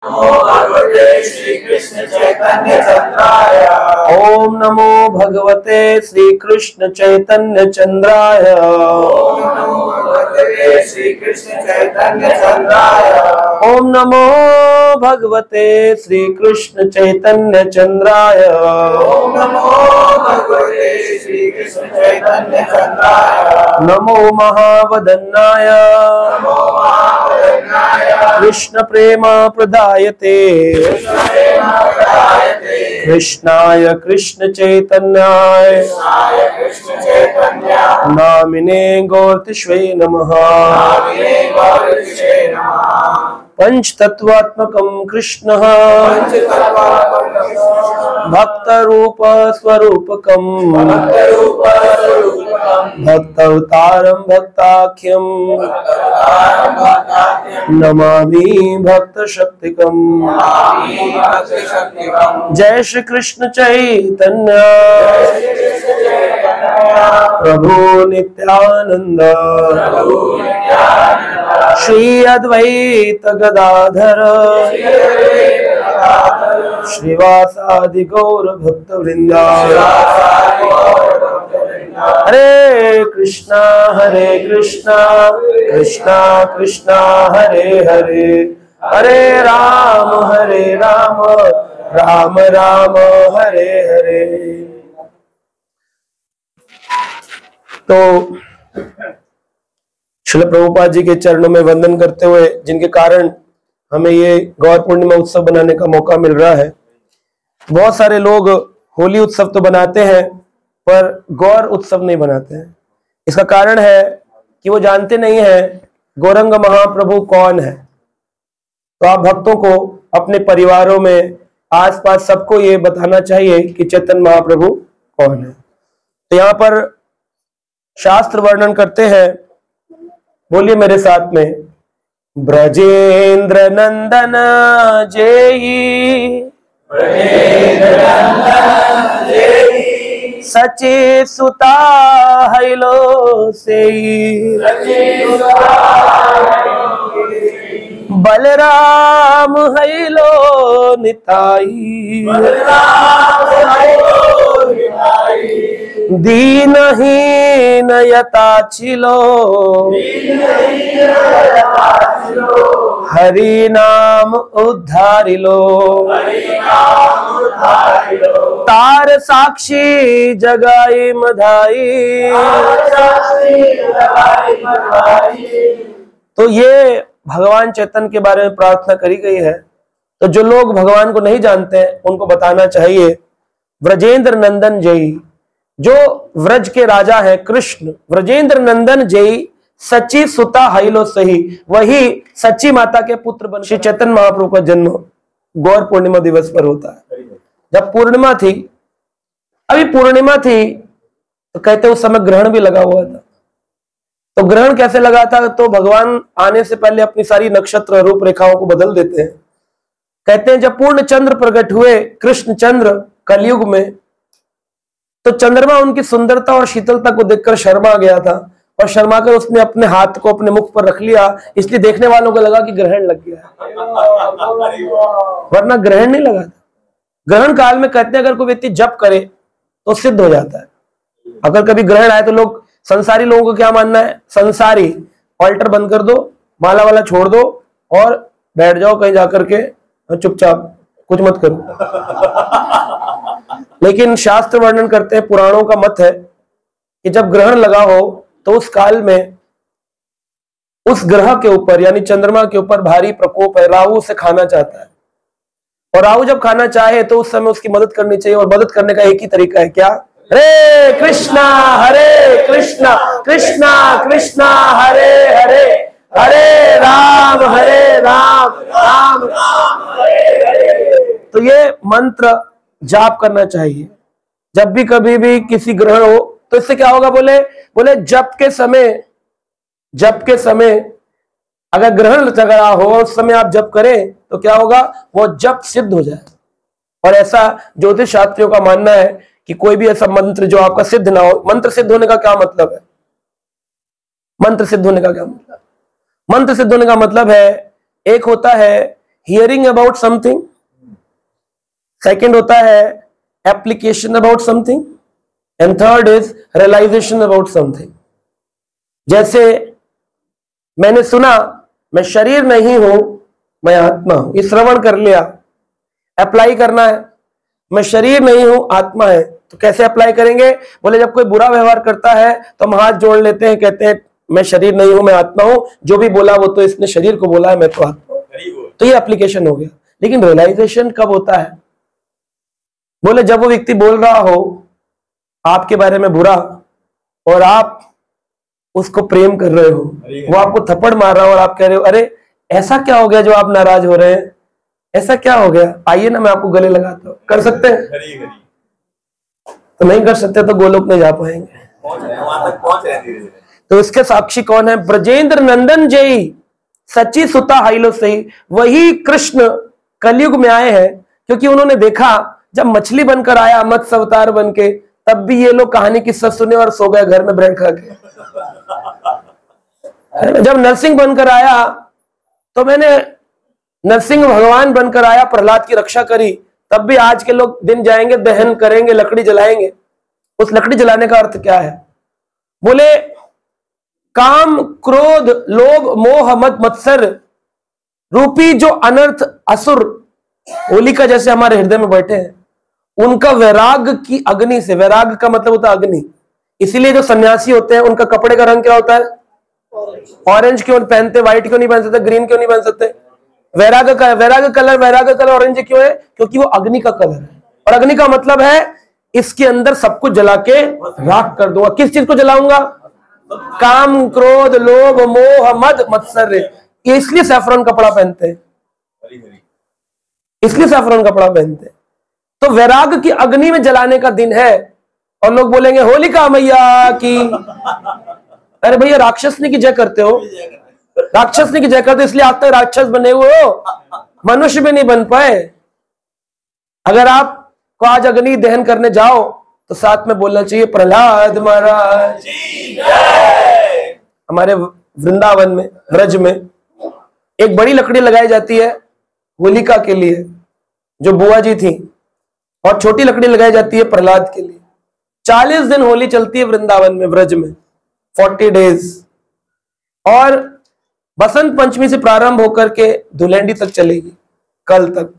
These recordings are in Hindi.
ओम नमो भगवते श्री कृष्ण चैतन्य चंद्राय। ओम नमो भगवते श्री कृष्ण चैतन्य चंद्राय। नमो महावदन्नाय कृष्ण प्रेम प्रदायते कृष्णाय कृष्ण चैतन्याय नामिने गौरतिष्वे नमः। पंचतत्वात्मकं कृष्णः भक्त रूप स्वरूपकं भक्तावतारं भक्ताख्यं नमामि भक्त शक्तिकम्। जय श्री कृष्ण चैतन्य प्रभु नित्यानंद श्री अद्वैत गदाधर श्रीवासादि गौर भक्त वृंदा। हरे कृष्णा कृष्णा कृष्णा हरे हरे, हरे राम राम राम हरे हरे। तो श्रील प्रभुपाद जी के चरणों में वंदन करते हुए, जिनके कारण हमें ये गौर पूर्णिमा उत्सव बनाने का मौका मिल रहा है। बहुत सारे लोग होली उत्सव तो बनाते हैं पर गौर उत्सव नहीं बनाते हैं। इसका कारण है कि वो जानते नहीं है गौरंग महाप्रभु कौन है। तो आप भक्तों को, अपने परिवारों में, आसपास सबको ये बताना चाहिए कि चैतन्य महाप्रभु कौन है। तो यहाँ पर शास्त्र वर्णन करते हैं, बोलिए मेरे साथ में, ब्रजेंद्र नंदन जेई सचे सुता हैलो सेई, बलराम हैलो निताई, दीनहीन यताचिलो हरि नाम उद्धारिलो, तार साक्षी जगाई मधाई। तो ये भगवान चैतन्य के बारे में प्रार्थना करी गई है। तो जो लोग भगवान को नहीं जानते हैं उनको बताना चाहिए, व्रजेंद्र नंदन जयी, जो व्रज के राजा है कृष्ण, व्रजेंद्र नंदन जयी सच्ची सुता हाइलो सही, वही सच्ची माता के पुत्र बन। श्री चैतन्य महाप्रभु का जन्म गौर पूर्णिमा दिवस पर होता है। जब पूर्णिमा थी, अभी पूर्णिमा थी, तो कहते उस समय ग्रहण भी लगा हुआ था। तो ग्रहण कैसे लगा था? तो भगवान आने से पहले अपनी सारी नक्षत्र रूपरेखाओं को बदल देते हैं। कहते हैं जब पूर्ण चंद्र प्रकट हुए, कृष्ण चंद्र कलयुग में, तो चंद्रमा उनकी सुंदरता और शीतलता को देखकर शर्मा गया था, और शर्माकर उसने अपने हाथ को अपने मुख पर रख लिया। इसलिए देखने वालों को लगा कि ग्रहण लग गया, वरना ग्रहण नहीं लगा था। ग्रहण काल में कहते हैं अगर कोई व्यक्ति जप करे तो सिद्ध हो जाता है। अगर कभी ग्रहण आए तो लोग, संसारी लोगों को क्या मानना है, संसारी ऑल्टर बंद कर दो, माला वाला छोड़ दो और बैठ जाओ कहीं जाकर के चुपचाप, कुछ मत करो। लेकिन शास्त्र वर्णन करते हैं, पुराणों का मत है कि जब ग्रहण लगा हो तो उस काल में उस ग्रह के ऊपर यानी चंद्रमा के ऊपर भारी प्रकोप है, राहु उसे खाना चाहता है। और राहु जब खाना चाहे तो उस समय उसकी मदद करनी चाहिए, और मदद करने का एक ही तरीका है, क्या? हरे कृष्णा कृष्णा कृष्णा हरे हरे, हरे राम राम राम हरे हरे। तो ये मंत्र जाप करना चाहिए जब भी कभी भी किसी ग्रहण हो। तो इससे क्या होगा? बोले जप के समय अगर ग्रहण लग रहा हो उस समय आप जप करें तो क्या होगा? वो जप सिद्ध हो जाए। और ऐसा ज्योतिष शास्त्रियों का मानना है कि कोई भी ऐसा मंत्र जो आपका सिद्ध ना हो। मंत्र सिद्ध होने का क्या मतलब है? मंत्र सिद्ध होने का क्या मतलब? मंत्र सिद्ध होने का मतलब है, एक होता है हियरिंग अबाउट समथिंग, सेकंड होता है application about something, and third is realisation about something. जैसे मैंने सुना मैं शरीर नहीं हूं, मैं आत्मा हूं, ये श्रवण कर लिया, अप्लाई करना है। मैं शरीर नहीं हूं, आत्मा है, तो कैसे अप्लाई करेंगे? बोले जब कोई बुरा व्यवहार करता है तो हम हाथ जोड़ लेते हैं, कहते हैं मैं शरीर नहीं हूं, मैं आत्मा हूं, जो भी बोला वो तो इसने शरीर को बोला है, मैं तो आत्मा हूं। तो ये एप्लीकेशन हो गया। लेकिन रियलाइजेशन कब होता है? बोले जब वो व्यक्ति बोल रहा हो आपके बारे में बुरा और आप उसको प्रेम कर रहे हो, वो आपको थप्पड़ मार रहा हो और आप कह रहे हो अरे ऐसा क्या हो गया जो आप नाराज हो रहे हैं, ऐसा क्या हो गया, आइए ना मैं आपको गले लगाता हूं। कर सकते हैं? तो नहीं कर सकते तो गोलोक नहीं जा पाएंगे। तो इसके साक्षी कौन है? ब्रजेंद्र नंदन जय सची सुता हाइलो सही, वही कृष्ण कलयुग में आए हैं, क्योंकि उन्होंने देखा जब मछली बनकर आया मत्स्य अवतार बन के, तब भी ये लोग कहानी की सब सुने और सो गए घर में ब्रेड खा के। जब नरसिंह बनकर आया तो मैंने नरसिंह भगवान बनकर आया, प्रहलाद की रक्षा करी, तब भी आज के लोग दिन जाएंगे दहन करेंगे, लकड़ी जलाएंगे। उस लकड़ी जलाने का अर्थ क्या है? बोले काम क्रोध लोभ मोह मद मत्सर रूपी जो अनर्थ असुर होलिका जैसे हमारे हृदय में बैठे हैं, उनका वैराग की अग्नि से, वैराग का मतलब होता है अग्नि, इसीलिए जो सन्यासी होते हैं उनका कपड़े का रंग क्या होता है? ऑरेंज क्यों पहनते? व्हाइट क्यों नहीं पहन सकते? ग्रीन क्यों नहीं पहन सकते? वैराग कलर ऑरेंज क्यों है? क्योंकि वो अग्नि का कलर है, और अग्नि का मतलब है इसके अंदर सब कुछ जला के राख कर दूंगा। किस चीज को जलाऊंगा? काम क्रोध लोभ मोह मद मत्सर। इसलिए सैफरन कपड़ा पहनते हैं, इसलिए सैफरन कपड़ा पहनते हैं। तो वैराग की अग्नि में जलाने का दिन है, और लोग बोलेंगे होलिका मैया की। अरे भैया राक्षसनी की जय करते हो, राक्षसनी की जय करते, इसलिए आज तक राक्षस बने हुए हो, मनुष्य भी नहीं बन पाए। अगर आप को आज अग्नि दहन करने जाओ तो साथ में बोलना चाहिए प्रहलाद महाराज। हमारे वृंदावन में, ब्रज में एक बड़ी लकड़ी लगाई जाती है होलिका के लिए, जो बुआ जी थी, और छोटी लकड़ी लगाई जाती है प्रहलाद के लिए। 40 दिन होली चलती है वृंदावन में, ब्रज में 40 डेज, और बसंत पंचमी से प्रारंभ होकर के धुलेंडी तक चलेगी, कल तक,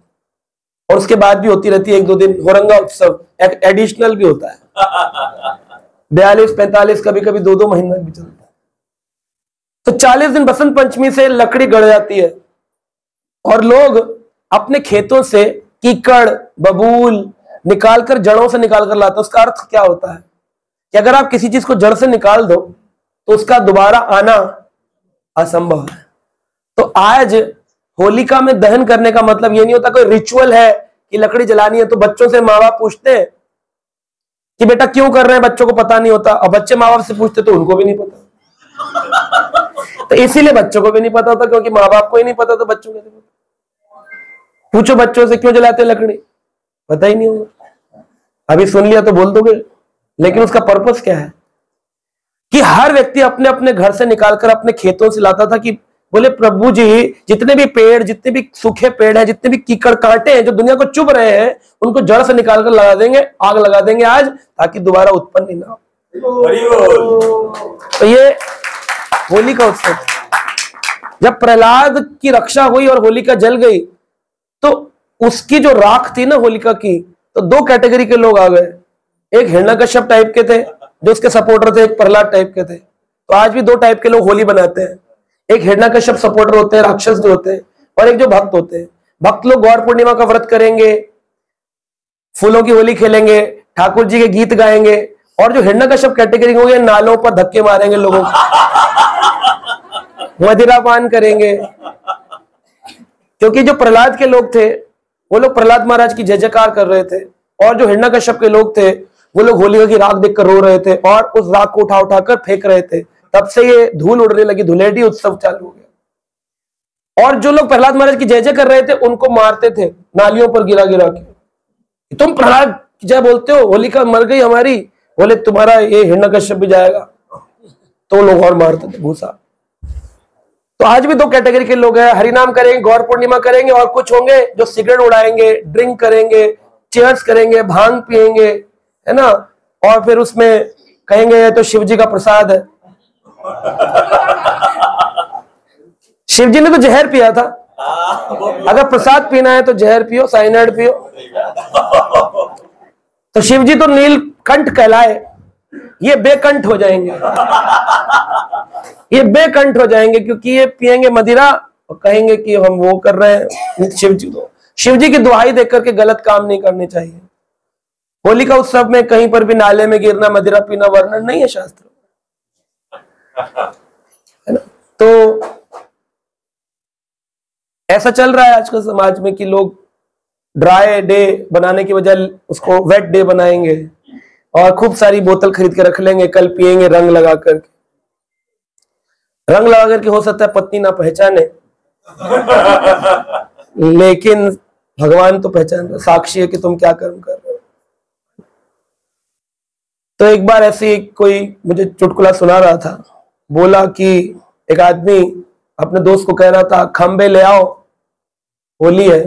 और उसके बाद भी होती रहती है 1-2 दिन होरंगा उत्सव, एडिशनल भी होता है 42-45, कभी कभी 2-2 महीना भी चलता है। तो 40 दिन बसंत पंचमी से लकड़ी गड़ जाती है, और लोग अपने खेतों से कीकड़ बबूल निकालकर, जड़ों से निकाल कर लाते हैं। उसका अर्थ क्या होता है कि अगर आप किसी चीज को जड़ से निकाल दो तो उसका दोबारा आना असंभव है। तो आज होलिका में दहन करने का मतलब ये नहीं होता कोई रिचुअल है कि लकड़ी जलानी है। तो बच्चों से माँ बाप पूछते हैं कि बेटा क्यों कर रहे हैं, बच्चों को पता नहीं होता, और बच्चे माँ बाप से पूछते तो उनको भी नहीं पता। तो इसीलिए बच्चों को भी नहीं पता होता, क्योंकि माँ बाप को ही नहीं पता तो बच्चों को नहीं पता। पूछो बच्चों से क्यों जलाते हैं लकड़ी, पता ही नहीं होगा। अभी सुन लिया तो बोल दोगे, लेकिन उसका पर्पस क्या है? कि हर व्यक्ति अपने अपने घर से निकालकर अपने खेतों से लाता था, कि बोले प्रभु जी जितने भी पेड़, जितने भी सूखे पेड़ हैं, जितने भी कीकड़ कांटे हैं जो दुनिया को चुभ रहे हैं, उनको जड़ से निकालकर लगा देंगे, आग लगा देंगे आज, ताकि दोबारा उत्पन्न ही ना हो। तो ये होली का उत्सव, जब प्रहलाद की रक्षा हुई और होलिका जल गई, तो उसकी जो राख थी ना होलिका की, तो 2 कैटेगरी के लोग आ गए। एक हिरण्यकश्यप टाइप के थे जो उसके सपोर्टर थे, एक प्रहलाद टाइप के थे। तो आज भी 2 टाइप के लोग होली बनाते हैं, एक हिरण्यकश्यप सपोर्टर होते हैं, राक्षस जो होते हैं, और एक जो भक्त होते हैं। भक्त लोग गौर पूर्णिमा का व्रत करेंगे, फूलों की होली खेलेंगे, ठाकुर जी के गीत गाएंगे, और जो हिरण्यकश्यप कैटेगरी हो गए नालों पर धक्के मारेंगे लोगों को, मदिरापान करेंगे। क्योंकि जो प्रहलाद के लोग थे वो लोग प्रहलाद महाराज की जय जयकार कर रहे थे, और जो हिरण्यकश्यप के लोग थे वो लोग होलिका की राख देखकर रो रहे थे और उस राख को उठा उठाकर फेंक रहे थे। तब से ये धूल उड़ने लगी, धुलेंडी उत्सव चालू हो गया। और जो लोग प्रहलाद महाराज की जय जय कर रहे थे उनको मारते थे नालियों पर गिरा गिरा के। तुम प्रहलाद की जय बोलते हो, होलिका मर गई हमारी, बोले तुम्हारा ये हिरण्यकश्यप भी जाएगा। तो लोग और मारते थे भूसा। तो आज भी 2 कैटेगरी के लोग हैं, हरिनाम करेंगे, गौर पूर्णिमा करेंगे, और कुछ होंगे जो सिगरेट उड़ाएंगे, ड्रिंक करेंगे, चेयर्स करेंगे, भांग पिएंगे, है ना, और फिर उसमें कहेंगे तो शिव जी का प्रसाद है। शिव जी ने तो जहर पिया था, अगर प्रसाद पीना है तो जहर पियो, साइनाइड पियो। तो शिव जी तो नीलकंठ कहलाए, ये बेकंठ हो जाएंगे, ये बेकंठ हो जाएंगे, क्योंकि ये पिएंगे मदिरा और कहेंगे कि हम वो कर रहे हैं। शिव जी की दुहाई देकर के गलत काम नहीं करने चाहिए। होली का उत्सव में कहीं पर भी नाले में गिरना, मदिरा पीना वर्णन नहीं है शास्त्र, है ना। तो ऐसा चल रहा है आजकल समाज में कि लोग ड्राई डे बनाने की बजाय उसको वेट डे बनाएंगे और खूब सारी बोतल खरीद के रख लेंगे, कल पिएंगे रंग लगा करके। रंग लगा करके हो सकता है पत्नी ना पहचाने, लेकिन भगवान तो पहचान, साक्षी है कि तुम क्या कर्म कर रहे हो। तो एक बार ऐसे कोई मुझे चुटकुला सुना रहा था, बोला कि एक आदमी अपने दोस्त को कह रहा था, खंबे ले आओ, होली है।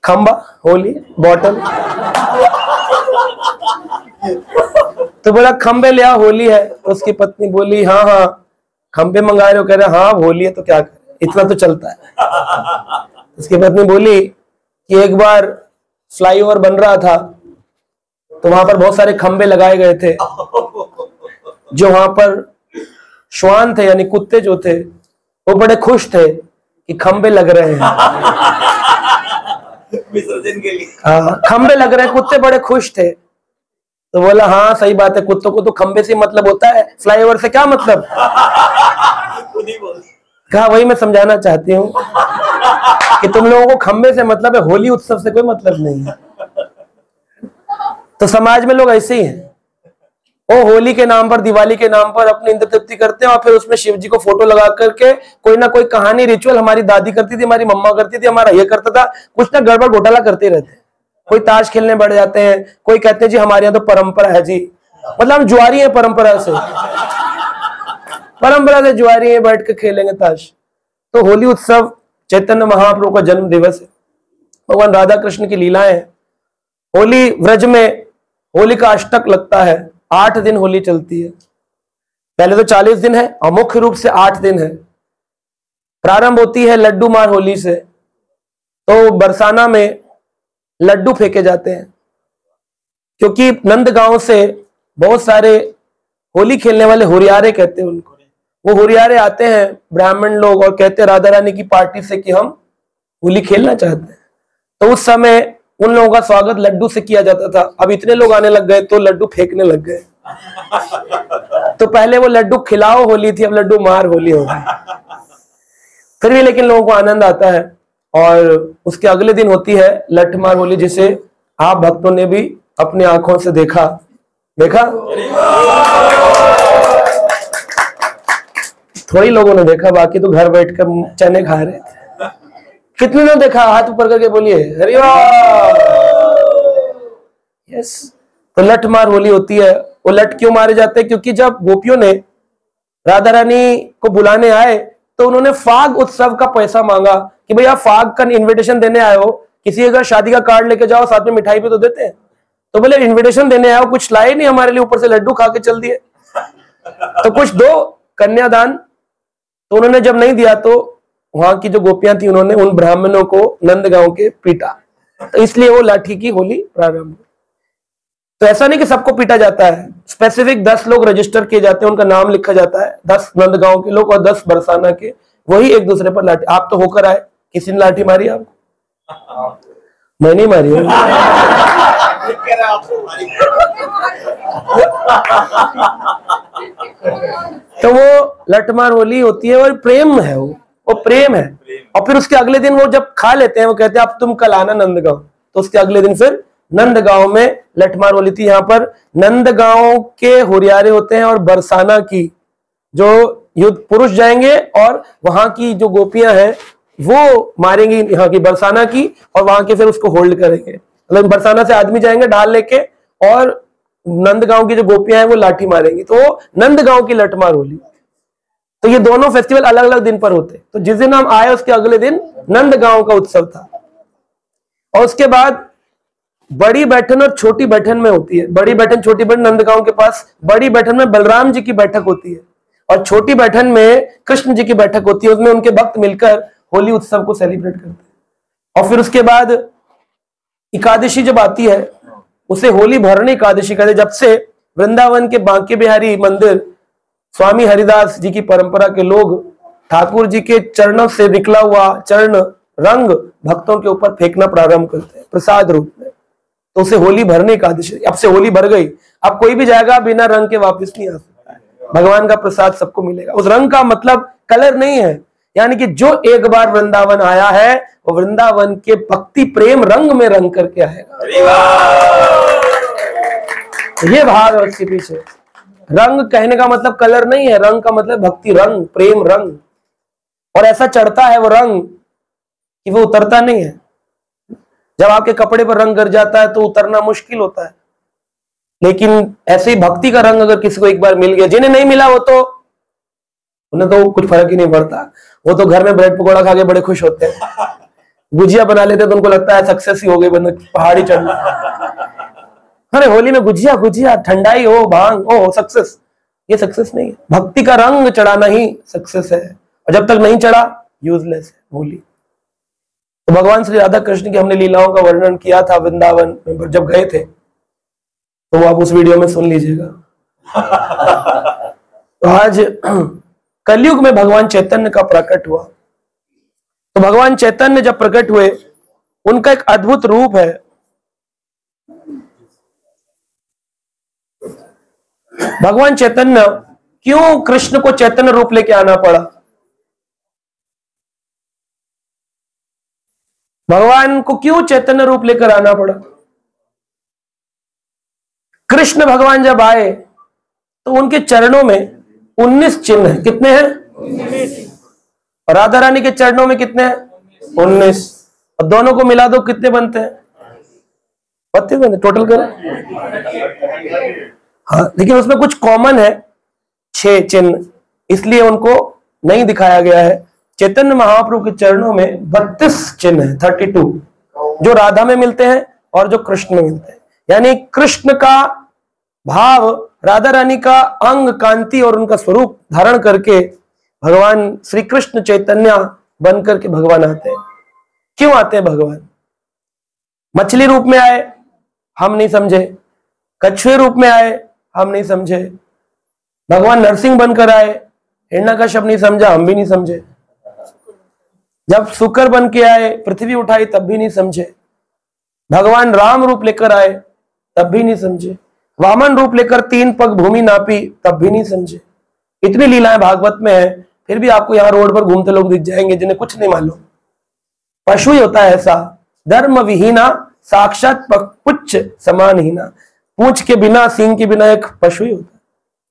खंबा, होली, बॉटल। तो बोला खंबे ले आओ, होली है। उसकी पत्नी बोली, हाँ हाँ खंबे मंगा रहे हो? कह रहे हाँ होली है तो क्या करें, इतना तो चलता है। उसकी पत्नी बोली कि एक बार फ्लाईओवर बन रहा था तो वहां पर बहुत सारे खंबे लगाए गए थे, जो वहां पर श्वान थे यानी कुत्ते जो थे वो बड़े खुश थे कि खंबे लग रहे हैं विसर्जन के लिए। हाँ, खंबे लग रहे हैं, कुत्ते बड़े खुश थे। तो बोला हाँ सही बात है, कुत्तों को तो खंबे से मतलब होता है, फ्लाईओवर से क्या मतलब। कहा वही मैं समझाना चाहती हूँ कि तुम लोगों को खंबे से मतलब है, होली उत्सव से कोई मतलब नहीं है। तो समाज में लोग ऐसे ही हैं, वो होली के नाम पर, दिवाली के नाम पर अपनी इंद्र तृप्ति करते हैं और फिर उसमें शिव जी को फोटो लगा करके कोई ना कोई कहानी, रिचुअल हमारी दादी करती थी, हमारी मम्मा करती थी, हमारा ये करता था, कुछ ना गड़बड़ घोटाला करते रहते हैं। कोई ताश खेलने बढ़ जाते हैं, कोई कहते हैं जी हमारे यहाँ तो परंपरा है जी, मतलब हम जुआरी हैं परंपरा से, परंपरा से जुआरी हैं, बैठ के खेलेंगे ताश। तो होली उत्सव चैतन्य महाप्रभु का जन्म दिवस है, भगवान राधा कृष्ण की लीलाएं हैं। होली व्रज में होली का अष्टक लगता है, 8 दिन होली चलती है। पहले तो 40 दिन है और मुख्य रूप से 8 दिन है। प्रारंभ होती है लड्डू मार होली से, तो बरसाना में लड्डू फेंके जाते हैं, क्योंकि नंदगांव से बहुत सारे होली खेलने वाले हुरियारे कहते हैं उनको, वो हुरियारे आते हैं ब्राह्मण लोग और कहते हैं राधा रानी की पार्टी से कि हम होली खेलना चाहते हैं। तो उस समय उन लोगों का स्वागत लड्डू से किया जाता था। अब इतने लोग आने लग गए तो लड्डू फेंकने लग गए। तो पहले वो लड्डू खिलाओ होली थी, अब लड्डू मार होली हो गई। फिर भी लेकिन लोगों को आनंद आता है। और उसके अगले दिन होती है लठमार होली, जिसे आप भक्तों ने भी अपनी आंखों से देखा। थोड़ी लोगों ने देखा, बाकी तो घर बैठकर चने खा रहे थे। कितने ने देखा? हाथ ऊपर करके बोलिए हरि यस। तो लठ मार होली होती है। वो लठ क्यों मारे जाते हैं? क्योंकि जब गोपियों ने राधा रानी को बुलाने आए तो उन्होंने फाग उत्सव का पैसा मांगा कि भैया फाग का इनविटेशन देने आए हो, किसी अगर शादी का कार्ड लेके जाओ साथ में मिठाई भी तो देते हैं। तो बोले इनविटेशन देने आए हो, कुछ लाए नहीं हमारे लिए, ऊपर से लड्डू खा के चल दिए, तो कुछ दो कन्यादान। तो उन्होंने जब नहीं दिया तो वहां की जो गोपियां थी उन्होंने उन ब्राह्मणों को नंदगांव के पीटा, तो इसलिए वो लाठी की होली प्रारंभ। तो ऐसा नहीं कि सबको पीटा जाता है, स्पेसिफिक 10 लोग रजिस्टर किए जाते हैं, उनका नाम लिखा जाता है, 10 नंदगांव के लोग और 10 बरसाना के, वही एक दूसरे पर लाठी। आप तो होकर आए, किसी ने लाठी मारी आपको? मैं नहीं मारी हूं। तो वो लठमार होली होती है और प्रेम है, वो प्रेम है। और फिर उसके अगले दिन वो जब खा लेते हैं, वो कहते हैं अब तुम कल आना नंदगांव, तो उसके अगले दिन फिर नंदगांव में लठमार होली थी। यहाँ पर नंदगांव के हुरियारे होते हैं और बरसाना की जो युद्ध पुरुष जाएंगे और वहां की जो गोपियां हैं वो मारेंगी यहाँ की बरसाना की, और वहां के फिर उसको होल्ड करेंगे। मतलब बरसाना से आदमी जाएंगे ढाल लेके और नंदगांव की जो गोपियां हैं वो लाठी मारेंगी, तो नंदगांव की लठमार होली। तो ये दोनों फेस्टिवल अलग अलग दिन पर होते। तो जिस दिन हम आए उसके अगले दिन नंदगांव का उत्सव था, और उसके बाद बड़ी बैठन और छोटी बैठन में होती है। बड़ी बैठन छोटी बैठन नंदगांव के पास, बड़ी बैठन में बलराम जी की बैठक होती है और छोटी बैठन में कृष्ण जी की बैठक होती है। उसमें उनके भक्त मिलकर होली उत्सव को सेलिब्रेट करते हैं। और फिर उसके बाद एकादशी जब आती है उसे होली भरणी एकादशी कहते हैं। जब से वृंदावन के बांके बिहारी मंदिर स्वामी हरिदास जी की परंपरा के लोग ठाकुर जी के चरणों से निकला हुआ चरण रंग भक्तों के ऊपर फेंकना प्रारंभ करते हैं प्रसाद रूप में, तो उसे होली भरनी एकादशी। अब से होली भर गई, अब कोई भी जाएगा बिना रंग के वापस नहीं आ सकता है। भगवान का प्रसाद सबको मिलेगा। उस रंग का मतलब कलर नहीं है, यानी कि जो एक बार वृंदावन आया है वो वृंदावन के भक्ति प्रेम रंग में रंग करके आएगा। ये भाव है उसके पीछे। रंग कहने का मतलब कलर नहीं है, रंग का मतलब भक्ति रंग, प्रेम रंग। और ऐसा चढ़ता है वो रंग कि वो उतरता नहीं है। जब आपके कपड़े पर रंग गिर जाता है तो उतरना मुश्किल होता है, लेकिन ऐसे ही भक्ति का रंग अगर किसी को एक बार मिल गया, जिन्हें नहीं मिला वो तो उन्हें तो कुछ फर्क ही नहीं पड़ता। वो तो घर में ब्रेड पकौड़ा खा के बड़े खुश होते हैं, गुजिया बना लेते तो उनको लगता है सक्सेस ही हो गई, बंदा पहाड़ी चढ़ना। अरे होली में गुजिया गुजिया ठंडाई हो भांग हो सक्सेस, ये सक्सेस नहीं है। भक्ति का रंग चढ़ाना ही सक्सेस है, और जब तक नहीं चढ़ा यूजलेस है होली। तो भगवान श्री राधा कृष्ण की हमने लीलाओं का वर्णन किया था वृंदावन में जब गए थे, तो वो आप उस वीडियो में सुन लीजिएगा। तो आज कलयुग में भगवान चैतन्य का प्रकट हुआ। तो भगवान चैतन्य जब प्रकट हुए, उनका एक अद्भुत रूप है। भगवान चैतन्य, क्यों कृष्ण को चैतन्य रूप लेके आना पड़ा? भगवान को क्यों चैतन्य रूप लेकर आना पड़ा? कृष्ण भगवान जब आए तो उनके चरणों में 19 चिन्ह हैं। कितने हैं? 19। और राधा रानी के चरणों में कितने हैं? 19। और दोनों को मिला दो कितने बनते हैं? 32 बनते। टोटल करो। हाँ, लेकिन उसमें कुछ कॉमन है, 6 चिन्ह, इसलिए उनको नहीं दिखाया गया है। चैतन्य महाप्रभु के चरणों में 32 चिन्ह है, 32, जो राधा में मिलते हैं और जो कृष्ण में मिलते हैं। यानी कृष्ण का भाव, राधा रानी का अंग कांति और उनका स्वरूप धारण करके भगवान श्री कृष्ण चैतन्य बन करके भगवान आते हैं। क्यों आते हैं भगवान? मछली रूप में आए, हम नहीं समझे। कछुए रूप में आए, हम नहीं समझे। भगवान नरसिंह बनकर आए, हिरण्यकश्यप नहीं समझा, हम भी नहीं समझे। जब शुकर बन के आए, पृथ्वी उठाई, तब भी नहीं समझे। भगवान राम रूप लेकर आए, तब भी नहीं समझे। वामन रूप लेकर 3 पग भूमि नापी, तब भी नहीं समझे। इतनी लीलाएं भागवत में है, फिर भी आपको यहाँ रोड पर घूमते लोग दिख जाएंगे जिन्हें कुछ नहीं मालूम। पशु ही होता है ऐसा, धर्म विहीना साक्षात पुच्छ समान हीना। पूंछ के बिना, सींग के बिना एक पशु ही होता है,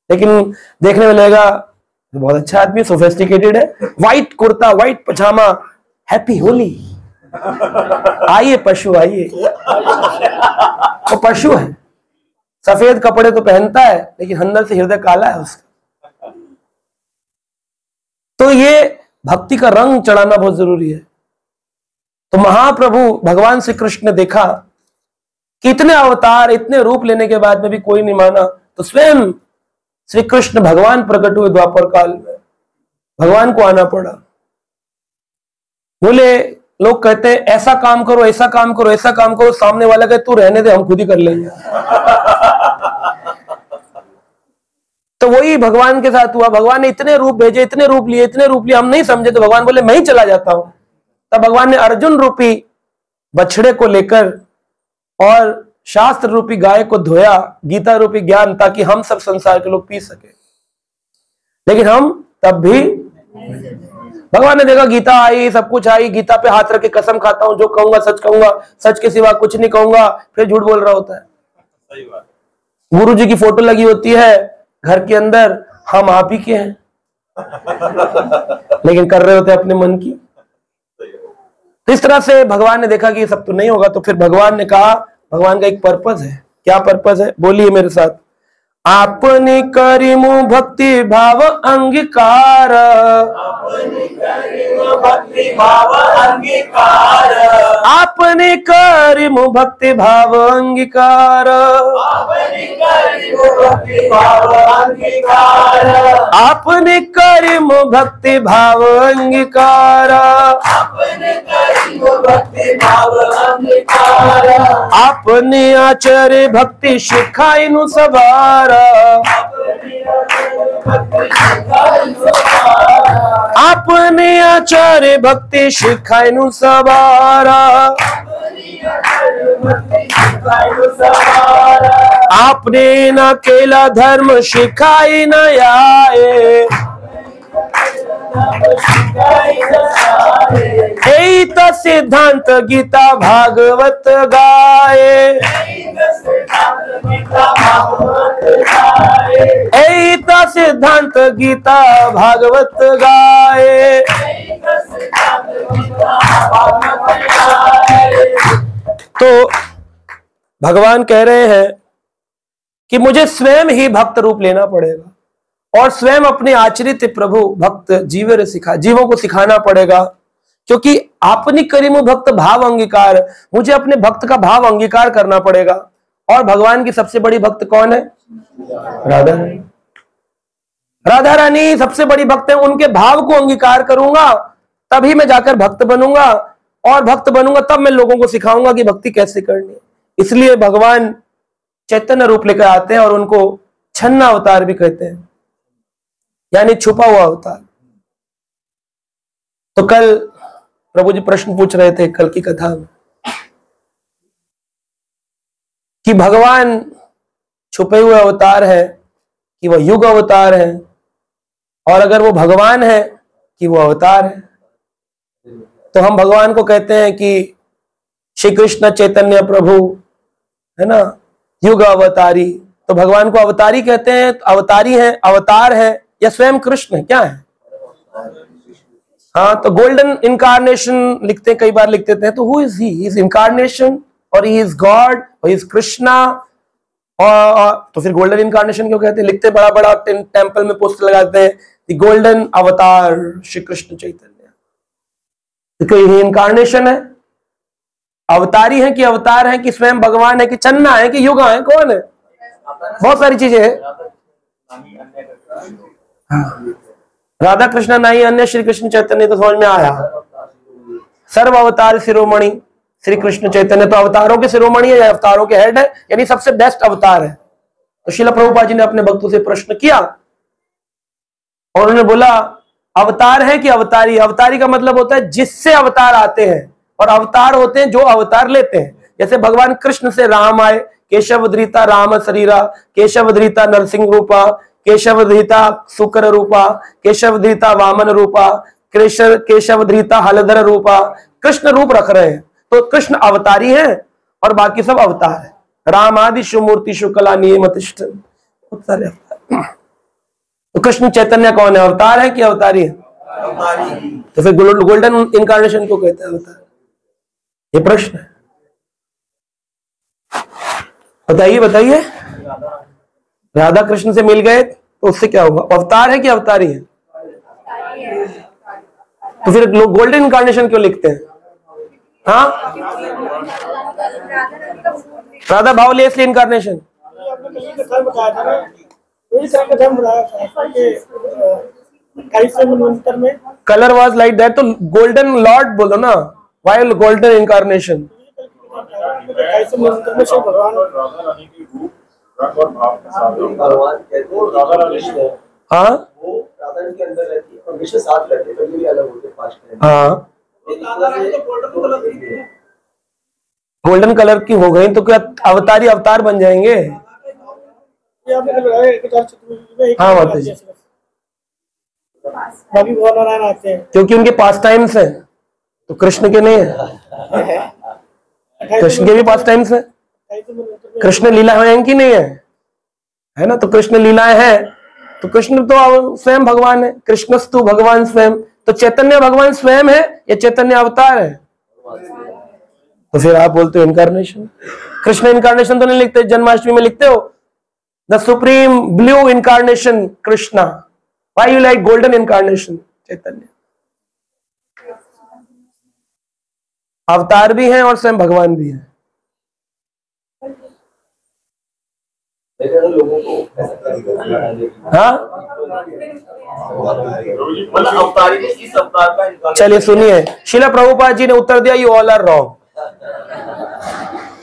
लेकिन देखने में लगेगा बहुत अच्छा आदमी, सोफिस्टिकेटेड है। व्हाइट कुर्ता, व्हाइट पजामा, हैप्पी होली। आइए पशु आइए। वो पशु है, सफेद कपड़े तो पहनता है लेकिन अंदर से हृदय काला है उसका। तो ये भक्ति का रंग चढ़ाना बहुत जरूरी है। तो महाप्रभु भगवान श्री कृष्ण ने देखा कि इतने अवतार, इतने रूप लेने के बाद में भी कोई नहीं माना, तो स्वयं श्री कृष्ण भगवान प्रकट हुए द्वापर काल में। भगवान को आना पड़ा। बोले, लोग कहते हैं ऐसा काम करो, ऐसा काम करो, ऐसा काम करो, सामने वाला कहे तू रहने दे, हम खुद ही कर लेंगे। तो वही भगवान के साथ हुआ। भगवान ने इतने रूप भेजे, इतने रूप लिए, इतने रूप लिए, हम नहीं समझे, तो भगवान बोले मैं ही चला जाता हूं। तब भगवान ने अर्जुन रूपी बछड़े को लेकर और शास्त्र रूपी गाय को धोया, गीता रूपी ज्ञान, ताकि हम सब संसार के लोग पी सके। लेकिन हम तब भी भगवान ने देखा गीता आई, सब कुछ आई, गीता पे हाथ रख के कसम खाता हूं जो कहूंगा सच कहूंगा, सच के सिवा कुछ नहीं कहूंगा, फिर झूठ बोल रहा होता है। सही बात। गुरु जी की फोटो लगी होती है घर के अंदर, हम आप ही के हैं, लेकिन कर रहे होते हैं अपने मन की। तो इस तरह से भगवान ने देखा कि ये सब तो नहीं होगा, तो फिर भगवान ने कहा, भगवान का एक पर्पस है। क्या पर्पस है? बोलिए मेरे साथ। आपने करिमु भक्ति भाव अंगीकार, आपने करिमु भक्ति भाव अंगीकार, आपने करिमु भक्ति भाव अंगीकार, आपने करिमु भक्ति भाव अंगीकार, आपने करिमु भक्ति भाव अंगीकार, आपने करिमु भक्ति भाव अंगीकार, आपने आचार्य भक्ति सिखाई नु सवारा, आपने आचार्य भक्ति सिखाई नु सवारा, आपने न केला धर्म सिखाई न आए, यही तो सिद्धांत गीता भागवत गाए, यही तो सिद्धांत गीता भागवत गाए। तो भगवान कह रहे हैं कि मुझे स्वयं ही भक्त रूप लेना पड़ेगा और स्वयं अपने आचरित प्रभु भक्त जीवों को सिखाना पड़ेगा, क्योंकि आपनी करीम भक्त भाव अंगीकार, मुझे अपने भक्त का भाव अंगीकार करना पड़ेगा। और भगवान की सबसे बड़ी भक्त कौन है? राधा रानी। राधा रानी सबसे बड़ी भक्त है, उनके भाव को अंगीकार करूंगा तभी मैं जाकर भक्त बनूंगा, और भक्त बनूंगा तब मैं लोगों को सिखाऊंगा कि भक्ति कैसे करनी है। इसलिए भगवान चैतन्य रूप लेकर आते हैं और उनको छन्ना अवतार भी कहते हैं, यानी छुपा हुआ अवतार। तो कल प्रभु जी प्रश्न पूछ रहे थे कल की कथा में कि भगवान छुपे हुए अवतार है कि वह युग अवतार है, और अगर वो भगवान है कि वो अवतार है। तो हम भगवान को कहते हैं कि श्री कृष्ण चैतन्य प्रभु है ना, युग अवतारी। तो भगवान को अवतारी कहते हैं, अवतारी है, अवतार है, या स्वयं कृष्ण है, क्या है? हाँ, तो गोल्डन इनकारनेशन लिखते हैं, कई बार लिख देते हैं। तो who is he? Is incarnation और ही इज गॉड और ही इज कृष्णा। और तो फिर गोल्डन इनकारनेशन क्यों कहते हैं? लिखते बड़ा बड़ा टेंपल में पोस्टर लगाते हैं द गोल्डन अवतार श्री कृष्ण चैतन्य। तो ये इनकारनेशन है, अवतारी है कि अवतार है कि स्वयं भगवान है कि चन्ना है कि युगा है, कौन है? बहुत सारी चीजें हैं। राधा कृष्ण नहीं अन्य श्री कृष्ण चैतन्य, तो समझ में आया। सर्व अवतार शिरोमणि श्री कृष्ण चैतन्य, तो अवतारों के शिरोमणि है या अवतारों के हेड है, यानी सबसे बेस्ट अवतार है। तो श्रील प्रभुपाद जी ने अपने भक्तों से प्रश्न किया और उन्होंने बोला अवतार है कि अवतारी? अवतारी का मतलब होता है जिससे अवतार आते हैं, और अवतार होते हैं जो अवतार लेते हैं। जैसे भगवान कृष्ण से राम आए, केशवधृता राम शरीरा, केशवधृता नरसिंह रूपा, केशवधृता शुक्र रूपा, केशवधृता वामन रूपा, केशवधृता हलधर रूपा, कृष्ण रूप रख रहे हैं। तो कृष्ण अवतारी है और बाकी सब अवतार है। राम आदि सुमूर्ति शुक्ला नियमतिष्ठ, बहुत सारे अवतार। तो कृष्ण चैतन्य कौन है? अवतार है कि अवतारी है? तो फिर गोल्डन इनकारनेशन क्यों कहते हैं अवतार? ये प्रश्न है, बताइए बताइए। राधा कृष्ण से मिल गए तो उससे क्या हुआ? अवतार है कि अवतारी है? तो फिर लोग गोल्डन इनकारनेशन क्यों लिखते हैं? हाँ, राधा भाव ले इसलिए incarnation. Colour was like that, तो गोल्डन लॉर्ड बोलो ना, वाई गोल्डन इनकारनेशन? हाँ हाँ, गोल्डन कलर की हो गई तो क्या अवतारी अवतार बन जाएंगे? हाँ माता जी, क्योंकि उनके पास टाइम्स है, तो कृष्ण के नहीं है। कृष्ण के भी पास टाइम्स है। कृष्ण लीला है कि नहीं है ना? तो कृष्ण लीलाएं हैं, तो कृष्ण तो स्वयं भगवान है, कृष्णस्तु भगवान स्वयं। तो चैतन्य भगवान स्वयं है या चैतन्य अवतार है? तो फिर आप बोलते हो इनकारनेशन। कृष्ण इनकारनेशन तो नहीं लिखते, जन्माष्टमी में लिखते हो the supreme blue incarnation Krishna. Why you like golden incarnation Chaitanya? अवतार भी हैं और स्वयं भगवान भी हैं। लोगों को हाँ, इस अवतार का। चलिए सुनिए, शिला प्रभुपाद जी ने उत्तर दिया, यू ऑल आर रॉन्ग।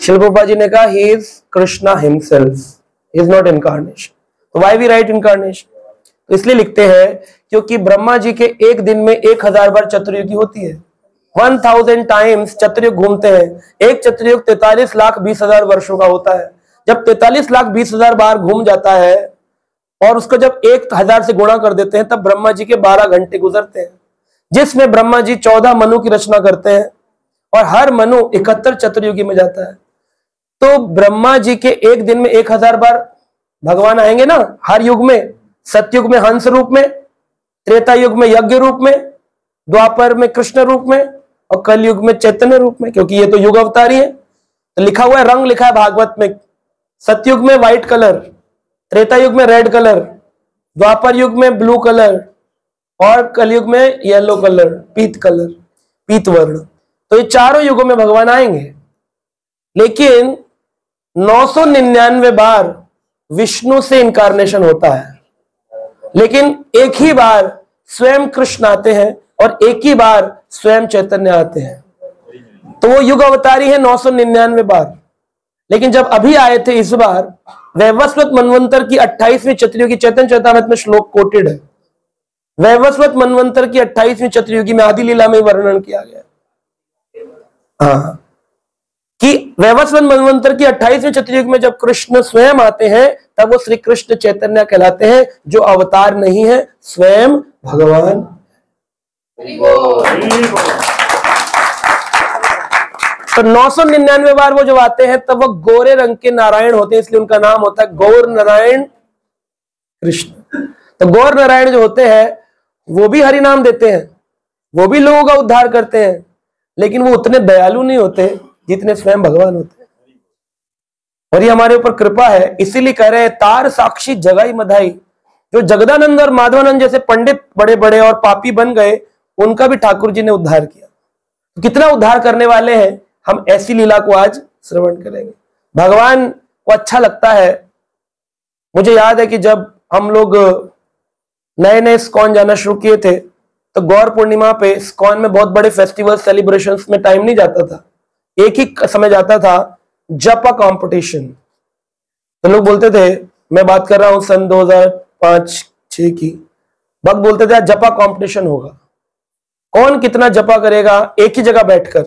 शिला प्रभुपाद जी ने कहा, he is Krishna himself, he is not incarnation. तो व्हाई वी राइट इनकारनेशन? तो इसलिए लिखते हैं क्योंकि ब्रह्मा जी के एक दिन में 1000 बार चतुर्युगी होती है। 1000 टाइम्स चतुर्युग घूमते हैं। एक चतुर्युग 43,20,000 वर्षों का होता है। जब 43,20,000 बार घूम जाता है और उसको जब 1000 से गुणा कर देते हैं, तब ब्रह्मा जी के 12 घंटे गुजरते हैं, जिसमें ब्रह्मा जी 14 मनु की रचना करते हैं और हर मनु 71 चतुर्युगी में जाता है। तो ब्रह्मा जी के एक दिन में 1000 बार भगवान आएंगे ना, हर युग में। सतयुग में हंस रूप में, त्रेता युग में यज्ञ रूप में, द्वापर में कृष्ण रूप में और कलयुग में चैतन्य रूप में, क्योंकि ये तो युग अवतारी है। तो लिखा हुआ है, रंग लिखा है भागवत में, सतयुग में व्हाइट कलर, त्रेता युग में रेड कलर, द्वापर युग में ब्लू कलर और कलयुग में येलो कलर, पीत वर्ण। तो ये चारों युगों में भगवान आएंगे। लेकिन 999 बार विष्णु से इनकारनेशन होता है, लेकिन एक ही बार स्वयं कृष्ण आते हैं और एक ही बार स्वयं चैतन्य आते हैं। तो वो युग अवतारी है 999 बार। लेकिन जब अभी आए थे इस बार, वैवस्वत मनवंतर की 28वीं चतुर्युगी, चैतन्य चरितामृत में श्लोक कोटेड है, वैवस्वत मनवंतर की 28वीं चतुर्युगी में आदि लीला में वर्णन किया गया हाँ, कि वैवस्वत मनवंतर की 28वीं चतुर्युग में जब कृष्ण स्वयं आते हैं, तब वो श्री कृष्ण चैतन्य कहलाते हैं, जो अवतार नहीं है, स्वयं भगवान। तो 999 बार वो जब आते हैं, तब वो गोरे रंग के नारायण होते हैं, इसलिए उनका नाम होता है गौर नारायण कृष्ण। तो गौर नारायण जो होते हैं, वो भी हरि नाम देते हैं, वो भी लोगों का उद्धार करते हैं, लेकिन वो उतने दयालु नहीं होते जितने स्वयं भगवान होते हैं। और ये हमारे ऊपर कृपा है, इसीलिए कह रहे हैं, तार साक्षी जगाई मधाई। जो जगदानंद और माधवानंद जैसे पंडित बड़े बड़े और पापी बन गए, उनका भी ठाकुर जी ने उद्धार किया। तो कितना उद्धार करने वाले हैं, हम ऐसी लीला को आज श्रवण करेंगे। भगवान को अच्छा लगता है। मुझे याद है कि जब हम लोग नए नए इस्कॉन जाना शुरू किए थे, तो गौर पूर्णिमा पे इस्कॉन में बहुत बड़े फेस्टिवल सेलिब्रेशंस में टाइम नहीं जाता था, एक ही समय जाता था, जपा कंपटीशन। तो लोग बोलते थे, मैं बात कर रहा हूं सन 2005-6 की, भक्त बोलते थे जपा कंपटीशन होगा, कौन कितना जपा करेगा एक ही जगह बैठकर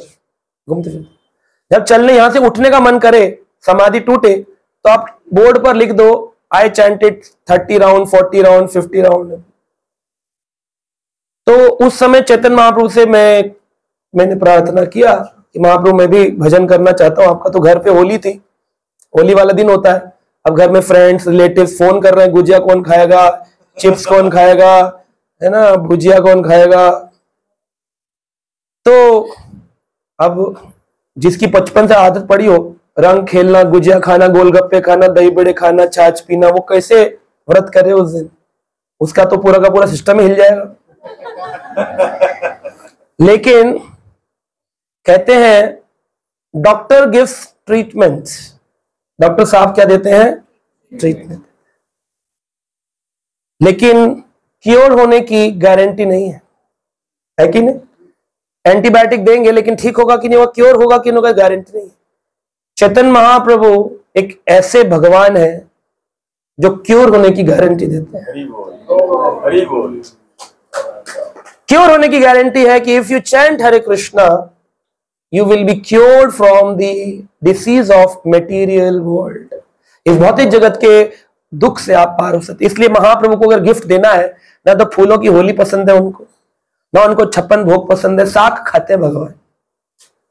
घूमते फिरते। जब चलने यहां से उठने का मन करे, समाधि टूटे, तो आप बोर्ड पर लिख दो, आई चैंटेड 30 राउंड, 40 राउंड, 50 राउंड। तो उस समय चैतन्य महाप्रभु से मैंने प्रार्थना किया कि महाप्रभु मैं भी भजन करना चाहता हूं। आपका तो घर पे होली थी, होली वाला दिन होता है, अब घर में फ्रेंड्स रिलेटिव्स फोन कर रहे हैं, गुजिया कौन खाएगा, चिप्स कौन खाएगा, है ना, भुजिया कौन खाएगा। तो अब जिसकी 55 से आदत पड़ी हो, रंग खेलना, गुजिया खाना, गोलगप्पे खाना, दही बड़े खाना, छाछ पीना, वो कैसे व्रत करे उस दिन, उसका तो पूरा का पूरा सिस्टम ही हिल जाएगा। लेकिन कहते हैं डॉक्टर गिव्स ट्रीटमेंट, डॉक्टर साहब क्या देते हैं, ट्रीटमेंट, लेकिन क्योर होने की गारंटी नहीं है कि नहीं। एंटीबायोटिक देंगे, लेकिन ठीक होगा कि नहीं होगा, क्योर होगा कि नहीं होगा, गारंटी नहीं। चैतन्य महाप्रभु एक ऐसे भगवान है जो क्योर होने की गारंटी देते हैं। क्योर होने की गारंटी है कि if you chant Hare Krishna, you will be cured from the disease of material world। इस भौतिक जगत के दुख से आप पार हो सकते। इसलिए महाप्रभु को अगर गिफ्ट देना है, ना तो फूलों की होली पसंद है उनको, ना उनको 56 भोग पसंद है, साग खाते हैं भगवान।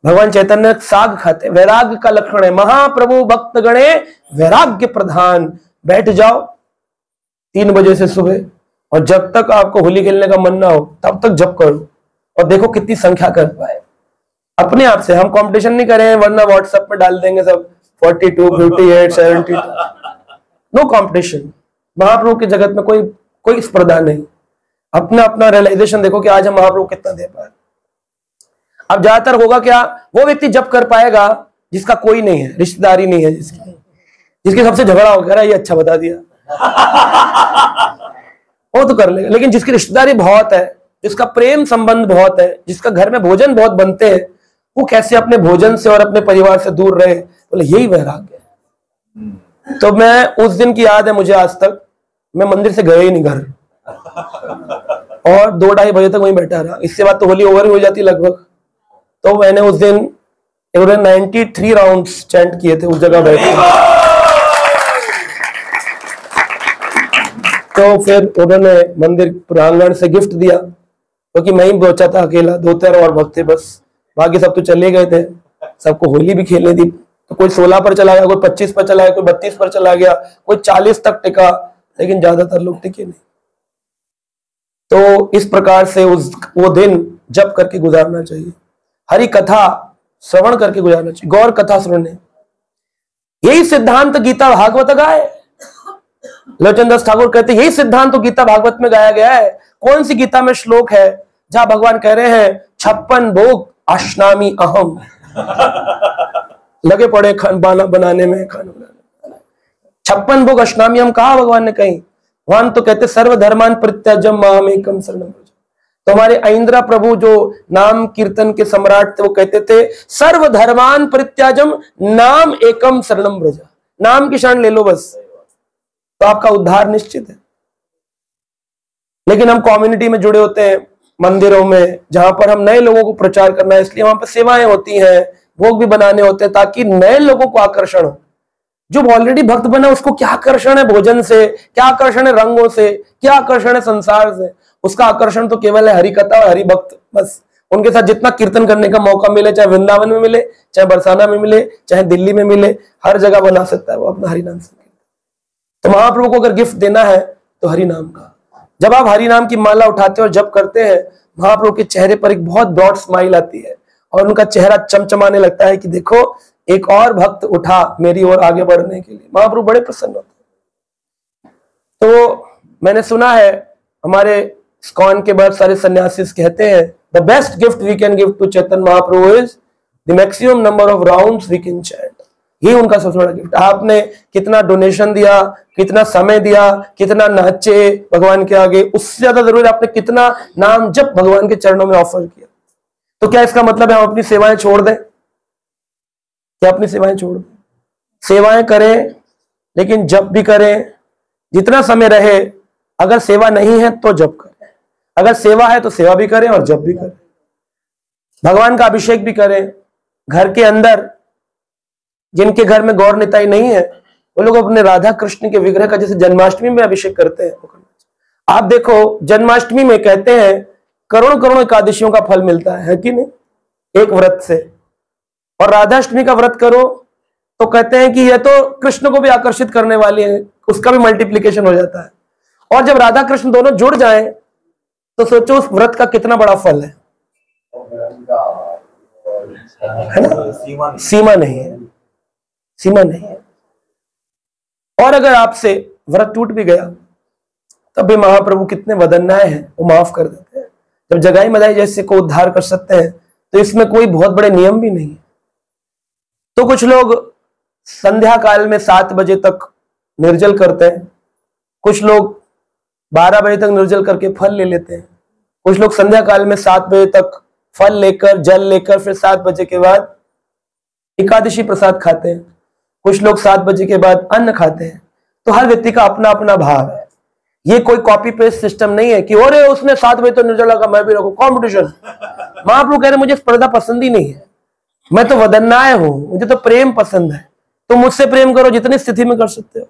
भगवान चैतन्य साग खाते, वैराग्य का लक्षण है। महाप्रभु भक्त गणे वैराग्य प्रधान। बैठ जाओ 3 बजे से सुबह, और जब तक आपको होली खेलने का मन ना हो तब तक जप करो, और देखो कितनी संख्या कर पाए अपने आप से। हम कंपटीशन नहीं करें, वरना व्हाट्सएप में डाल देंगे सब 42, 58, 72। No competition. महाप्रभु की जगत में कोई स्पर्धा नहीं। अपना अपना रियलाइजेशन देखो कि आज हम महाप्रभु कितना दे पाए। अब ज्यादातर होगा क्या, वो व्यक्ति जब कर पाएगा जिसका कोई नहीं है, रिश्तेदारी नहीं है, जिसके सबसे झगड़ा हो गया, ये अच्छा बता दिया, वो तो कर लेगा। लेकिन जिसकी रिश्तेदारी बहुत है, जिसका प्रेम संबंध बहुत है, जिसका घर में भोजन बहुत बनते हैं, वो कैसे अपने भोजन से और अपने परिवार से दूर रहे? बोले यही वैराग्य है। तो मैं उस दिन की याद है मुझे आज तक, मैं मंदिर से गया ही नहीं घर, और 2-2:30 बजे तक वहीं बैठा रहा। इससे बात तो होली ओवर हो जाती लगभग। तो मैंने उस दिन 93 राउंड्स चैंट किए थे उस जगह बैठ के। तो फिर उन्होंने मंदिर प्रांगण से गिफ्ट दिया, क्योंकि मैं ही बचा था अकेला, 2-3 और भक्त थे बस, बाकी सब तो चले गए थे। सबको होली भी खेलने दी, तो कोई 16 पर चला गया, कोई 25 पर चला गया, कोई 32 पर चला गया, कोई 40 तक टिका, लेकिन ज्यादातर लोग टिके नहीं। तो इस प्रकार से वो दिन जप करके गुजारना चाहिए, हरि कथा श्रवण करके गुजारना चाहिए, गौर कथा श्रवण। यही सिद्धांत गीता भागवत गाए। लोचन दास ठाकुर कहते यही सिद्धांत तो गीता भागवत में गाया गया है। कौन सी गीता में श्लोक है जहां भगवान कह रहे हैं 56 भोग अश्नामी अहम, लगे पड़े खाना बनाने में, खाना बनाने। 56 भोग अश्नामी हम कहा भगवान ने कहीं? भगवान तो कहते सर्वधर्मान परित्यज्य मामेकम शरणं व्रज। तो हमारे ऐन्द्रा प्रभु जो नाम कीर्तन के सम्राट थे, वो कहते थे सर्वधर्मान परित्याजम नाम एकम शरणं व्रज। नाम की शरण ले लो बस, तो आपका उद्धार निश्चित है। लेकिन हम कम्युनिटी में जुड़े होते हैं, मंदिरों में, जहां पर हम नए लोगों को प्रचार करना है, इसलिए वहां पर सेवाएं होती हैं, भोग भी बनाने होते हैं, ताकि नए लोगों को आकर्षण हो। जो ऑलरेडी भक्त बना उसको क्या आकर्षण है भोजन से, क्या आकर्षण है रंगों से, क्या आकर्षण है संसार से? उसका आकर्षण तो केवल है हरिकथा और हरि भक्त। बस उनके साथ जितना कीर्तन करने का मौका मिले, चाहे वृंदावन में मिले, चाहे बरसाना में मिले, चाहे दिल्ली में मिले, हर जगह बना सकता है वो अपना हरि नाम से। तो महाप्रभु को अगर गिफ्ट देना है तो हरि नाम का। जब आप हरि नाम की माला उठाते हो और जप करते हैं, महाप्रभु के चेहरे पर एक बहुत ब्रॉड स्माइल आती है और उनका चेहरा चमचमाने लगता है कि देखो एक और भक्त उठा मेरी ओर आगे बढ़ने के लिए। महाप्रभु बड़े प्रसन्न होते हैं। तो मैंने सुना है हमारे इस्कॉन के बहुत सारे सन्यासी कहते हैं the best gift we can give to Chaitanya Mahaprabhu is the maximum number of rounds we can chant. ये उनका सबसे बड़ा गिफ्ट। आपने कितना डोनेशन दिया, कितना समय दिया, कितना नाचे भगवान के आगे, उससे ज्यादा जरूरी आपने कितना नाम जब भगवान के चरणों में ऑफर किया। तो क्या इसका मतलब है हम अपनी सेवाएं छोड़ दें? क्या अपनी सेवाएं छोड़ दें? सेवाएं करें, लेकिन जप भी करें जितना समय रहे। अगर सेवा नहीं है तो जप करें, अगर सेवा है तो सेवा भी करें और जप भी करें, भगवान का अभिषेक भी करें। घर के अंदर जिनके घर में गौर निताई नहीं है, वो लोग अपने राधा कृष्ण के विग्रह का जैसे जन्माष्टमी में अभिषेक करते हैं। आप देखो जन्माष्टमी में कहते हैं करोड़ करोड़ एकादशियों का फल मिलता है कि नहीं, एक व्रत से। और राधाष्टमी का व्रत करो तो कहते हैं कि यह तो कृष्ण को भी आकर्षित करने वाली है, उसका भी मल्टीप्लीकेशन हो जाता है। और जब राधा कृष्ण दोनों जुड़ जाएं तो सोचो उस व्रत का कितना बड़ा फल है ना? सीमा नहीं है, सीमा नहीं है। और अगर आपसे व्रत टूट भी गया तब भी महाप्रभु कितने वदन्नाए हैं, वो माफ कर देते हैं। जब जगाई मदाई जैसे को उद्धार कर सकते हैं तो इसमें कोई बहुत बड़े नियम भी नहीं है। तो कुछ लोग संध्या काल में 7 बजे तक निर्जल करते हैं, कुछ लोग 12 बजे तक निर्जल करके फल ले लेते हैं, कुछ लोग संध्या काल में 7 बजे तक फल लेकर जल लेकर फिर 7 बजे के बाद एकादशी प्रसाद खाते हैं, कुछ लोग 7 बजे के बाद अन्न खाते हैं। तो हर व्यक्ति का अपना अपना भाव है। ये कोई कॉपी पेस्ट सिस्टम नहीं है कि अरे उसने 7 बजे तो निर्जला का मैं भी रखूं, कंपटीशन। महाप्रभु कह रहे मुझे स्पर्धा पसंद ही नहीं है, मैं तो वदन्नाय हूं, मुझे तो प्रेम पसंद है। तो मुझसे प्रेम करो जितनी स्थिति में कर सकते हो।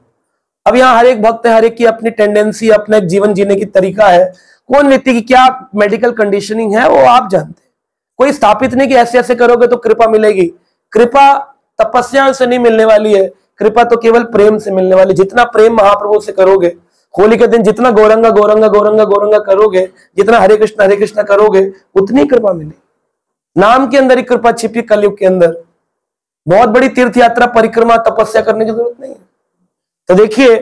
अब यहाँ हर एक भक्त है, हर एक की अपनी टेंडेंसी, अपना एक जीवन जीने की तरीका है। कौन व्यक्ति की क्या मेडिकल कंडीशनिंग है वो आप जानते हैं। कोई स्थापित नहीं कि ऐसे ऐसे करोगे तो कृपा मिलेगी। कृपा तपस्या से नहीं मिलने वाली है, कृपा तो केवल प्रेम से मिलने वाली। जितना प्रेम महाप्रभु से करोगे, होली के दिन जितना गौरंगा गौरंगा गौरंगा गौरंगा करोगे, जितना हरे कृष्णा करोगे, उतनी कृपा मिलेगी। नाम के अंदर ही कृपा छिपी कलयुग के अंदर। बहुत बड़ी तीर्थ यात्रा परिक्रमा तपस्या करने की जरूरत नहीं है। तो देखिए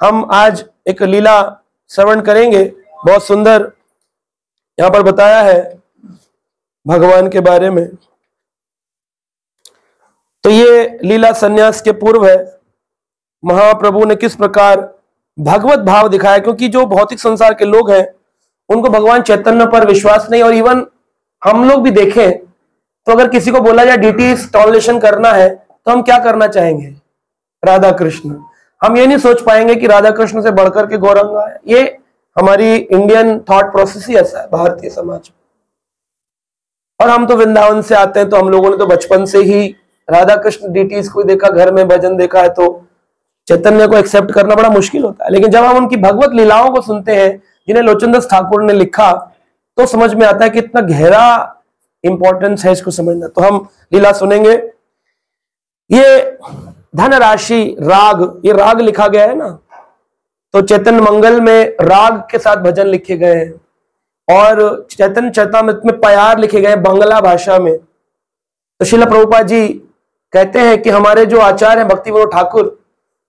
हम आज एक लीला श्रवण करेंगे। बहुत सुंदर यहां पर बताया है भगवान के बारे में। तो ये लीला सन्यास के पूर्व है। महाप्रभु ने किस प्रकार भगवत भाव दिखाया, क्योंकि जो भौतिक संसार के लोग हैं उनको भगवान चैतन्य पर विश्वास नहीं। और इवन हम लोग भी देखें तो अगर किसी को बोला जाए डीटी इंस्टॉलेशन करना है तो हम क्या करना चाहेंगे? राधा कृष्ण। हम ये नहीं सोच पाएंगे कि राधा कृष्ण से बढ़कर के गौरंगा है। ये हमारी इंडियन थॉट प्रोसेस ही ऐसा है, भारतीय समाज में। और हम तो वृंदावन से आते हैं, तो हम लोगों ने तो बचपन से ही राधा कृष्ण डीटीज को देखा, घर में भजन देखा है, तो चैतन्य को एक्सेप्ट करना बड़ा मुश्किल होता है। लेकिन जब हम उनकी भगवत लीलाओं को सुनते हैं जिन्हें लोचनदास ठाकुर ने लिखा, तो समझ में आता है कि इतना गहरा इंपॉर्टेंस है इसको समझना। तो हम लीला सुनेंगे। ये धनराशि राग, ये राग लिखा गया है ना, तो चैतन्य मंगल में राग के साथ भजन लिखे गए हैं, और चैतन्य चरितामृत में प्यार लिखे गए बांग्ला भाषा में। तो श्रील प्रभुपाद जी कहते हैं कि हमारे जो आचार्य हैं भक्ति विनोद ठाकुर,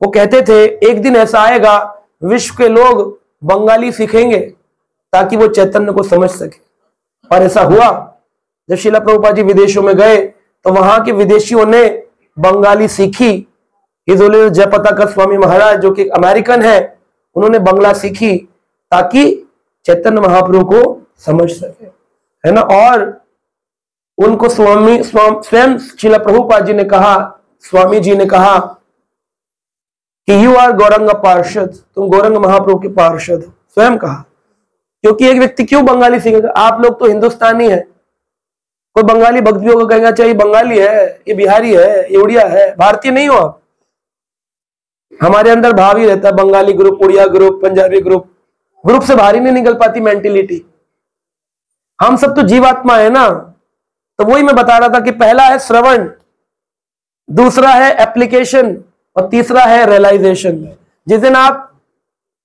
वो कहते थे एक दिन ऐसा आएगा विश्व के लोग बंगाली सीखेंगे ताकि वो चैतन्य को समझ सके। और ऐसा हुआ। जब श्रील प्रभुपाद जी विदेशों में गए तो वहां के विदेशियों ने बंगाली सीखी। जयप्रताप स्वामी महाराज जो कि अमेरिकन है, उन्होंने बंगला सीखी ताकि चैतन्य महाप्रभु को समझ सके, है ना। और उनको स्वयं श्रील प्रभुपाद जी ने कहा, स्वामी जी ने कहा कि यू आर गौरंग पार्षद, तुम गौरंग महाप्रभु के पार्षद हो, स्वयं कहा। क्योंकि एक व्यक्ति क्यों बंगाली सीखेगा? आप लोग तो हिंदुस्तानी है। कोई बंगाली भक्तियों को कहेगा चाहिए बंगाली है, ये बिहारी है, ये उड़िया है, भारतीय नहीं हो आप। हमारे अंदर भाव ही रहता है Bengali group, Oriya group, Punjabi group से बाहर ही नहीं निकल पाती मेंटेलिटी। हम सब तो जीवात्मा है ना। तो वही मैं बता रहा था कि पहला है श्रवण, दूसरा है एप्लीकेशन, और तीसरा है रियलाइजेशन। जिस दिन आप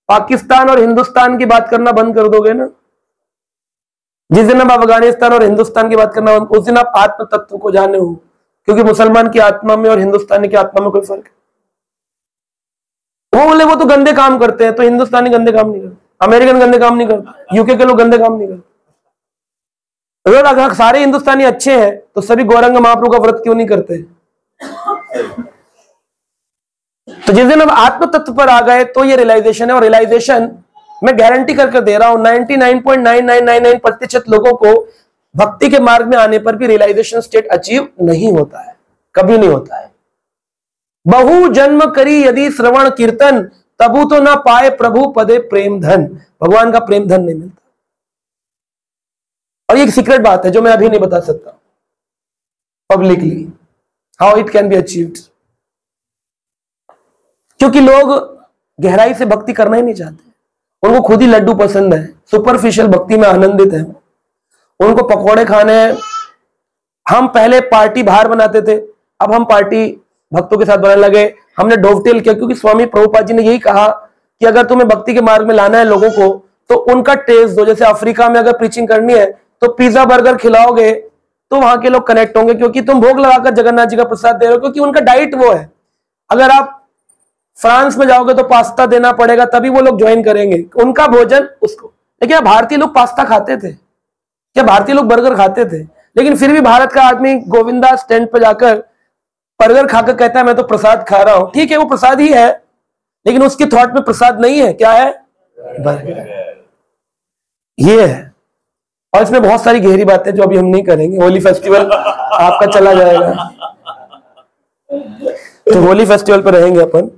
पाकिस्तान और हिंदुस्तान की बात करना बंद कर दोगे ना, जिस दिन आप अफगानिस्तान और हिंदुस्तान की बात करना, उस दिन आप आत्म तत्व को जाने हो। क्योंकि मुसलमान की आत्मा में और हिंदुस्तानी की आत्मा में कोई फर्क है? वो बोले वो तो गंदे काम करते हैं, तो हिंदुस्तानी गंदे काम नहीं करते, अमेरिकन गंदे काम नहीं करते, यूके के लोग गंदे काम नहीं करते। अगर सारे हिंदुस्तानी अच्छे हैं तो सभी गौरंग महाप्रभु का व्रत क्यों नहीं करते? तो जिस दिन हम आत्म तत्व पर आ गए तो ये रियलाइजेशन है। और रियलाइजेशन मैं गारंटी करके दे रहा हूं 99.9999% लोगों को भक्ति के मार्ग में आने पर भी रियलाइजेशन स्टेट अचीव नहीं होता है, कभी नहीं होता है। बहु जन्म करी यदि श्रवण कीर्तन, तबु तो ना पाए प्रभु पदे प्रेम धन। भगवान का प्रेम धन नहीं मिलता। और ये एक सीक्रेट बात है जो मैं अभी नहीं बता सकता publicly, how it can be achieved. क्योंकि लोग गहराई से भक्ति करना ही नहीं चाहते। उनको खुद ही लड्डू पसंद है, सुपरफिशियल भक्ति में आनंदित है, उनको पकौड़े खाने हैं। हम पहले पार्टी बाहर बनाते थे, अब हम पार्टी भक्तों के साथ बनाने लगे। हमने डोवटेल किया, क्योंकि स्वामी प्रभुपाद जी ने यही कहा कि अगर तुम्हें भक्ति के मार्ग में लाना है लोगों को, तो उनका टेस्ट दो। जैसे अफ्रीका में अगर प्रीचिंग करनी है तो पिज्जा बर्गर खिलाओगे तो वहां के लोग कनेक्ट होंगे, क्योंकि तुम भोग लगाकर जगन्नाथ जी का प्रसाद दे रहे हो, क्योंकि उनका डाइट वो है। अगर आप फ्रांस में जाओगे तो पास्ता देना पड़ेगा, तभी वो लोग ज्वाइन करेंगे, उनका भोजन उसको। लेकिन भारतीय लोग पास्ता खाते थे क्या? भारतीय लोग बर्गर खाते थे, लेकिन फिर भी भारत का आदमी गोविंदा स्टैंड पर जाकर बर्गर खाकर कहता है मैं तो प्रसाद खा रहा हूं। ठीक है, वो प्रसाद ही है, लेकिन उसकी थॉट में प्रसाद नहीं है। क्या है? बर्गर। ये है। और इसमें बहुत सारी गहरी बातें जो अभी हम नहीं करेंगे। होली फेस्टिवल आपका चला जाएगा, तो होली फेस्टिवल पर रहेंगे अपन,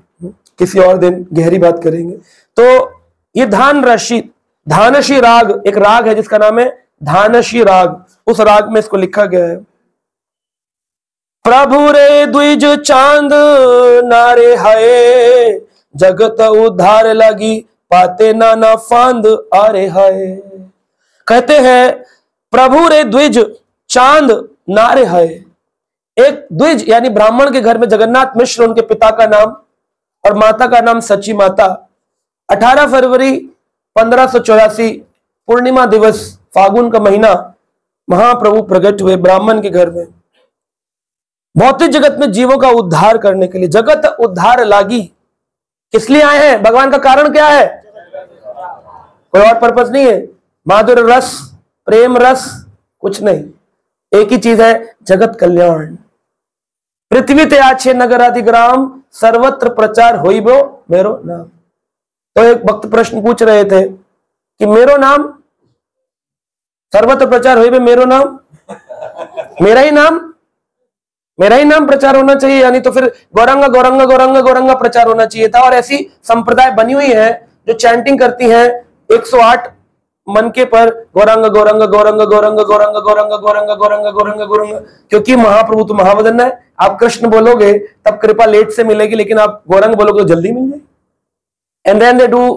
किसी और दिन गहरी बात करेंगे। तो ये धानशी राग एक राग है जिसका नाम है धानशी राग। उस राग में इसको लिखा गया है। प्रभु रे द्विज चांद नारे हाय, जगत उद्धार लगी पाते नाना फांद अरे हाय। कहते हैं प्रभु रे द्विज चांद नारे हाय। एक द्विज यानी ब्राह्मण के घर में जगन्नाथ मिश्र उनके पिता का नाम और माता का नाम सची माता। 18 फरवरी 1584 पूर्णिमा दिवस, फागुन का महीना, महाप्रभु प्रकट हुए ब्राह्मण के घर में। भौतिक जगत में जीवों का उद्धार करने के लिए जगत उद्धार लागी, किस लिए आए हैं? भगवान का कारण क्या है? कोई और पर्पस नहीं है। माधुर्य रस, प्रेम रस, कुछ नहीं, एक ही चीज है, जगत कल्याण। पृथ्वी ते आछे नगरादि ग्राम, सर्वत्र प्रचार होइबो मेरो नाम। तो एक भक्त प्रश्न पूछ रहे थे कि मेरो नाम, सर्वत्र प्रचार होइबो मेरो नाम, मेरा ही नाम प्रचार होना चाहिए, यानी तो फिर गौरंगा गौरंगा गौरंगा गौरंगा प्रचार होना चाहिए था। और ऐसी संप्रदाय बनी हुई है जो चैंटिंग करती हैं 108 मनके पर, गौरंग गौरंग गौरंग गौरंग गौरंग गौरंग गौरंग गौरंग गौरंग गौरंग, क्योंकि महाप्रभु तो महावदन है। आप कृष्ण बोलोगे तब कृपा लेट से मिलेगी, लेकिन आप गौरंग बोलोगे तो जल्दी मिल जाएगी। एंड देन दे डू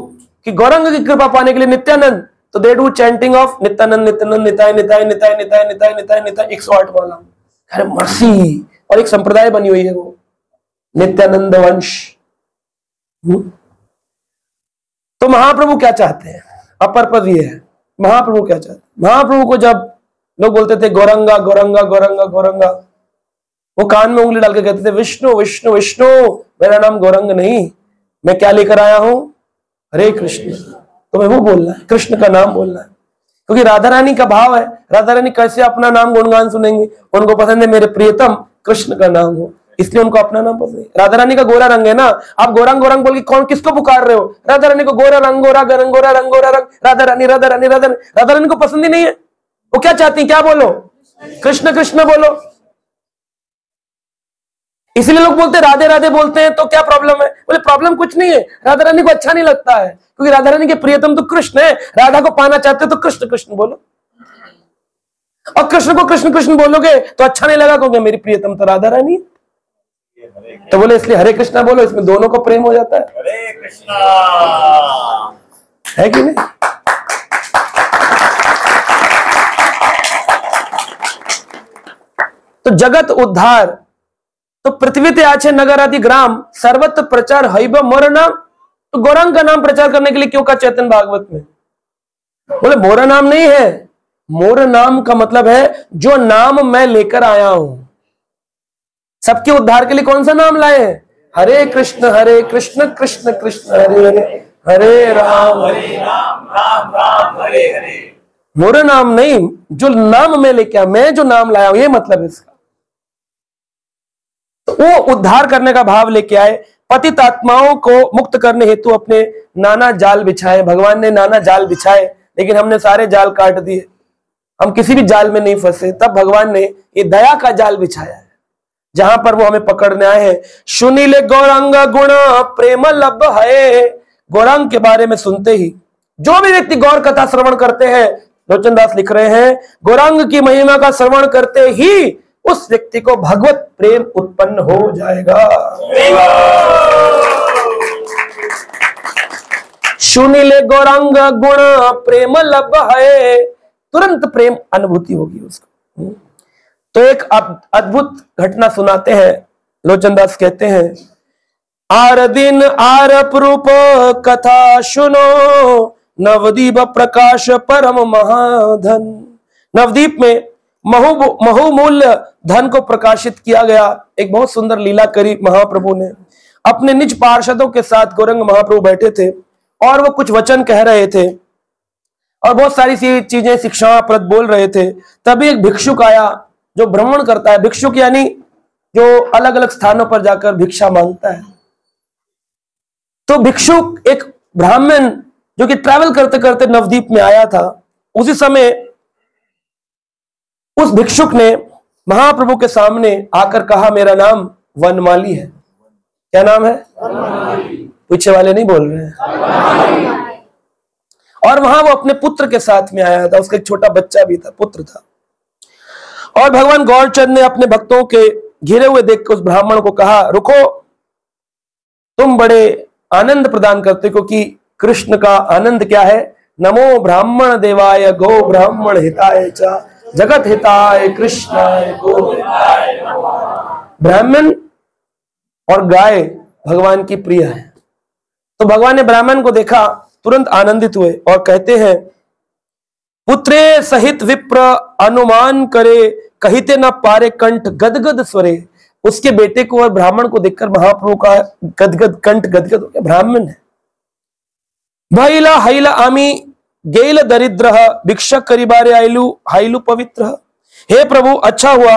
कि गौरंग की कृपा पाने के लिए नित्यानंद, तो they do chanting of Nityanand Nityanand Nitai Nitai Nitai Nitai Nitai Nitai Nitai 108 वाला। अरे मर्सी, और एक संप्रदाय बनी हुई है वो नित्यानंद वंश। तो महाप्रभु क्या चाहते हैं? अपर्पद ये है, महाप्रभु क्या चाहते हैं? महाप्रभु को जब लोग बोलते थे गौरंगा गौरंगा गौरंगा गौरंगा, वो कान में उंगली डाल के कहते थे विष्णु विष्णु विष्णु, मेरा नाम गौरंग नहीं, मैं क्या लेकर आया हूं? हरे कृष्ण। तो मैं वो बोलना है, कृष्ण का नाम बोलना है, क्योंकि राधा रानी का भाव है। राधा रानी कैसे अपना नाम गुणगान सुनेंगे? उनको पसंद है मेरे प्रियतम कृष्ण का नाम हो, इसलिए उनको अपना नाम पसंद है। राधा रानी का गोरा रंग है ना, आप गोरंग गोरंग बोल के कौन किसको पुकार रहे हो? राधा रानी को गोरा रंग, गोरा गरंग, गोरा रंग, गोरा रंग, राधा रानी राधा रानी राधा रानी। राधा रानी को पसंद ही नहीं है। वो क्या चाहती है? क्या बोलो? कृष्ण कृष्ण बोलो। इसलिए लोग बोलते राधे राधे बोलते हैं, तो क्या प्रॉब्लम है? बोले प्रॉब्लम कुछ नहीं है, राधा रानी को अच्छा नहीं लगता है, क्योंकि राधा रानी के प्रियतम तो कृष्ण है। राधा को पाना चाहते हो तो कृष्ण कृष्ण बोलो, और कृष्ण को कृष्ण कृष्ण बोलोगे तो अच्छा नहीं लगा, क्योंकि मेरी प्रियतम तो राधा रानी। तो बोले इसलिए हरे कृष्णा बोलो, इसमें दोनों को प्रेम हो जाता है। हरे कृष्णा, है कि नहीं? तो जगत उद्धार, तो पृथ्वी ते आछे नगर आदि ग्राम, सर्वत्र प्रचार हईब मोर नाम। तो गौरंग का नाम प्रचार करने के लिए क्यों कहा चैतन्य भागवत में? बोले मोरा नाम नहीं है, मोर नाम का मतलब है जो नाम मैं लेकर आया हूं। सबके उद्धार के लिए कौन सा नाम लाए हैं? हरे कृष्ण कृष्ण कृष्ण हरे हरे, हरे राम राम राम हरे हरे। मोर नाम नहीं, जो नाम मैं लेके आया, मैं जो नाम लाया हूं, ये मतलब है इसका। तो वो उद्धार करने का भाव लेके आए, पतित आत्माओं को मुक्त करने हेतु अपने नाना जाल बिछाए। भगवान ने नाना जाल बिछाए, लेकिन हमने सारे जाल काट दिए, हम किसी भी जाल में नहीं फंसे। तब भगवान ने ये दया का जाल बिछाया है, जहां पर वो हमें पकड़ने आए हैं। सुनीले गौरंग गुण प्रेम लब है। गौरंग के बारे में सुनते ही जो भी व्यक्ति गौर कथा श्रवण करते हैं, लोचन दास लिख रहे हैं, गौरंग की महिमा का श्रवण करते ही उस व्यक्ति को भगवत प्रेम उत्पन्न हो जाएगा। सुनीले गौरंग गुण प्रेम लब है, तुरंत प्रेम अनुभूति होगी उसको। तो एक अद्भुत घटना सुनाते हैं, लोचन दास कहते हैं, आर दिन आर रूप कथा सुनो, नवदीप प्रकाश परम महाधन। नवदीप में बहुमूल्य धन को प्रकाशित किया गया। एक बहुत सुंदर लीला करी महाप्रभु ने। अपने निज पार्षदों के साथ गौरंग महाप्रभु बैठे थे और वो कुछ वचन कह रहे थे और बहुत सारी सी चीजें शिक्षाप्रद बोल रहे थे। तभी एक भिक्षुक आया जो भ्रमण करता है। भिक्षुक यानी जो अलग अलग स्थानों पर जाकर भिक्षा मांगता है। तो भिक्षुक एक ब्राह्मण जो कि ट्रैवल करते करते नवदीप में आया था। उसी समय उस भिक्षुक ने महाप्रभु के सामने आकर कहा, मेरा नाम वनमाली है। क्या नाम है? पीछे वाले नहीं बोल रहे हैं। और वहां वो अपने पुत्र के साथ में आया था, उसका एक छोटा बच्चा भी था, पुत्र था। और भगवान गौरचंद ने अपने भक्तों के घिरे हुए देख कर उस ब्राह्मण को कहा, रुको, तुम बड़े आनंद प्रदान करते, क्योंकि कृष्ण का आनंद क्या है? नमो ब्राह्मण देवाय गो ब्राह्मण हिताय च जगत हिताय कृष्णाय गो। ब्राह्मण और गाय भगवान की प्रिय है। तो भगवान ने ब्राह्मण को देखा, तुरंत आनंदित हुए और कहते हैं, पुत्रे सहित विप्र अनुमान करे, कहिते न पारे कंठ गदगद स्वरे। उसके बेटे को और ब्राह्मण को देखकर महाप्रभु का गदगद कंठ गदगद हो गया। ब्राह्मण है। भैला हैला आमी गेल दरिद्र भिक्षा करीबारे आइलू हाइलू पवित्र। हे प्रभु, अच्छा हुआ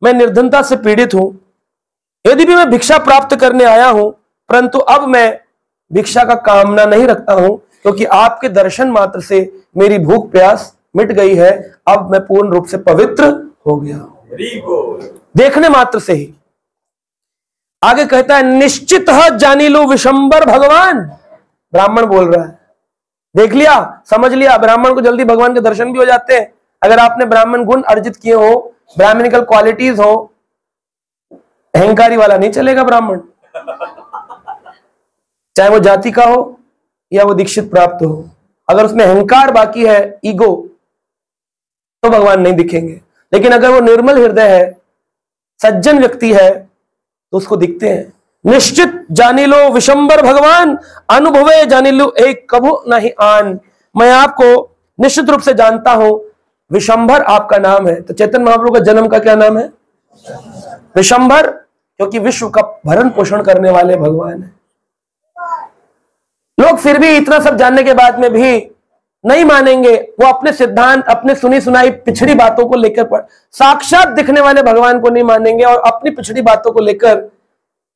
मैं निर्धनता से पीड़ित हूं। यदि भी मैं भिक्षा प्राप्त करने आया हूं, परंतु अब मैं भिक्षा का कामना नहीं रखता हूं, क्योंकि आपके दर्शन मात्र से मेरी भूख प्यास मिट गई है। अब मैं पूर्ण रूप से पवित्र हो गया हूं, देखने मात्र से ही। आगे कहता है निश्चित जानी लो विशंबर भगवान। ब्राह्मण बोल रहा है, देख लिया, समझ लिया, ब्राह्मण को जल्दी भगवान के दर्शन भी हो जाते हैं। अगर आपने ब्राह्मण गुण अर्जित किए हो, ब्राह्मणिकल क्वालिटीज हो, अहंकारी वाला नहीं चलेगा ब्राह्मण, चाहे वो जाति का हो या वो दीक्षित प्राप्त हो। अगर उसमें अहंकार बाकी है, ईगो, तो भगवान नहीं दिखेंगे। लेकिन अगर वो निर्मल हृदय है, सज्जन व्यक्ति है, तो उसको दिखते हैं। निश्चित जानी लो विशंबर भगवान, अनुभवे जानी लो एक कभू नहीं आन। मैं आपको निश्चित रूप से जानता हूं, विशंभर आपका नाम है। तो चैतन्य महाप्रभु का जन्म का क्या नाम है? विशंभर, क्योंकि विश्व का भरण पोषण करने वाले भगवान है। लोग फिर भी इतना सब जानने के बाद में भी नहीं मानेंगे। वो अपने सिद्धांत, अपने सुनी सुनाई पिछड़ी बातों को लेकर साक्षात दिखने वाले भगवान को नहीं मानेंगे, और अपनी पिछड़ी बातों को लेकर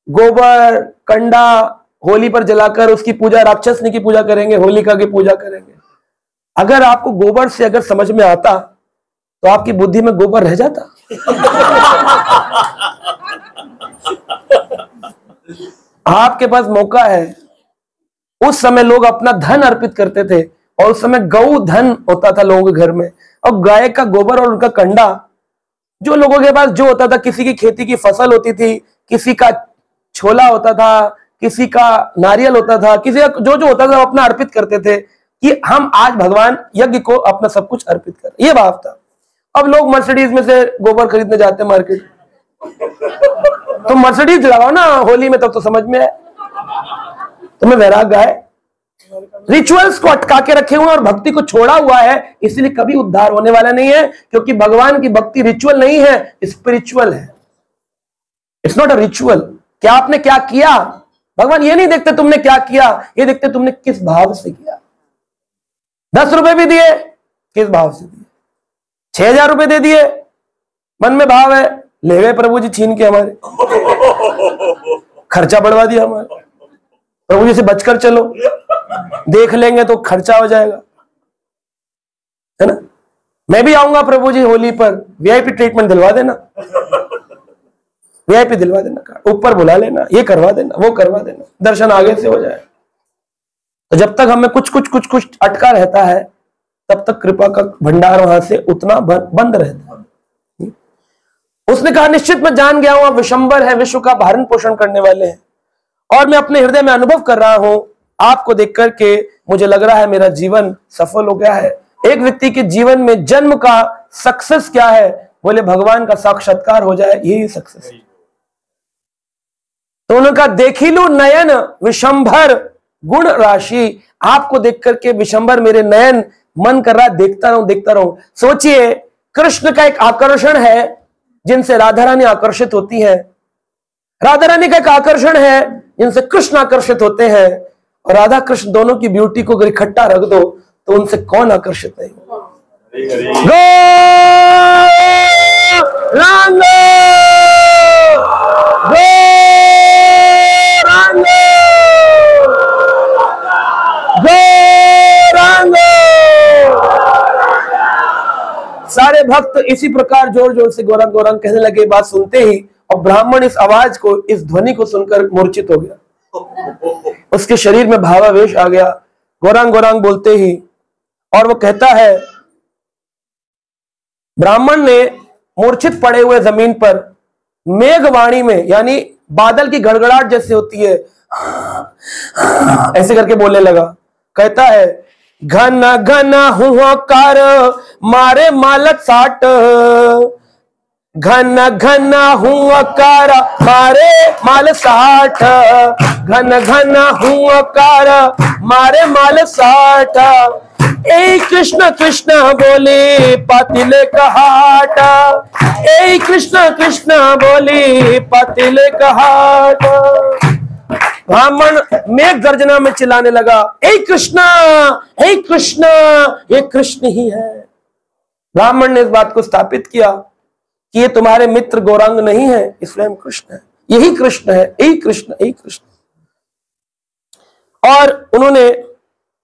गोबर कंडा होली पर जलाकर उसकी पूजा, राक्षसनी की पूजा करेंगे, होलिका की पूजा करेंगे। अगर आपको गोबर से अगर समझ में आता, तो आपकी बुद्धि में गोबर रह जाता। आपके पास मौका है। उस समय लोग अपना धन अर्पित करते थे, और उस समय गौ धन होता था लोगों के घर में, और गाय का गोबर और उनका कंडा, जो लोगों के पास जो होता था, किसी की खेती की फसल होती थी, किसी का छोला होता था, किसी का नारियल होता था, किसी का जो जो होता था, वो अपना अर्पित करते थे कि हम आज भगवान यज्ञ को अपना सब कुछ अर्पित करें। ये भाव था। अब लोग मर्सिडीज में से गोबर खरीदने जाते हैं मार्केट, तो मर्सिडीज लगाओ ना होली में, तब तो समझ में आए। तुम्हें वैराग है, रिचुअल्स को अटका के रखे हुए और भक्ति को छोड़ा हुआ है, इसलिए कभी उद्धार होने वाला नहीं है। क्योंकि भगवान की भक्ति रिचुअल नहीं है, स्पिरिचुअल है। It's not a ritual. क्या आपने क्या किया, भगवान ये नहीं देखते तुमने क्या किया, ये देखते तुमने किस भाव से किया। 10 रुपए भी दिए, किस भाव से दिए। 6000 रुपए दे दिए, मन में भाव है, ले गए प्रभु जी छीन के हमारे, खर्चा बढ़वा दिया हमारा। प्रभु जी से बचकर चलो, देख लेंगे तो खर्चा हो जाएगा, है ना। मैं भी आऊंगा प्रभु जी होली पर, वीआईपी ट्रीटमेंट दिलवा देना, वीआईपी दिलवा देना, ऊपर बुला लेना, ये करवा देना, वो करवा देना, दर्शन आगे से हो जाए। तो जब तक हमें कुछ कुछ कुछ कुछ अटका रहता है, तब तक कृपा का भंडार वहां से उतना बंद रहता है। उसने कहा निश्चित मैं जान गया हूं, विशंबर है, विश्व का भरण पोषण करने वाले हैं, और मैं अपने हृदय में अनुभव कर रहा हूं, आपको देख करके मुझे लग रहा है मेरा जीवन सफल हो गया है। एक व्यक्ति के जीवन में जन्म का सक्सेस क्या है? बोले भगवान का साक्षात्कार हो जाए, यही सक्सेस है। तो उन्होंने कहा देखिलू नयन विशंभर गुण राशि। आपको देख करके विशंभर मेरे नयन मन कर रहा, देखता रहूं देखता रहूं। सोचिए, कृष्ण का एक आकर्षण है जिनसे राधा रानी आकर्षित होती है, राधा रानी का एक आकर्षण है जिनसे कृष्ण आकर्षित होते हैं, और राधा कृष्ण दोनों की ब्यूटी को अगर इकट्ठा रख दो तो उनसे कौन आकर्षित नहीं होगा। सारे भक्त इसी प्रकार जोर जोर से गौरांग गौरांग कहने लगे। बात सुनते ही और ब्राह्मण इस आवाज को, इस ध्वनि को सुनकर मूर्छित हो गया, उसके शरीर में भावावेश आ गया गौरांग गौरांग बोलते ही। और वो कहता है, ब्राह्मण ने मूर्छित पड़े हुए जमीन पर मेघवाणी में, यानी बादल की गड़गड़ाहट जैसे होती है, ऐसे करके बोलने लगा। कहता है घन घन हुंकार मारे मालत साट, घन घन हुंकार मारे माल साठ, घन घन हुंकार मारे माल साठ, ए कृष्ण कृष्ण बोले पातिले कहाटा, ए कृष्ण कृष्ण बोले पातिले कहाटा। ब्राह्मण मेघ गर्जना में चिल्लाने लगा, हे कृष्णा, हे कृष्णा, ये कृष्ण ही है। ब्राह्मण ने इस बात को स्थापित किया कि ये तुम्हारे मित्र गौरांग नहीं है, ये स्वयं कृष्ण है, यही कृष्ण है, यही कृष्ण, यही कृष्ण। और उन्होंने,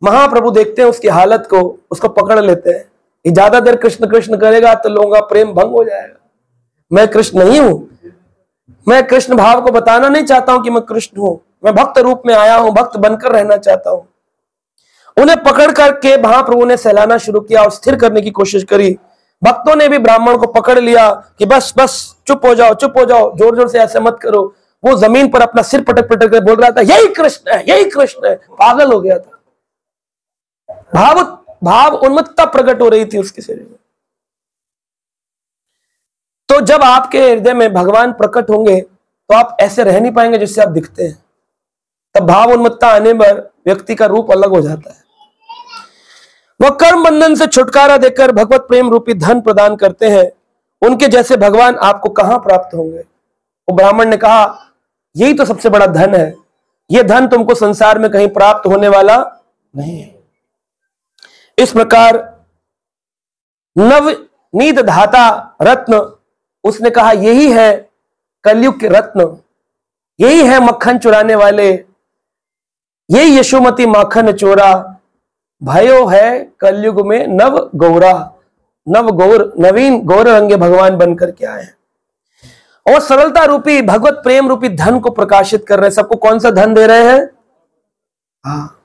महाप्रभु देखते हैं उसकी हालत को, उसको पकड़ लेते हैं। ये ज्यादा देर कृष्ण कृष्ण करेगा तो लोगों का प्रेम भंग हो जाएगा। मैं कृष्ण नहीं हूं, मैं कृष्ण भाव को बताना नहीं चाहता हूं कि मैं कृष्ण हूं, मैं भक्त रूप में आया हूं, भक्त बनकर रहना चाहता हूं। उन्हें पकड़ करके महाप्रभु ने सहलाना शुरू किया और स्थिर करने की कोशिश करी। भक्तों ने भी ब्राह्मण को पकड़ लिया कि बस बस चुप हो जाओ, चुप हो जाओ, जोर जोर से ऐसे मत करो। वो जमीन पर अपना सिर पटक पटक कर बोल रहा था, यही कृष्ण है, यही कृष्ण है। पागल हो गया था, भाव उन्मत्तता प्रकट हो रही थी उसके शरीर में। तो जब आपके हृदय में भगवान प्रकट होंगे तो आप ऐसे रह नहीं पाएंगे जिससे आप दिखते हैं। तब भाव उन्मत्तता आने पर व्यक्ति का रूप अलग हो जाता है। वह कर्म बंधन से छुटकारा देकर भगवत प्रेम रूपी धन प्रदान करते हैं। उनके जैसे भगवान आपको कहां प्राप्त होंगे। वो ब्राह्मण ने कहा, यही तो सबसे बड़ा धन है, यह धन तुमको संसार में कहीं प्राप्त होने वाला नहीं है। इस प्रकार नवनीत धाता रत्न, उसने कहा यही है कलयुग के रत्न, यही है मक्खन चुराने वाले, यही यशोमती माखन चोरा, भयो है कलयुग में नव गौरा। नव गौर, नवीन गौर रंगे भगवान बनकर के आए हैं और सरलता रूपी भगवत प्रेम रूपी धन को प्रकाशित कर रहे हैं। सबको कौन सा धन दे रहे हैं? हाँ,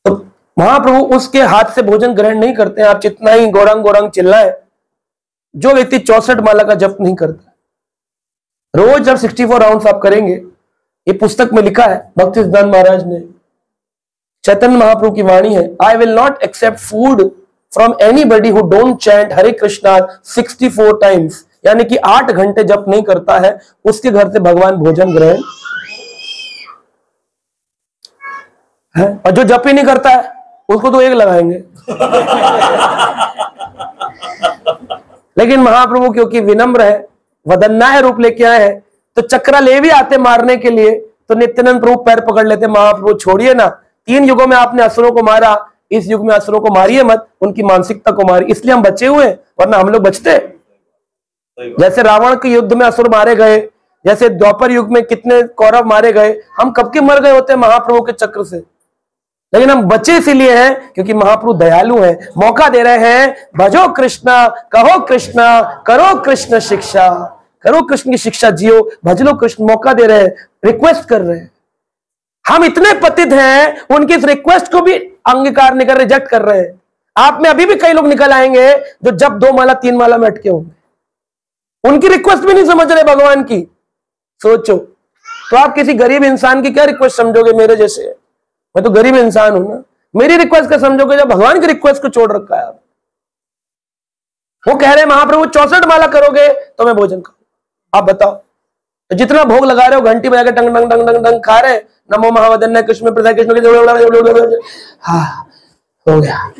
तो महाप्रभु उसके हाथ से भोजन ग्रहण नहीं करते हैं। आप जितना ही गौरंग गौरंग चिल्लाएं, जो व्यक्ति 64 माला का जप नहीं करता, रोज जब 64 राउंड्स आप करेंगे, ये पुस्तक में लिखा है, भक्ति सिद्धांत महाराज ने, चैतन्य महाप्रभु की वाणी है, I will not accept food from anybody who don't chant Hare Krishna 64 times. यानी कि 8 घंटे जप नहीं करता है, उसके घर से भगवान भोजन ग्रहण है। और जो जप ही नहीं करता है उसको तो 1 लगाएंगे। लेकिन महाप्रभु क्योंकि विनम्र है, वदन्नाय रूप लेके आए हैं, तो चक्रा ले भी आते मारने के लिए, तो नित्यानंद प्रभु पैर पकड़ लेते, महाप्रभु छोड़िए ना, 3 युगों में आपने असुरों को मारा, इस युग में असुरों को मारिए मत, उनकी मानसिकता को मारिए। इसलिए हम बचे हुए, वरना हम लोग बचते। जैसे रावण के युद्ध में असुर मारे गए, जैसे द्वापर युग में कितने कौरव मारे गए, हम कब के मर गए होते महाप्रभु के चक्र से। लेकिन हम बचे इसीलिए हैं क्योंकि महाप्रभु दयालु हैं, मौका दे रहे हैं, भजो कृष्णा, कहो कृष्णा, करो कृष्ण शिक्षा, करो कृष्ण की शिक्षा जियो, भज लो कृष्ण। मौका दे रहे हैं, रिक्वेस्ट कर रहे हैं। हम इतने पतित हैं, उनकी इस रिक्वेस्ट को भी अंगीकार नहीं कर, रिजेक्ट कर रहे हैं। आप में अभी भी कई लोग निकल आएंगे जो जब 2 माला 3 माला में अटके होंगे, उनकी रिक्वेस्ट भी नहीं समझ रहे भगवान की। सोचो, तो आप किसी गरीब इंसान की क्या रिक्वेस्ट समझोगे? मेरे जैसे, मैं तो गरीब इंसान हूं ना, मेरी रिक्वेस्ट का समझोगे जब भगवान की रिक्वेस्ट को छोड़ रखा है आप। वो कह रहे हैं महाप्रभु 64 माला करोगे तो मैं भोजन खाऊं। आप बताओ, तो जितना भोग लगा रहे हो, घंटी बजा के टंग टंग टंग टंग टंग खा रहे, नमो महावदन्य कृष्ण प्रसाद कृष्ण के, हाँ हो गया।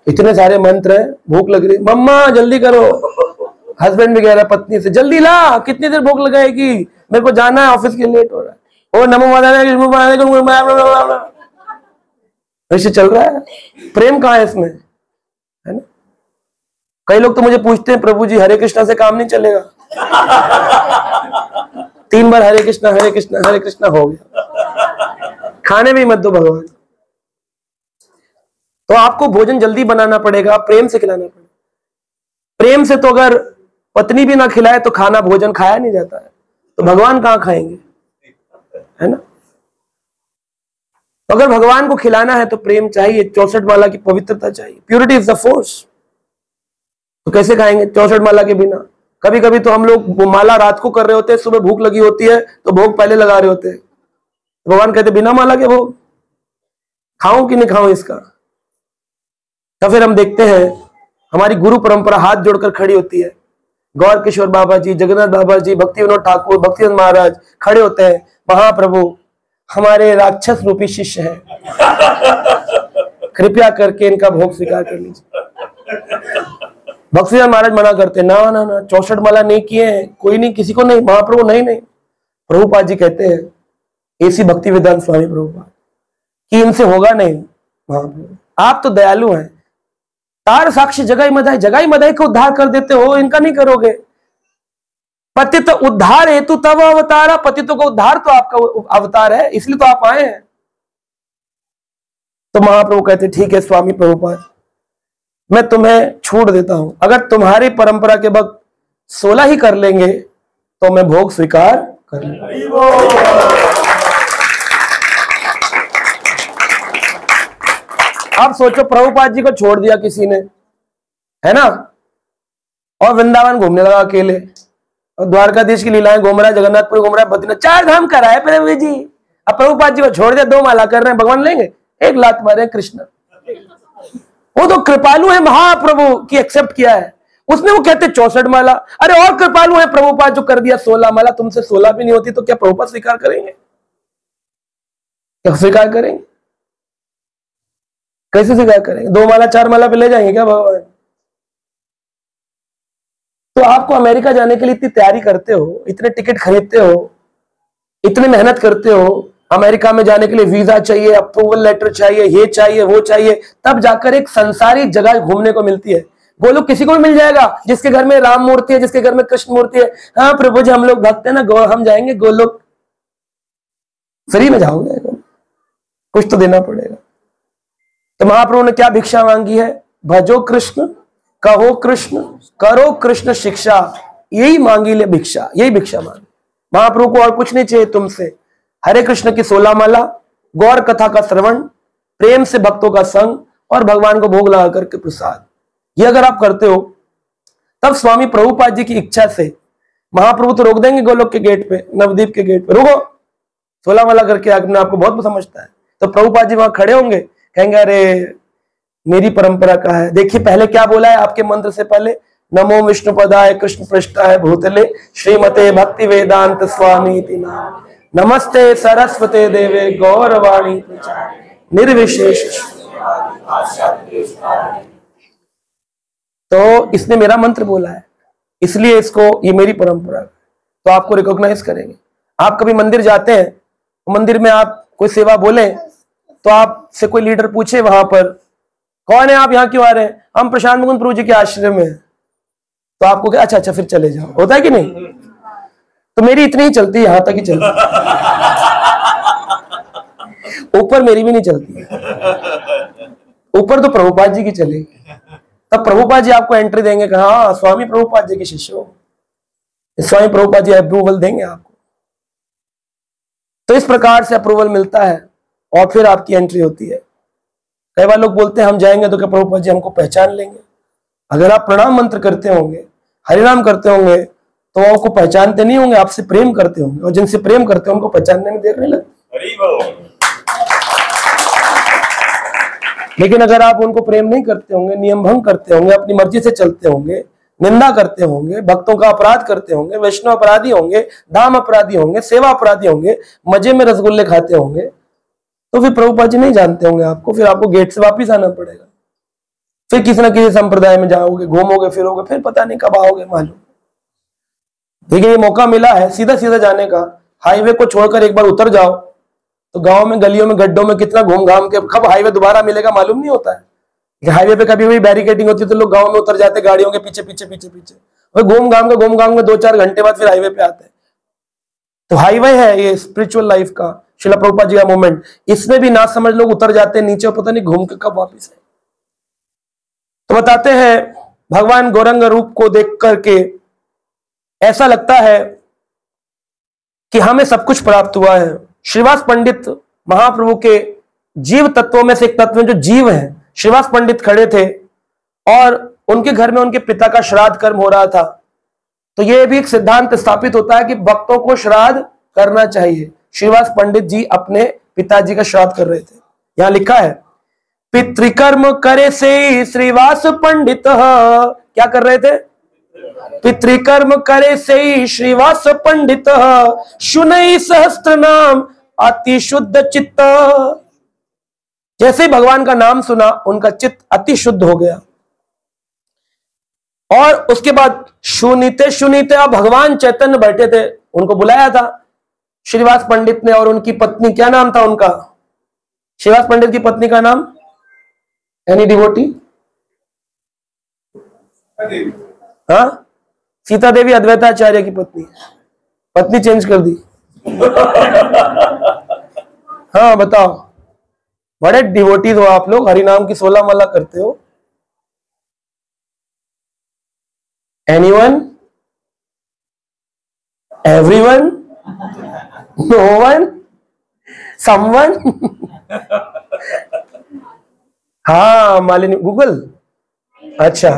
इतने सारे मंत्र हैं, भूख लग रही, मम्मा जल्दी करो। हस्बैंड भी कह रहा है पत्नी से, जल्दी ला, कितनी देर भूख लगाएगी, मेरे को जाना है, ऑफिस के लेट हो रहा है। ओ नमो ऐसे चल रहा है। प्रेम कहाँ है इसमें, है ना? कई लोग तो मुझे पूछते हैं, प्रभु जी हरे कृष्णा से काम नहीं चलेगा? 3 बार हरे कृष्णा हरे कृष्णा हरे कृष्णा हो गया, खाने भी मत दो भगवान। तो आपको भोजन जल्दी बनाना पड़ेगा, प्रेम से खिलाना पड़ेगा। प्रेम से तो अगर पत्नी भी ना खिलाए तो खाना भोजन खाया नहीं जाता है, तो भगवान कहां खाएंगे, है ना? तो अगर भगवान को खिलाना है तो प्रेम चाहिए, 64 माला की पवित्रता चाहिए, प्योरिटी इज द फोर्स। तो कैसे खाएंगे 64 माला के बिना? कभी कभी तो हम लोग वो माला रात को कर रहे होते हैं, सुबह भूख लगी होती है तो भोग पहले लगा रहे होते हैं। भगवान कहते बिना माला के भोग खाऊं कि नहीं खाऊं इसका? तो फिर हम देखते हैं हमारी गुरु परंपरा हाथ जोड़कर खड़ी होती है। गौर किशोर बाबा जी, जगन्नाथ बाबा जी, भक्ति विनोद ठाकुर, भक्तिवेदांत महाराज खड़े होते हैं। महाप्रभु हमारे राक्षस रूपी शिष्य हैं, कृपया करके इनका भोग स्वीकार कर लीजिए। भक्ति महाराज मना करते, ना ना ना, 64 माला नहीं किए हैं, कोई नहीं, किसी को नहीं। महाप्रभु नहीं नहीं, प्रभुपाद जी कहते हैं, ऐसी भक्ति वेदांत स्वामी प्रभुपाद कि इनसे होगा नहीं। महाप्रभु आप तो दयालु हैं, तार साक्षी जगाई मदाई को उद्धार कर देते हो, इनका नहीं करोगे। पतित उद्धार हेतु तब अवतारा, पतितों का उद्धार तो आपका अवतार है, इसलिए तो आप आए हैं। तो महाप्रभु कहते ठीक है स्वामी प्रभुपाद, मैं तुम्हें छूट देता हूं, अगर तुम्हारी परंपरा के वक्त 16 ही कर लेंगे तो मैं भोग स्वीकार कर लूंगा। अब सोचो, प्रभुपाद जी को छोड़ दिया किसी ने, है ना, और वृंदावन घूमने लगा अकेले, और द्वारकाधीश की लीलाएं घूम रहा है, जगन्नाथपुर घूम रहा है, बद्रीनाथ, 4 धाम कराए प्रभु जी। अब प्रभुपाद जी को छोड़ दिया, 2 माला कर रहे हैं, भगवान लेंगे? एक लात मारे कृष्ण। वो तो कृपालु है महाप्रभु की एक्सेप्ट किया है उसने, वो कहते 64 माला। अरे और कृपालु है प्रभुपाद जो कर दिया 16 माला, तुमसे 16 भी नहीं होती तो क्या प्रभुपाद स्वीकार करेंगे? क्या स्वीकार करेंगे? कैसे स्वीकार करेंगे? 2 माला 4 माला पे ले जाएंगे क्या भगवान? तो आपको अमेरिका जाने के लिए इतनी तैयारी करते हो, इतने टिकट खरीदते हो, इतनी मेहनत करते हो, अमेरिका में जाने के लिए वीजा चाहिए, अप्रूवल लेटर चाहिए, ये चाहिए वो चाहिए, तब जाकर एक संसारी जगह घूमने को मिलती है। गोलोक किसी को भी मिल जाएगा जिसके घर में राम मूर्ति है, जिसके घर में कृष्ण मूर्ति है। हाँ प्रभु जी हम लोग भक्त है ना, हम जाएंगे गोलोक। फ्री में जाओगे? कुछ तो देना पड़ेगा। तो महाप्रभु ने क्या भिक्षा मांगी है? भजो कृष्ण, कहो कृष्ण, करो कृष्ण शिक्षा, यही मांगी ले भिक्षा, यही भिक्षा मांगी। महाप्रभु को और कुछ नहीं चाहिए तुमसे। हरे कृष्ण की 16 माला, गौर कथा का श्रवण, प्रेम से भक्तों का संग और भगवान को भोग लगा करके प्रसाद, ये अगर आप करते हो तब स्वामी प्रभुपाद जी की इच्छा से महाप्रभु तो रोक देंगे गोलोक के गेट पे, नवदीप के गेट पे, रुको 16 माला करके अपने आपको बहुत समझता है। तो प्रभुपाद जी वहां खड़े होंगे, कहेंगे अरे मेरी परंपरा का है। देखिए पहले क्या बोला है आपके मंत्र से पहले, नमो विष्णु पदाय कृष्ण पृष्ठाय भूतले श्रीमते भक्ति वेदांत स्वामी नाम, नमस्ते सरस्वते देवे गौरवाणी निर्विशेष। तो इसने मेरा मंत्र बोला है, इसलिए इसको, ये मेरी परंपरा है, तो आपको रिकॉग्नाइज करेंगे। आप कभी मंदिर जाते हैं, मंदिर में आप कोई सेवा बोले तो आपसे कोई लीडर पूछे वहां पर, कौन है आप, यहाँ क्यों आ रहे हैं? हम प्रशांत मुकुंद प्रभु जी के आश्रम में। तो आपको क्या, अच्छा अच्छा फिर चले जाओ, होता है कि नहीं? तो मेरी इतनी ही चलती है, यहां तक ही चलती, ऊपर मेरी भी नहीं चलती, ऊपर तो प्रभुपाद जी की चलेगी। तब प्रभुपाद जी आपको एंट्री देंगे कि हाँ स्वामी प्रभुपाद जी के शिष्य हो, स्वामी प्रभुपाद जी अप्रूवल देंगे आपको। तो इस प्रकार से अप्रूवल मिलता है और फिर आपकी एंट्री होती है। कई बार लोग बोलते हैं हम जाएंगे तो क्या प्रभुपाद जी हमको पहचान लेंगे? अगर आप प्रणाम मंत्र करते होंगे, हरिनाम करते होंगे, तो आपको पहचानते नहीं होंगे, आपसे प्रेम करते होंगे, और जिनसे प्रेम करते होंगे उनको पहचानने में देर नहीं लगती। लेकिन अगर आप उनको प्रेम नहीं करते होंगे, नियम भंग करते होंगे, अपनी मर्जी से चलते होंगे, निंदा करते होंगे, भक्तों का अपराध करते होंगे, वैष्णव अपराधी होंगे, धाम अपराधी होंगे, सेवा अपराधी होंगे, मजे में रसगुल्ले खाते होंगे, तो फिर प्रभुपाद जी नहीं जानते होंगे आपको, फिर आपको गेट से वापिस आना पड़ेगा। फिर किसी न किसी संप्रदाय में जाओगे, घूमोगे फिरोगे, फिर पता नहीं कब आओगे मालूम। लेकिन ये मौका मिला है सीधा सीधा जाने का, हाईवे को छोड़कर एक बार उतर जाओ तो गांव में, गलियों में, गड्ढों में कितना घूम घाम के कब हाईवे दोबारा मिलेगा मालूम नहीं होता है। हाईवे पे कभी भी बैरिकेडिंग होती है तो लोग गांव में उतर जाते गाड़ियों के पीछे पीछे पीछे पीछे, और घूम घाम के 2-4 घंटे बाद फिर हाईवे पे आते हैं। तो हाईवे है ये स्पिरिचुअल लाइफ का, श्रील प्रभुपाद जी का मूवमेंट। इसमें भी ना समझ लोग उतर जाते हैं नीचे, और पता नहीं घूम के कब वापिस आए। तो बताते हैं भगवान गौरंग रूप को देख करके ऐसा लगता है कि हमें सब कुछ प्राप्त हुआ है। श्रीवास पंडित महाप्रभु के जीव तत्वों में से एक तत्व जो जीव है, श्रीवास पंडित खड़े थे और उनके घर में उनके पिता का श्राद्ध कर्म हो रहा था। तो यह भी एक सिद्धांत स्थापित होता है कि भक्तों को श्राद्ध करना चाहिए। श्रीवास पंडित जी अपने पिताजी का श्राद्ध कर रहे थे। यहां लिखा है, पितृकर्म करे से श्रीवास पंडित, क्या कर रहे थे? पितृकर्म करे से श्रीवास पंडित, शुनई सहस्त्र नाम अति शुद्ध चित्त। जैसे ही भगवान का नाम सुना उनका चित्त अति शुद्ध हो गया। और उसके बाद सुनीते सुनीते अब भगवान चैतन्य बैठे थे, उनको बुलाया था श्रीवास पंडित ने और उनकी पत्नी, क्या नाम था उनका? श्रीवास पंडित की पत्नी का नाम? Any devotee? हाँ, सीता देवी अद्वैताचार्य की पत्नी। पत्नी चेंज कर दी। हाँ बताओ, बड़े डिवोटीज हो आप लोग, हरिनाम की 16 माला करते हो। Anyone? Everyone? No one? Someone? हाँ मालिनी, गूगल? अच्छा,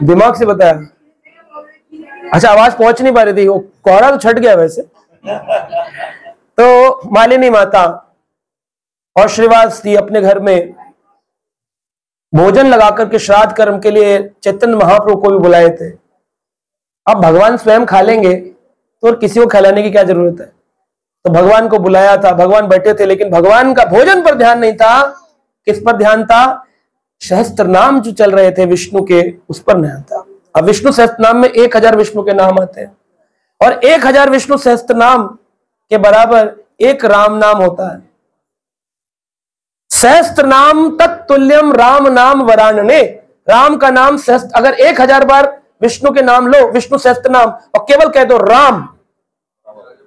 दिमाग से बताया। अच्छा, आवाज पहुंच नहीं पा रही थी, वो कोहरा तो छट गया वैसे। तो मालिनी माता और श्रीवास जी अपने घर में भोजन लगा करके श्राद्ध कर्म के लिए चैतन्य महाप्रभु को भी बुलाए थे। अब भगवान स्वयं खा लेंगे तो और किसी को खिलाने की क्या जरूरत है? तो भगवान को बुलाया था, भगवान बैठे थे, लेकिन भगवान का भोजन पर ध्यान नहीं था। किस पर ध्यान था? सहस्त्र नाम जो चल रहे थे विष्णु के, उस पर ध्यान था। अब विष्णु सहस्त्र नाम में 1000 विष्णु के नाम आते हैं और 1000 विष्णु सहस्त्र नाम के बराबर एक राम नाम होता है। सहस्त्र नाम तत्तुल्यम राम नाम वरानने। राम का नाम सहस्त्र, अगर 1000 बार विष्णु के नाम लो, विष्णु सहस्त्र नाम, और केवल कह दो राम,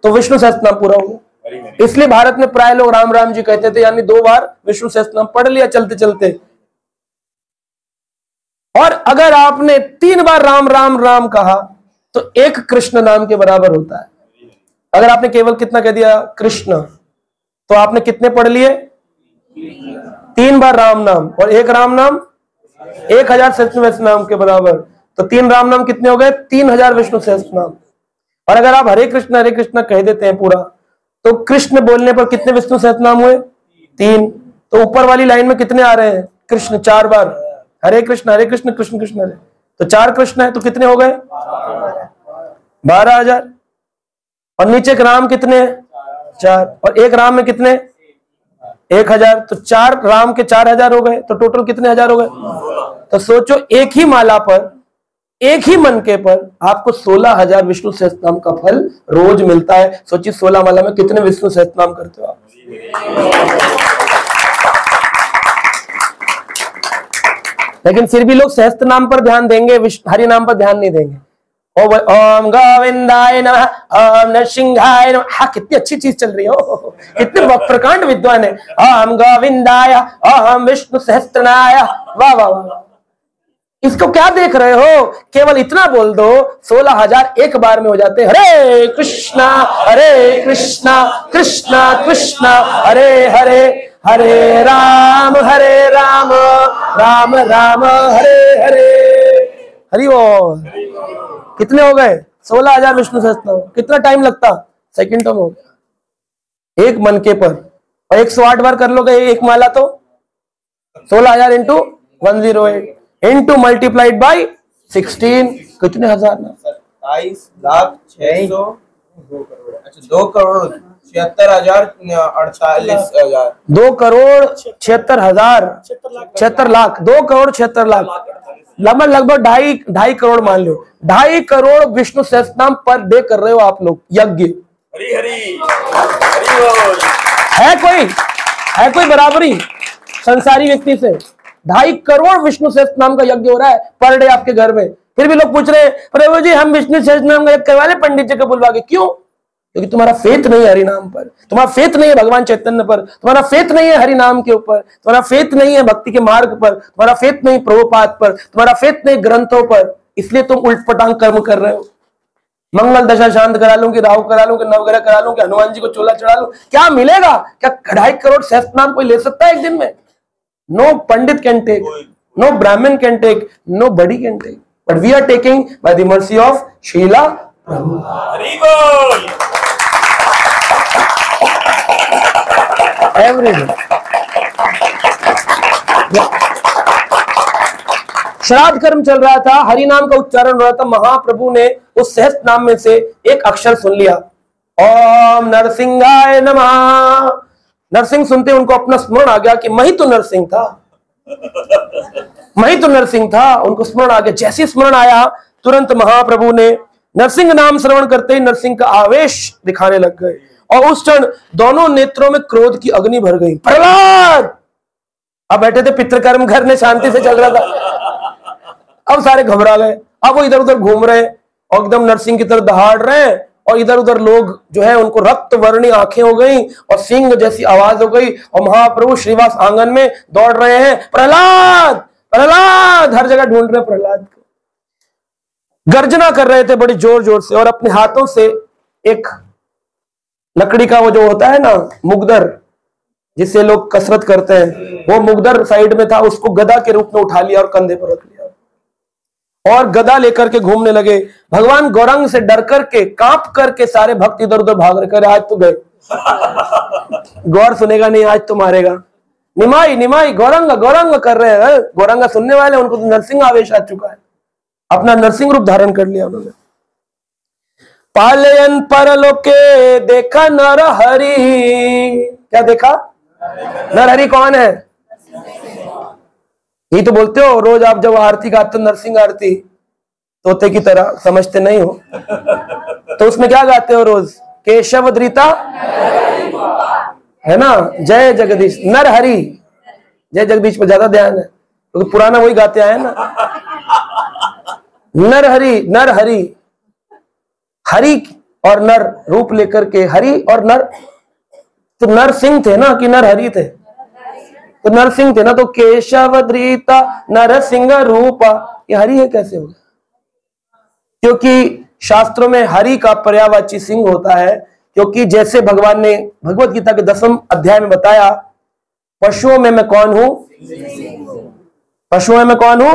तो विष्णु सहस्त्र नाम पूरा हो गया। इसलिए भारत में प्राय लोग राम राम जी कहते थे, यानी 2 बार विष्णु सहस्त्र नाम पढ़ लिया चलते चलते। और अगर आपने 3 बार राम राम राम कहा तो एक कृष्ण नाम के बराबर होता है। अगर आपने केवल कितना कह दिया? कृष्ण, तो आपने कितने पढ़ लिए? 3 बार राम नाम, और एक राम नाम 1000 सहस्त्र नाम के बराबर। तो 3 राम नाम कितने हो गए? 3000 विष्णु सहस्त्र नाम। और अगर आप हरे कृष्ण कह देते हैं पूरा, तो कृष्ण बोलने पर कितने विष्णु सहस्त्र नाम हुए? 3। तो ऊपर वाली लाइन में कितने आ रहे हैं? कृष्ण 4 बार, हरे कृष्ण कृष्ण कृष्ण हरे, तो 4 कृष्ण है, तो कितने हो गए? 12000। और नीचे के राम कितने? 4, और एक राम में कितने? 1000। तो 4 राम के 4000 हो गए, तो टोटल कितने हजार हो गए? तो सोचो, एक ही माला पर, एक ही मनके पर आपको 16000 विष्णु सहस्त्र नाम का फल रोज मिलता है। सोचिए 16 माला में कितने विष्णु सहस्त्र नाम करते हो आप? लेकिन फिर भी लोग सहस्त्र नाम पर ध्यान देंगे, हरि नाम पर ध्यान नहीं देंगे। ओम गोविंदाय नमः, ओम नरसिंहाय नमः। हाँ, कितनी अच्छी चीज चल रही हो, कितने प्रकांड विद्वान है। ओम गोविंदाय, ओम विष्णु सहस्त्रनाय। वाह वाह वाह, इसको क्या देख रहे हो? केवल इतना बोल दो, 16000 एक बार में हो जाते। हरे कृष्णा कृष्णा कृष्णा हरे हरे, हरे राम राम राम हरे हरे। हरि बोल। कितने हो गए? 16000 विष्णु सहस्त्र। कितना टाइम लगता? सेकंड में हो गया एक मनके पर। और 108 बार कर लोगे एक माला, तो 16000 इंटू 108 इंटू मल्टीप्लाइड बाई 16, कितने हजार ना? 27,06,2 करोड़। अच्छा, 2,76,000 48,000। 2,76,000 76 लाख, 2,76 लाख, लगभग 2.5 करोड़ मान लो। 2.5 करोड़ विष्णु सहस्त्र नाम पर डे कर रहे हो आप लोग यज्ञ। हरी हरी हरी बोल। है कोई बराबरी संसारी व्यक्ति से? 2.5 करोड़ विष्णु सहस्त्र नाम का यज्ञ हो रहा है पर डे आपके घर में। फिर भी लोग पूछ रहे हैं, प्रभु जी हम विष्णु सहस्त्र नाम का यज्ञ करवा ले पंडित जी को बुलवा के। क्यों? क्योंकि तुम्हारा फेथ नहीं है हरि नाम पर, तुम्हारा फेथ नहीं है भगवान चैतन्य पर, तुम्हारा फेथ नहीं है हरि नाम के ऊपर, तुम्हारा फेथ नहीं है भक्ति के मार्ग पर, तुम्हारा फेथ नहीं प्रभुपाद पर, तुम्हारा फेथ नहीं ग्रंथों पर। इसलिए तुम उल्टपटांग कर्म कर रहे हो। मंगल दशा शांत करा लूं कि राहु करा लूं कि नवग्रह करा लूं कि हनुमान जी को चोला चढ़ा लूं, क्या मिलेगा? क्या 2.5 करोड़ सहस्त्र नाम कोई ले सकता है एक दिन में? No pandit can take, no Brahmin can take, nobody can take, but we are taking by the mercy of Srila Prabhu. Hari बोल। एवरीथिंग। श्राद्ध कर्म चल रहा था, हरि नाम का उच्चारण हो रहा था। महाप्रभु ने उस सहस्त्र नाम में से एक अक्षर सुन लिया, ओम नरसिंहाय नमः। नरसिंह सुनते उनको अपना स्मरण आ गया कि मैं ही तो नरसिंह था, मैं ही तो नरसिंह था। उनको स्मरण आ गया। जैसे स्मरण आया तुरंत महाप्रभु ने नरसिंह नाम श्रवण करते ही नरसिंह का आवेश दिखाने लग गए और उस क्षण दोनों नेत्रों में क्रोध की अग्नि भर गई। प्रहलाद! अब बैठे थे पितृकर्म घर में, शांति से चल रहा था, अब सारे घबरा गए। अब वो इधर उधर घूम रहे और एकदम नरसिंह की तरफ दहाड़ रहे हैं और इधर उधर लोग जो है उनको रक्त वर्णी आंखें हो गई और सिंह जैसी आवाज हो गई और महाप्रभु श्रीवास आंगन में दौड़ रहे हैं, प्रहलाद प्रहलाद, हर जगह ढूंढ रहे प्रहलाद को। गर्जना कर रहे थे बड़ी जोर जोर से और अपने हाथों से एक लकड़ी का वो जो होता है ना मुगदर, जिससे लोग कसरत करते हैं, वो मुगदर साइड में था, उसको गदा के रूप में उठा लिया और कंधे पर रख लिया और गदा लेकर के घूमने लगे। भगवान गौरंग से डर करके कांप करके सारे भक्त इधर उधर भाग रहे, करे आज तो गए, गौर सुनेगा नहीं, आज तो मारेगा। निमाई निमाई गौरंग गौरंग कर रहे हैं, गौरंगा सुनने वाले, उनको तो नरसिंह आवेश आ चुका है, अपना नरसिंह रूप धारण कर लिया उन्होंने। पालयन परलोके देखा नर हरि, क्या देखा? नर हरि कौन है? यही तो बोलते हो रोज आप जब आरती गाते हो, नरसिंह आरती, तोते की तरह समझते नहीं हो, तो उसमें क्या गाते हो रोज? केशव धृता है ना, जय जगदीश, नर हरि, जय जगदीश पर ज्यादा ध्यान है क्योंकि पुराना वही गाते आए ना, नर हरि नर हरि, हरि और नर रूप लेकर के, हरि और नर, तो नरसिंह थे ना कि नर हरि थे? तो नरसिंह थे ना, तो केशव धृता नरसिंह रूपा, ये हरि है कैसे होगा? क्योंकि शास्त्रों में हरि का पर्यायवाची सिंह होता है, क्योंकि जैसे भगवान ने भगवत गीता के 10वें अध्याय में बताया, पशुओं में मैं कौन हूं? पशुओं में मैं कौन हूं?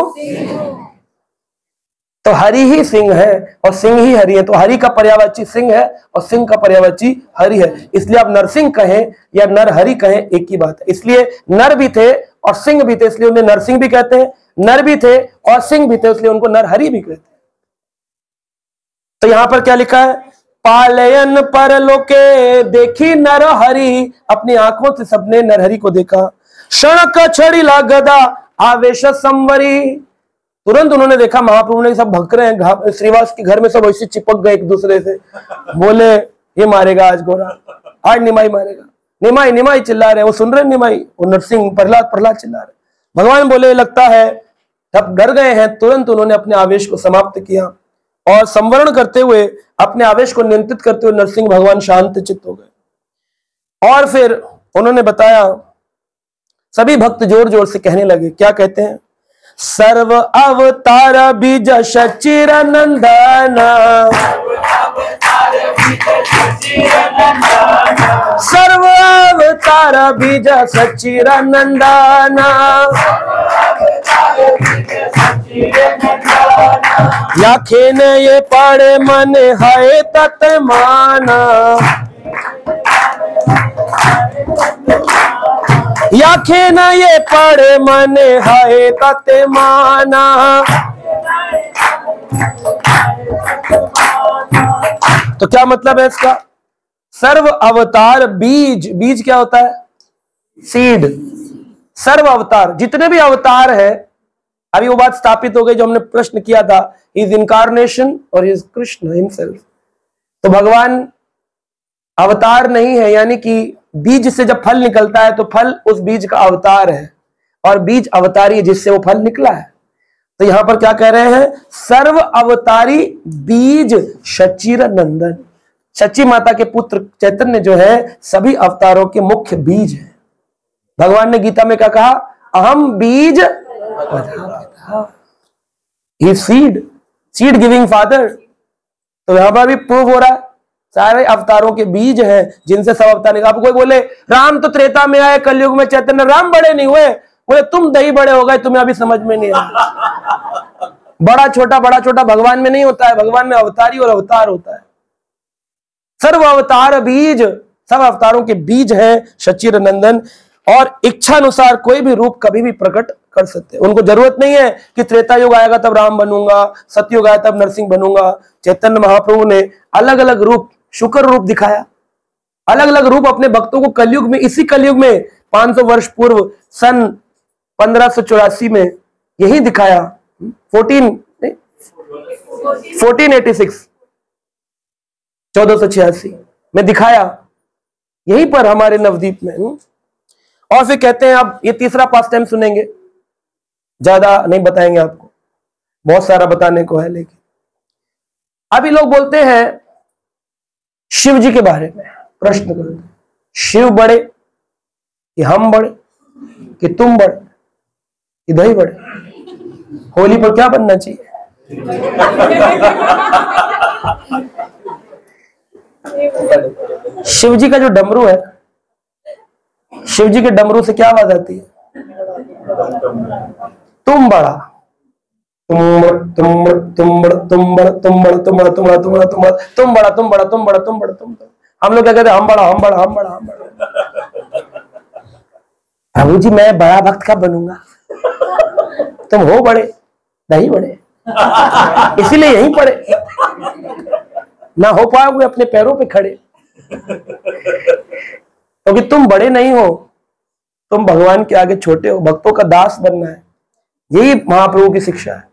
तो हरि ही सिंह है और सिंह ही हरि है, तो हरि का पर्यायवाची सिंह है और सिंह का पर्यायवाची हरि है। इसलिए आप नरसिंह कहें या नर हरि कहें एक ही बात है। इसलिए नर भी थे और सिंह भी थे, इसलिए उन्हें नरसिंह भी कहते हैं, नर भी थे और सिंह भी थे, इसलिए उनको नर हरि भी कहते हैं। तो यहां पर क्या लिखा है? पालयन परलोके देखी नर हरि, अपनी आंखों से सबने नरहरि को देखा। क्षण छड़िला गदा आवेश संवरी, तुरंत उन्होंने देखा महाप्रभु ने सब भग रहे हैं, श्रीवास के घर में सब ऐसे चिपक गए एक दूसरे से, बोले ये मारेगा आज गोरा, आज निमाई मारेगा, निमाई निमाई चिल्ला रहे, वो सुन रहे निमाई, वो नरसिंह प्रहलाद प्रहलाद चिल्ला रहे। भगवान बोले लगता है तब डर गए हैं, तुरंत उन्होंने अपने आवेश को समाप्त किया और संवरण करते हुए, अपने आवेश को नियंत्रित करते हुए नरसिंह भगवान शांत चित्त हो गए। और फिर उन्होंने बताया, सभी भक्त जोर जोर से कहने लगे, क्या कहते हैं? सर्व अवतार बीज सचिर नंदन, सर्व अवतार बीज सचिर नंदन, याखेन ये पड़े मन है तत माना, याखेन ये पड़े मन है तत माना। तो क्या मतलब है इसका? सर्व अवतार बीज, बीज क्या होता है? सीड। सर्व अवतार, जितने भी अवतार है, अभी वो बात स्थापित हो गई जो हमने प्रश्न किया था, इज इनकारनेशन और इज कृष्ण हिमसेल्फ। तो भगवान अवतार नहीं है, यानी कि बीज से जब फल निकलता है तो फल उस बीज का अवतार है और बीज अवतारी है जिससे वो फल निकला है। तो यहां पर क्या कह रहे हैं? सर्व अवतारी बीज शचिर नंदन, शची माता के पुत्र चैतन्य जो है सभी अवतारों के मुख्य बीज है। भगवान ने गीता में क्या कहा? अहम बीज ही सीड, सीड गिविंग फादर। तो यहां पर भी प्रूव हो रहा है सारे अवतारों के बीज हैं जिनसे सब अवतार निकले। आप कोई बोले राम तो त्रेता में आए, कलयुग में चैतन्य, राम बड़े नहीं हुए, बोले तुम दही बड़े हो गए, तुम्हें अभी समझ में नहीं आया। बड़ा छोटा भगवान में नहीं होता है, भगवान में अवतारी और अवतार होता है। सर्व अवतार बीज, सब अवतारों के बीज हैं शचिर नंदन, और इच्छा अनुसार कोई भी रूप कभी भी प्रकट कर सकते हैं। उनको जरूरत नहीं है कि त्रेता युग आएगा तब राम बनूंगा, सतयुग आया तब नरसिंह बनूंगा। चैतन्य महाप्रभु ने अलग अलग रूप, शुक्र रूप दिखाया, अलग अलग रूप अपने भक्तों को कलयुग में, इसी कलयुग में 500 वर्ष पूर्व सन 1584 में यही दिखाया। 1486 1486 में दिखाया, यहीं पर हमारे नवदीप में। और फिर कहते हैं, अब ये तीसरा पास टाइम सुनेंगे, ज्यादा नहीं बताएंगे आपको, बहुत सारा बताने को है, लेकिन अभी लोग बोलते हैं शिव जी के बारे में प्रश्न करते हैं, शिव बड़े कि हम बड़े कि तुम बड़े कि दही बड़े? होली पर क्या बनना चाहिए? शिव जी का जो डमरू है, शिव जी के डमरू से क्या आवाज आती है? तुम बड़ा, तुम बड़ा, तुम बड़ा, तुम बड़ा, तुम बड़ा, तुम बड़ा, तुम बड़ा, तुम बड़ा, तुम बड़ा, तुम बड़ा, तुम बड़ा, तुम बड़ा, तुम बड़ा, तुम बड़ा। हम लोग क्या कहते हैं? हम बड़ा, हम बड़ा, हम बड़ा, हम बड़ा। प्रभु जी मैं बड़ा भक्त कब बनूंगा? तुम हो बड़े, नहीं बड़े, इसीलिए यहीं पड़े, ना हो पाओगे अपने पैरों पे खड़े, क्योंकि तुम बड़े नहीं हो, तुम भगवान के आगे छोटे हो। भक्तों का दास बनना है, यही महाप्रभु की शिक्षा है।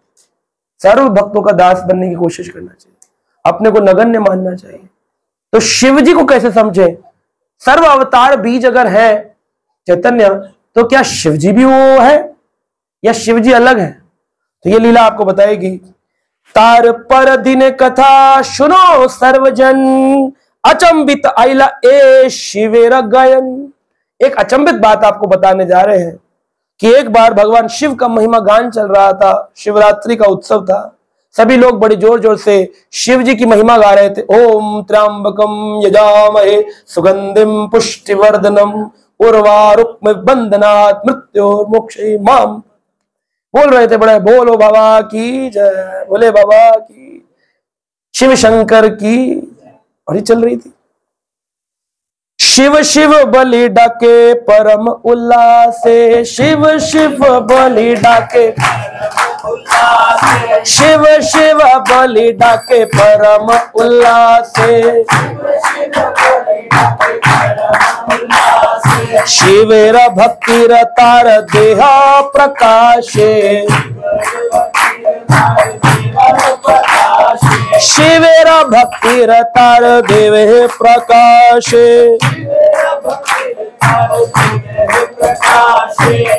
सर्व भक्तों का दास बनने की कोशिश करना चाहिए, अपने को नगण्य मानना चाहिए। तो शिव जी को कैसे समझे? सर्व अवतार बीज अगर है चैतन्य, तो क्या शिव जी भी वो है या शिव जी अलग है? तो ये लीला आपको बताएगी। तार पर दिन कथा सुनो सर्वजन, अचंबित आइला ए शिवेर गायन। एक अचंबित बात आपको बताने जा रहे हैं कि एक बार भगवान शिव का महिमा गान चल रहा था, शिवरात्रि का उत्सव था, सभी लोग बड़ी जोर जोर से शिव जी की महिमा गा रहे थे। ओम त्र्यंबकम यजामहे सुगंधिम पुष्टिवर्धनम उर्वारुक्म बंधनात् मृत्योर्मोक्षे माम, बोल रहे थे बड़े, बोलो बाबा की जय, बोले बाबा की, शिव शंकर की। और ये चल रही थी, शिव शिव बलि डाके परम उल्लासे, शिव शिव बलि डाके, शिव शिव बलि डाके परम उल्लासे, शिवेर भक्तिर तार देहा प्रकाशे, शिवेर भक्तिर तार देवे प्रकाशे,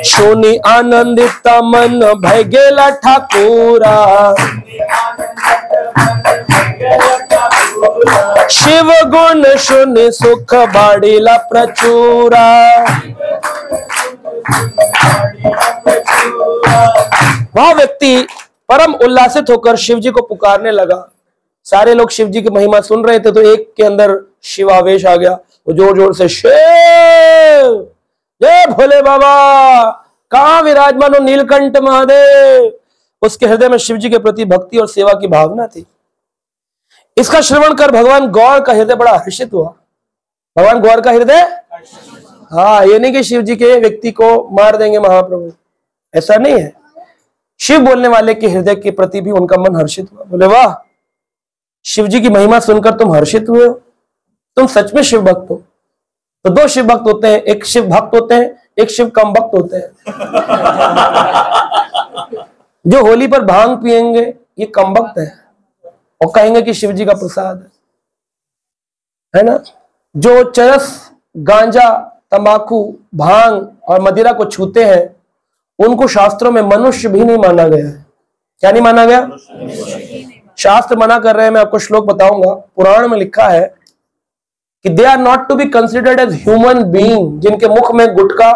सुनी आनंदित मन भय गेला ठाकुरा, शिव गुण सुनि सुख बाड़ीला प्रचुरा। वह व्यक्ति परम उल्लासित होकर शिव जी को पुकारने लगा। सारे लोग शिव जी की महिमा सुन रहे थे, तो एक के अंदर शिव आवेश आ गया। वो जोर जोर से शिव जय भोले बाबा, कहां विराजमान हो नीलकंठ महादेव। उसके हृदय में शिव जी के प्रति भक्ति और सेवा की भावना थी। इसका श्रवण कर भगवान गौर का हृदय बड़ा हर्षित हुआ। भगवान गौर का हृदय, हाँ, ये नहीं कि शिव जी के व्यक्ति को मार देंगे महाप्रभु, ऐसा नहीं है। शिव बोलने वाले के हृदय के प्रति भी उनका मन हर्षित हुआ। बोले वाह, शिव जी की महिमा सुनकर तुम हर्षित हुए हो, तुम सच में शिव भक्त हो। तो दो शिव भक्त होते हैं, एक शिव भक्त होते हैं, एक शिव कम भक्त होते हैं। जो होली पर भांग पिएंगे ये कम भक्त है और कहेंगे कि शिव जी का प्रसाद है ना। जो चरस, गांजा, तंबाकू, भांग और मदिरा को छूते हैं उनको शास्त्रों में मनुष्य भी नहीं माना गया है। क्या नहीं माना गया? शास्त्र मना कर रहे हैं। मैं आपको श्लोक बताऊंगा। पुराण में लिखा है कि they are not to be considered as human being. जिनके मुख में गुटखा,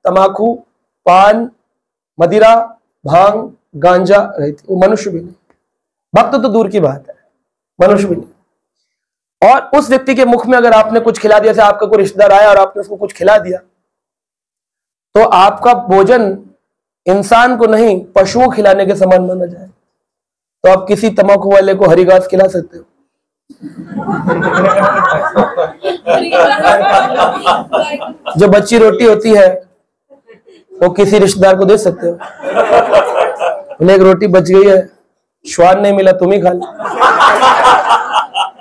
तंबाकू, पान, मदिरा, भांग, गांजा रहती, वो मनुष्य भी नहीं। भक्त तो दूर की बात है, मनुष्य भी नहीं। और उस व्यक्ति के मुख में अगर आपने कुछ खिला दिया, जैसे आपका कोई रिश्तेदार आया और आपने उसको कुछ खिला दिया, तो आपका भोजन इंसान को नहीं पशुओं खिलाने के समान माना जाए। तो आप किसी तंबाकू वाले को हरी घास खिला सकते हो। जो बच्ची रोटी होती है वो किसी रिश्तेदार को दे सकते हो। उन्हें एक रोटी बच गई है, श्वान नहीं मिला, तुम ही खा लो,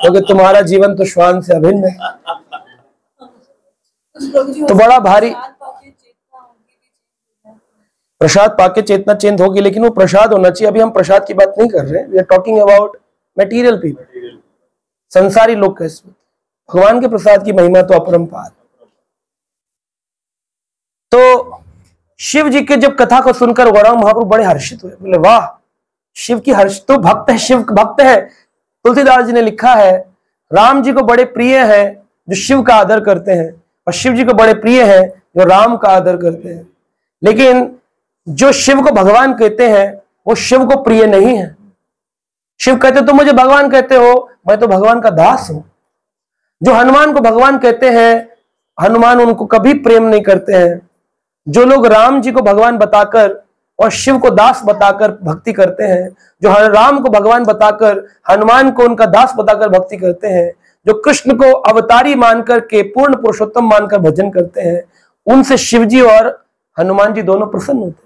क्योंकि तुम्हारा जीवन तो श्वान से अभिन्न है। तो बड़ा भारी प्रसाद पाके चेतना चेंज होगी, लेकिन वो प्रसाद होना चाहिए। अभी हम प्रसाद की बात नहीं कर रहे, we are talking about material people, संसारी लोग कैसे। भगवान के प्रसाद की महिमा तो अपरंपार। तो शिव जी के जब कथा को सुनकर गौरांग महाप्रभु बड़े हर्षित हुए, बोले वाह, शिव की हर्ष तो भक्त है, शिव भक्त है। तुलसीदास जी ने लिखा है, राम जी को बड़े प्रिय है जो शिव का आदर करते हैं, और शिव जी को बड़े प्रिय है जो राम का आदर करते हैं। लेकिन जो शिव को भगवान कहते हैं वो शिव को प्रिय नहीं है। शिव कहते तुम मुझे भगवान कहते हो, मैं तो भगवान का दास हूं। जो हनुमान को भगवान कहते हैं, हनुमान उनको कभी प्रेम नहीं करते हैं। जो लोग राम जी को भगवान बताकर और शिव को दास बताकर भक्ति करते हैं, जो राम को भगवान बताकर हनुमान को उनका दास बताकर भक्ति करते हैं, जो कृष्ण को अवतारी मानकर के पूर्ण पुरुषोत्तम मानकर भजन करते हैं, उनसे शिव जी और हनुमान जी दोनों प्रसन्न होते हैं।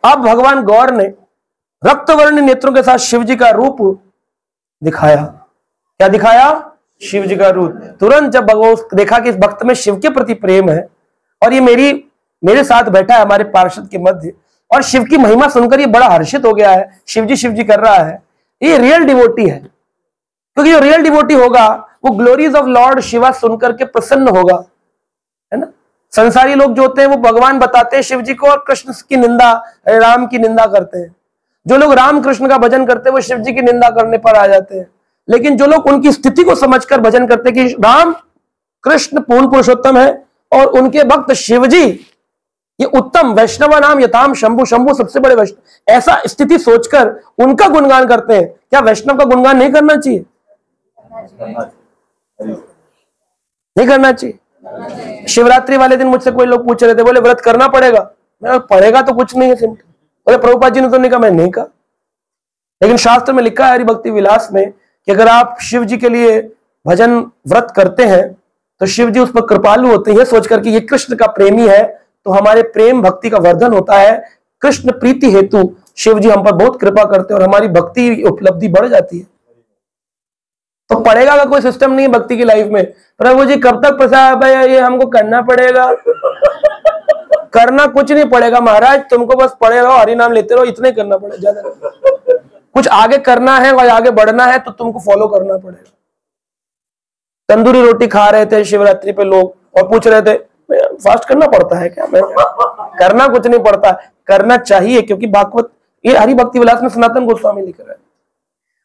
अब भगवान गौर ने रक्तवर्ण नेत्रों के साथ शिव जी का रूप दिखाया। क्या दिखाया? शिव जी का रूप। तुरंत जब भगवान देखा कि इस भक्त में शिव के प्रति प्रेम है और ये मेरे साथ बैठा है हमारे पार्षद के मध्य, और शिव की महिमा सुनकर ये बड़ा हर्षित हो गया है, शिव जी कर रहा है, ये रियल डिवोटी है। क्योंकि जो रियल डिवोटी होगा वो ग्लोरीज ऑफ लॉर्ड शिवा सुनकर के प्रसन्न होगा, है ना। संसारी लोग जो होते हैं वो भगवान बताते हैं शिव जी को और कृष्ण की निंदा, राम की निंदा करते हैं। जो लोग राम कृष्ण का भजन करते हैं वो शिव जी की निंदा करने पर आ जाते हैं। लेकिन जो लोग उनकी स्थिति को समझकर भजन करते हैं कि राम कृष्ण पूर्ण पुरुषोत्तम है और उनके भक्त शिव जी ये उत्तम वैष्णव नाम यथाम शंभु, शंभु सबसे बड़े वैष्णव, ऐसा स्थिति सोचकर उनका गुणगान करते हैं। क्या वैष्णव का गुणगान नहीं करना चाहिए? नहीं करना चाहिए। शिवरात्रि वाले दिन मुझसे कोई लोग पूछ रहे थे, बोले व्रत करना पड़ेगा। मैं पड़ेगा तो कुछ नहीं है, सिंपल। बोले प्रभुपाद जी ने तो नहीं कहा। मैं नहीं कहा, लेकिन शास्त्र में लिखा है हरि भक्ति विलास में कि अगर आप शिव जी के लिए भजन व्रत करते हैं तो शिव जी उस पर कृपालु होते हैं, ये सोचकर कि ये कृष्ण का प्रेमी है तो हमारे प्रेम भक्ति का वर्धन होता है। कृष्ण प्रीति हेतु शिव जी हम पर बहुत कृपा करते हैं और हमारी भक्ति उपलब्धि बढ़ जाती है। तो पड़ेगा का कोई सिस्टम नहीं है भक्ति की लाइफ में। प्रभु जी कब तक प्रसाद है, ये हमको करना पड़ेगा? करना कुछ नहीं पड़ेगा महाराज, तुमको बस पड़े रहो, हरि नाम लेते रहो, इतना ही करना पड़ेगा, ज्यादा कुछ आगे करना है और आगे बढ़ना है तो तुमको फॉलो करना पड़ेगा। तंदूरी रोटी खा रहे थे शिवरात्रि पे लोग और पूछ रहे थे फास्ट करना पड़ता है क्या? मैं करना कुछ नहीं पड़ता, करना चाहिए, क्योंकि भागवत ये हरि भक्ति विलास में सनातन गोस्वामी लिख रहे हैं।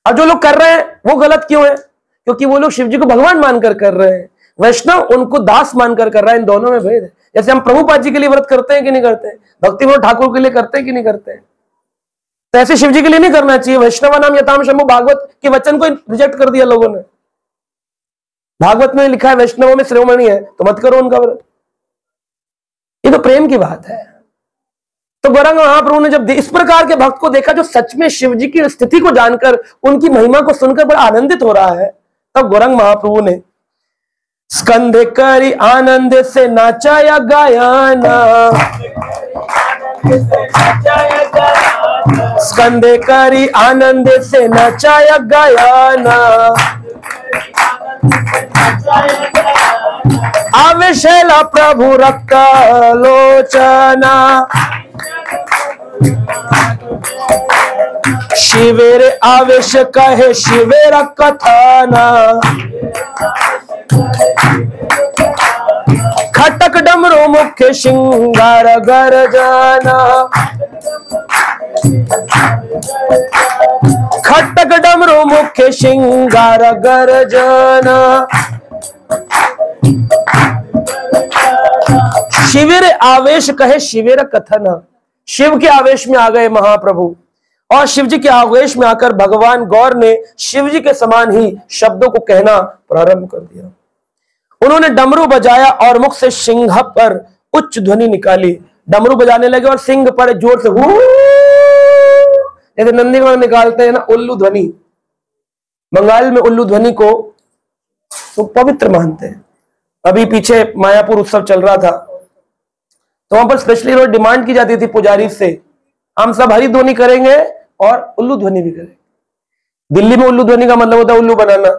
अब जो लोग कर रहे हैं वो गलत क्यों है? क्योंकि वो लोग शिव जी को भगवान मानकर कर रहे हैं, वैष्णव उनको दास मानकर कर रहा है। इन दोनों में भेद है। जैसे हम प्रभुपाद जी के लिए व्रत करते हैं कि नहीं करते हैं, भक्ति विनोद ठाकुर के लिए करते हैं कि नहीं करते हैं, तो ऐसे शिव जी के लिए नहीं करना चाहिए। वैष्णव नाम यथाम शंभु भागवत के वचन को रिजेक्ट कर दिया लोगों ने। भागवत में लिखा है वैष्णवों में श्रोमणी है तो मत करो उनका व्रत। ये तो प्रेम की बात है। तो गौरांग महाप्रभु ने जब इस प्रकार के भक्त को देखा जो सच में शिव जी की स्थिति को जानकर उनकी महिमा को सुनकर बड़ा आनंदित हो रहा है, तब गौरांग महाप्रभु ने स्कंधे करी आनंद से नाचाया गायाना, स्कंधे करी आनंद से नचाया गायाना, आवेशेला प्रभु रक्त लोचना, शिवेर आवेश कहे शिवेर कथाना, खटक डमरू मुख्य श्रृंगार गर्जना, खटक डमरू मुख्य श्रृंगार गर्जना, शिविर आवेश कहे शिविर कथन। शिव के आवेश में आ गए महाप्रभु और शिव जी के आवेश में आकर भगवान गौर ने शिव जी के समान ही शब्दों को कहना प्रारंभ कर दिया। उन्होंने डमरू बजाया और मुख से सिंह पर उच्च ध्वनि निकाली। डमरू बजाने लगे और सिंह पर जोर से जैसे नंदी में निकालते हैं ना उल्लू ध्वनि। बंगाल में उल्लू ध्वनि को तो पवित्र मानते हैं। अभी पीछे मायापुर उत्सव चल रहा था तो वहां पर स्पेशली रोज डिमांड की जाती थी पुजारी से, हम सब हरि ध्वनि करेंगे और उल्लू ध्वनि भी करेंगे। दिल्ली में उल्लू ध्वनि का मतलब होता है उल्लू बनाना,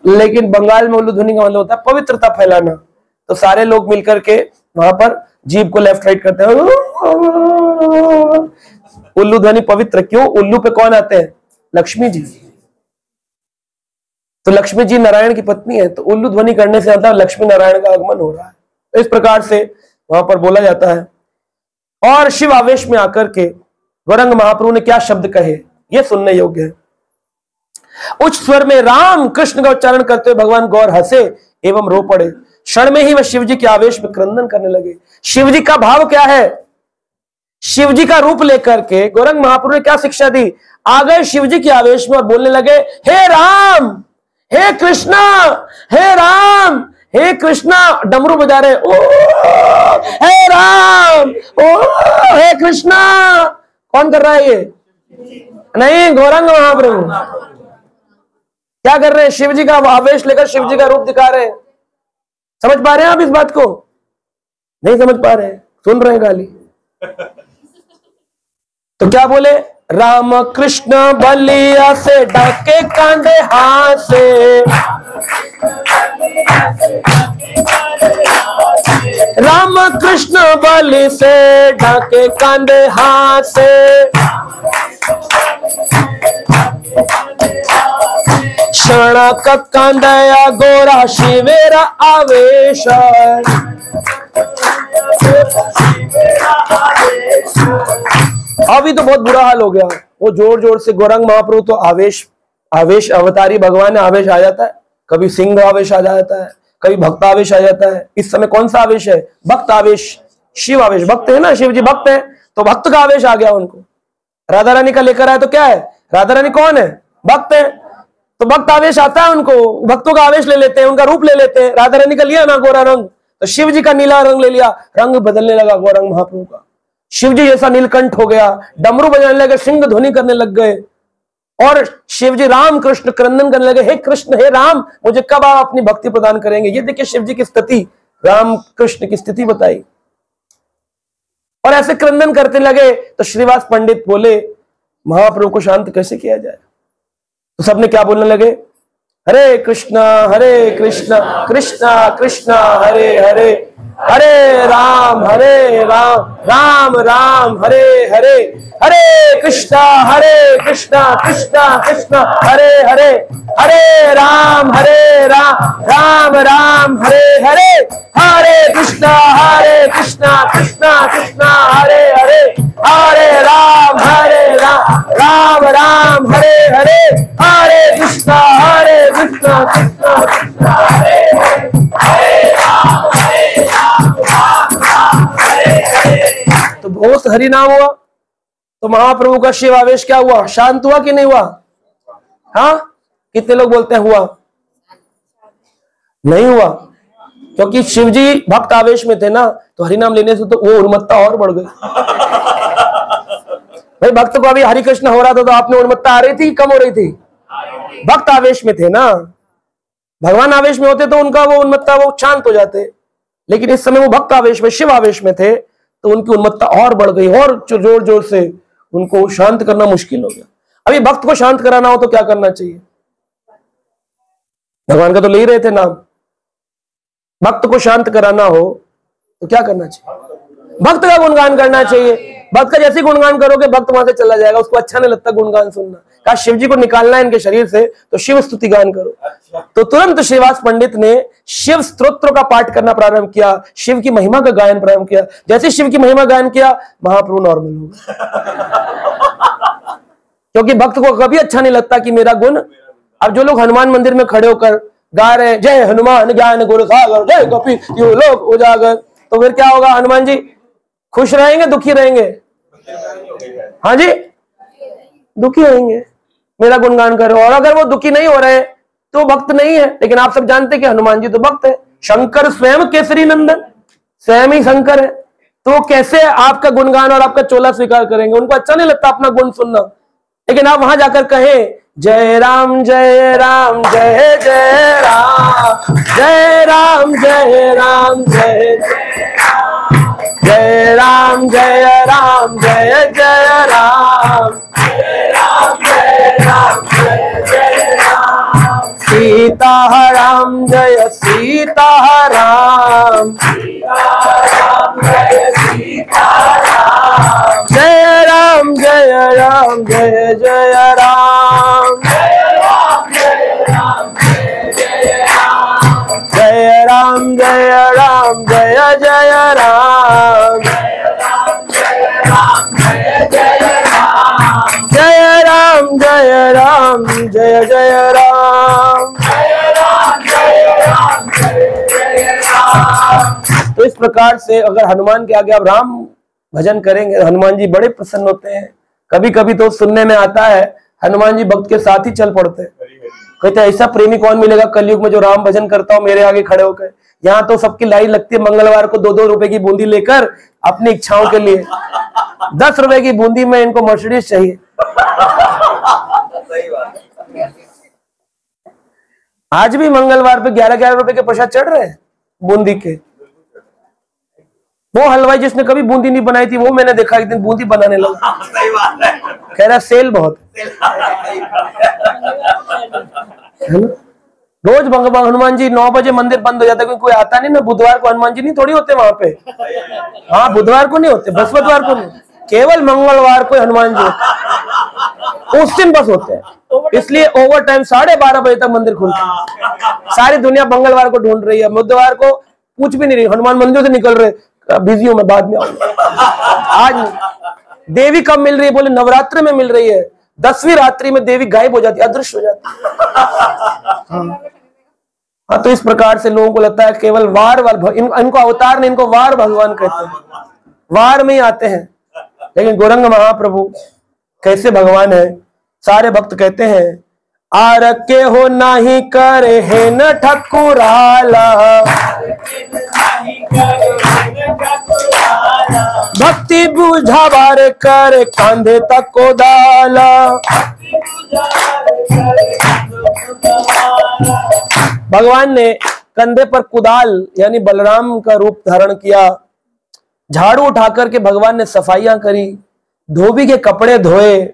लेकिन बंगाल में उल्लू ध्वनि का मतलब होता है पवित्रता फैलाना। तो सारे लोग मिलकर के वहां पर जीभ को लेफ्ट राइट करते हैं। उल्लू ध्वनि पवित्र क्यों? उल्लू पे कौन आते हैं? लक्ष्मी जी। तो लक्ष्मी जी नारायण की पत्नी है, तो उल्लू ध्वनि करने से मतलब लक्ष्मी नारायण का आगमन हो रहा है। तो इस प्रकार से वहां पर बोला जाता है। और शिव आवेश में आकर के गौरंग महाप्रभु ने क्या शब्द कहे, यह सुनने योग्य है। उच्च स्वर में राम कृष्ण का उच्चारण करते हुए भगवान गौर हंसे एवं रो पड़े। क्षण में ही वह शिव जी के आवेश में क्रंदन करने लगे। शिव जी का भाव क्या है? शिव जी का रूप लेकर के गौरंग महाप्रभु ने क्या शिक्षा दी? आ गए शिव जी के आवेश में और बोलने लगे, हे राम, हे कृष्णा, हे राम, हे कृष्णा। डमरू बजा रहे, ओ हे राम, ओ हे कृष्णा। कौन कर रहा है ये? नहीं, गौरंग महाप्रभु। क्या कर रहे हैं? शिव जी का आवेश लेकर शिव जी का रूप दिखा रहे हैं। समझ पा रहे हैं आप इस बात को? नहीं समझ पा रहे हैं, सुन रहे हैं गाली। तो क्या बोले? राम कृष्ण बलिया से डाके कांधे हाथ से, राम कृष्ण बलि से डाके कांधे हाथ से, क्षण का कांदया गोरा शिवेरा आवेश। अभी तो बहुत बुरा हाल हो गया। वो जोर जोर से गौरंग महाप्रभु तो आवेश अवतारी भगवान है, आवेश आ जाता है। कभी सिंह आवेश आ जाता है, कभी भक्त आवेश आ जाता है। इस समय कौन सा आवेश है? भक्त आवेश, शिव आवेश। भक्त है ना, शिव जी भक्त है, तो भक्त का आवेश आ गया उनको। राधा रानी का लेकर आए तो क्या है? राधा रानी कौन है? भक्त है, तो भक्त आवेश आता है उनको। भक्तों का आवेश ले लेते हैं, उनका रूप ले लेते हैं। राधा रानी का लिया ना गोरा रंग, तो शिव जी का नीला रंग ले लिया, रंग बदलने लगा गौरंग महाप्रभु का। शिव जी जैसा नीलकंठ हो गया, डमरू बजाने लगे, सिंह ध्वनि करने लग गए, और शिव जी राम कृष्ण क्रंदन करने लगे, हे कृष्ण, हे राम, मुझे कब आप अपनी भक्ति प्रदान करेंगे। ये देखिए शिव जी की स्थिति, राम कृष्ण की स्थिति बताई। और ऐसे क्रंदन करते लगे तो श्रीवास पंडित बोले, महाप्रभु को शांत कैसे किया जाए? तो सबने क्या बोलने लगे? हरे कृष्णा कृष्णा कृष्णा हरे हरे, हरे राम राम राम हरे हरे, हरे कृष्णा कृष्णा कृष्णा हरे हरे, हरे राम राम राम हरे हरे, हरे कृष्णा कृष्णा कृष्णा हरे हरे, हरे राम राम राम हरे हरे, हरे कृष्णा कृष्णा कृष्णा हरे हरे, हरे राम तो बहुत हरि नाम हुआ। तो महाप्रभु का शिव आवेश क्या हुआ? शांत हुआ कि नहीं हुआ? हाँ, कितने लोग बोलते हैं हुआ? नहीं हुआ, क्योंकि शिव जी भक्त आवेश में थे ना, तो हरि नाम लेने से तो वो उन्मत्ता और बढ़ गई। भाई भक्त को अभी हरि कृष्ण हो रहा था तो आपने उन्मत्ता आ रही थी, कम हो रही थी? भक्त आवेश में थे ना। भगवान आवेश में होते तो उनका वो उन्मत्ता वो शांत हो जाते, लेकिन इस समय वो भक्त आवेश में, शिव आवेश में थे, तो उनकी उन्मत्ता और बढ़ गई, और जोर जोर से उनको शांत करना मुश्किल हो गया। अभी भक्त को शांत कराना हो तो क्या करना चाहिए? भगवान का तो ले ही रहे थे नाम। भक्त को शांत कराना हो तो क्या करना चाहिए? भक्त का गुणगान करना चाहिए। भक्त का जैसे गुणगान करोगे भक्त वहां से चला जाएगा, उसको अच्छा नहीं लगता गुणगान सुनना। कहा शिव जी को निकालना है इनके शरीर से, तो शिव स्तुति गान करो। तो तुरंत श्रीवास पंडित ने शिव स्तोत्र का पाठ करना प्रारंभ किया, शिव की महिमा का गायन प्रारंभ किया। जैसे शिव की महिमा गायन किया, महाप्रभु नॉर्मल हो गए। क्योंकि भक्त को कभी अच्छा नहीं लगता कि मेरा गुण। अब जो लोग हनुमान मंदिर में खड़े होकर गा रहे हैं, जय हनुमान ज्ञान गुण सागर जय कपि यो लोक उजागर, तो फिर क्या होगा? हनुमान जी खुश रहेंगे, दुखी रहेंगे? हाँ जी, दुखी रहेंगे। मेरा गुणगान करो। और अगर वो दुखी नहीं हो रहे तो भक्त नहीं है। लेकिन आप सब जानते हैं कि हनुमान जी तो भक्त है, शंकर स्वयं केसरी नंदन, स्वयं ही शंकर है, तो कैसे आपका गुणगान और आपका चोला स्वीकार करेंगे? उनको अच्छा नहीं लगता अपना गुण सुनना। लेकिन आप वहां जाकर कहें जय राम जय राम जय जय राम, जय राम जय राम जय जय राम, जय राम जय जय राम, जय राम राम जय सीताराम, जय राम जय राम जय जय राम, जय राम जय राम जय जय राम, जय राम जय राम जय जय राम। तो इस प्रकार से अगर हनुमान के आगे आप राम भजन करेंगे, हनुमान जी बड़े प्रसन्न होते हैं। कभी कभी तो सुनने में आता है हनुमान जी भक्त के साथ ही चल पड़ते हैं। कहते हैं ऐसा प्रेमी कौन मिलेगा कलयुग में जो राम भजन करता हो मेरे आगे खड़े होकर। यहाँ तो सबकी लाइन लगती है मंगलवार को 2-2 रुपए की बूंदी लेकर अपनी इच्छाओं के लिए। 10 रुपए की बूंदी में इनको मर्सिडीज चाहिए। आज भी मंगलवार पे 11-11 रुपए के प्रसाद चढ़ रहे हैं बूंदी के। वो हलवाई जिसने कभी बूंदी नहीं बनाई थी वो मैंने देखा एक दिन बूंदी बनाने लगा। कह रहा सेल बहुत है ना? रोज हनुमान जी 9 बजे मंदिर बंद हो जाता है क्योंकि कोई आता नहीं ना। बुधवार को हनुमान जी नहीं थोड़ी होते वहां पे। हाँ बुधवार को नहीं होते, बृहस्पतिवार को नहीं, केवल मंगलवार को हनुमान जी उस दिन बस होते हैं। इसलिए ओवर टाइम 12:30 बजे तक मंदिर खुलता है। सारी दुनिया मंगलवार को ढूंढ रही है, बुधवार को पूछ भी नहीं रही हनुमान मंदिर से निकल रहे बिजी हूं मैं बाद में आऊंगा। आज नहीं। देवी कब मिल रही है? बोले नवरात्र में मिल रही है। 10वीं रात्रि में देवी गायब हो जाती है, अदृश्य हो जाती है। हाँ तो इस प्रकार से लोगों को लगता है केवल वार इनको अवतार नहीं, इनको वार भगवान कहते हैं, वार में ही आते हैं। लेकिन गौरंग महाप्रभु कैसे भगवान है? सारे भक्त कहते हैं आर के हो नाही करे है न ठकुराला, भक्ति बुझावार कर कांधे तक को डाला। भगवान ने कंधे पर कुदाल यानी बलराम का रूप धारण किया। झाड़ू उठाकर के भगवान ने सफाइयां करी, धोबी के कपड़े धोए।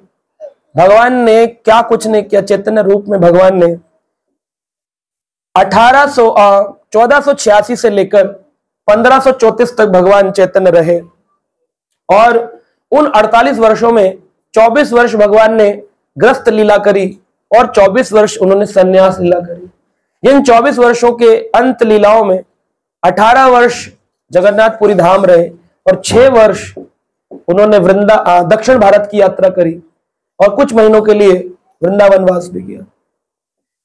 भगवान ने क्या कुछ नहीं किया। चैतन्य रूप में भगवान ने 1486 से लेकर 1534 तक भगवान चैतन्य रहे और उन 48 वर्षों में 24 वर्ष भगवान ने ग्रस्त लीला करी और 24 वर्ष उन्होंने संन्यास लीला करी। इन 24 वर्षों के अंत लीलाओं में 18 वर्ष जगन्नाथपुरी धाम रहे और 6 वर्ष उन्होंने दक्षिण भारत की यात्रा करी और कुछ महीनों के लिए वृंदावन वास भी किया।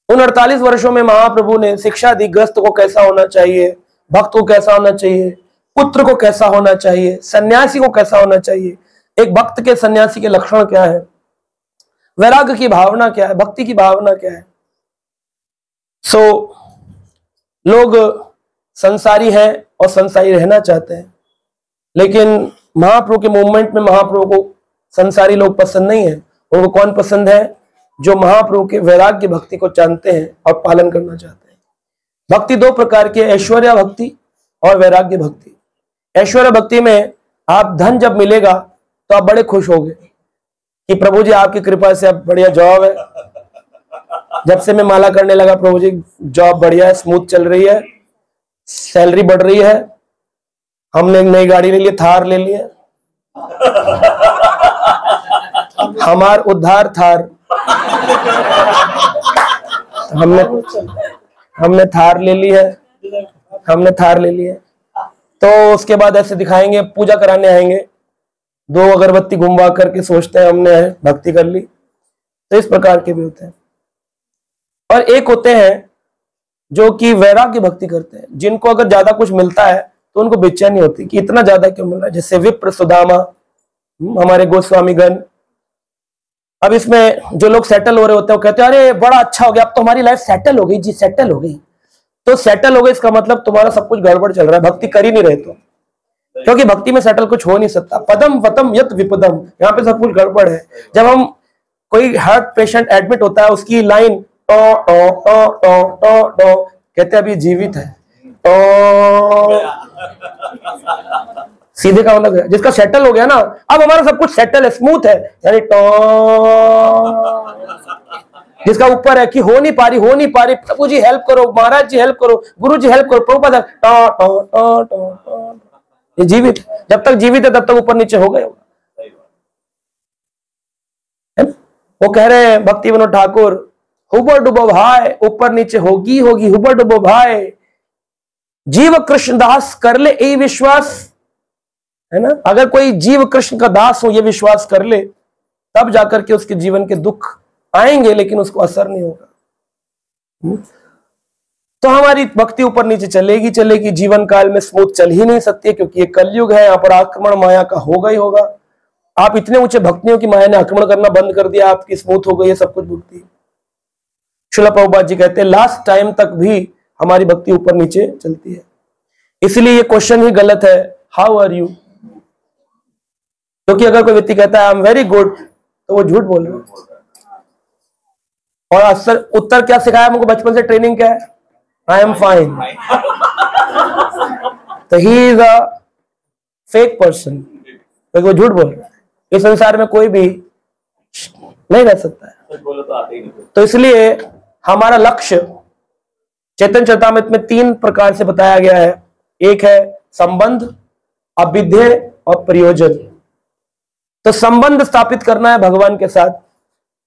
उन 48 वर्षों में महाप्रभु ने शिक्षा दी ग्रस्त को कैसा होना चाहिए, भक्त को कैसा होना चाहिए, पुत्र को कैसा होना चाहिए, सन्यासी को कैसा होना चाहिए, एक भक्त के सन्यासी के लक्षण क्या है, वैराग्य की भावना क्या है, भक्ति की भावना क्या है। लोग संसारी हैं और संसारी रहना चाहते हैं, लेकिन महाप्रभु के मूवमेंट में महाप्रभु को संसारी लोग पसंद नहीं है। उनको कौन पसंद है? जो महाप्रभु के वैराग्य भक्ति को जानते हैं और पालन करना चाहते हैं। भक्ति 2 प्रकार की है, ऐश्वर्य भक्ति और वैराग्य भक्ति। ऐश्वर्य भक्ति में आप धन जब मिलेगा तो आप बड़े खुश होंगे कि प्रभु जी आपकी कृपा से अब बढ़िया जॉब है। जब से मैं माला करने लगा प्रभु जी जॉब बढ़िया है, स्मूथ चल रही है, सैलरी बढ़ रही है, हमने एक नई गाड़ी ले ली, थार ले लिया, हमार उद्धार थार, हमने थार ले ली है, हमने थार ले ली है। तो उसके बाद ऐसे दिखाएंगे, पूजा कराने आएंगे, 2 अगरबत्ती घुमवा करके सोचते हैं हमने भक्ति कर ली। तो इस प्रकार के भी होते हैं। और एक होते हैं जो कि वैराग्य भक्ति करते हैं, जिनको अगर ज्यादा कुछ मिलता है तो उनको बेचैनी होती कि इतना ज्यादा क्यों मिल रहा है। जैसे विप्र सुदामा, हमारे गोस्वामीगण। अब इसमें जो लोग सेटल हो रहे होते हैं वो कहते हैं अरे बड़ा अच्छा हो गया, अब तो हमारी लाइफ सेटल हो गई जी, सेटल हो गई। तो सेटल हो गई इसका मतलब तुम्हारा सब कुछ गड़बड़ चल रहा है, भक्ति कर ही नहीं रहे तो। क्योंकि भक्ति में सेटल कुछ हो नहीं सकता। पदम वतम यत विपदम, यहाँ पे सब कुछ गड़बड़ है। जब हम कोई हार्ट पेशेंट एडमिट होता है, उसकी लाइन टो टो टो टो टो टो कहते हैं अभी जीवित है, तो सीधे का मतलब है जिसका सेटल हो गया ना, अब हमारा सब कुछ सेटल है, स्मूथ है, यानी टो जिसका ऊपर है कि हो नहीं पा रही, प्रभु जी हेल्प करो, महाराज जी हेल्प करो, गुरु जी हेल्प करो, प्रभुपाद ये जीवित, जब तक जीवित है तब तक ऊपर नीचे हो गए होगा। वो कह रहे हैं भक्ति विनोद ठाकुर, हुबर डुबो भाई, ऊपर नीचे होगी हुबर डुबो भाई, जीव कृष्ण दास कर ले यही विश्वास, है ना। अगर कोई जीव कृष्ण का दास हो, ये विश्वास कर ले, तब जाकर के उसके जीवन के दुख आएंगे, लेकिन उसको असर नहीं होगा। तो हमारी भक्ति ऊपर नीचे चलेगी, जीवन काल में स्मूथ चल ही नहीं सकती, क्योंकि ये कलयुग है, यहाँ पर आक्रमण माया का होगा ही होगा। आप इतने ऊंचे भक्तियों की माया ने आक्रमण करना बंद कर दिया, आपकी स्मूथ हो गई है सब कुछ भक्ति। श्रील प्रभुपाद जी कहते हैं लास्ट टाइम तक भी हमारी भक्ति ऊपर नीचे चलती है। इसलिए ये क्वेश्चन ही गलत है, हाउ आर यू, क्योंकि अगर कोई व्यक्ति कहता है आई एम वेरी गुड, तो वो झूठ बोल रहा है। और अक्सर उत्तर क्या सिखाया हमको बचपन से, ट्रेनिंग क्या है, आई एम फाइन। तो he is a fake person, क्योंकि वो झूठ बोल रहा है। इस संसार में कोई भी नहीं रह सकता है। तो इसलिए हमारा लक्ष्य चैतन्य चरितामृत में 3 प्रकार से बताया गया है। एक है संबंध, अभिध्येय और प्रयोजन। तो संबंध स्थापित करना है भगवान के साथ,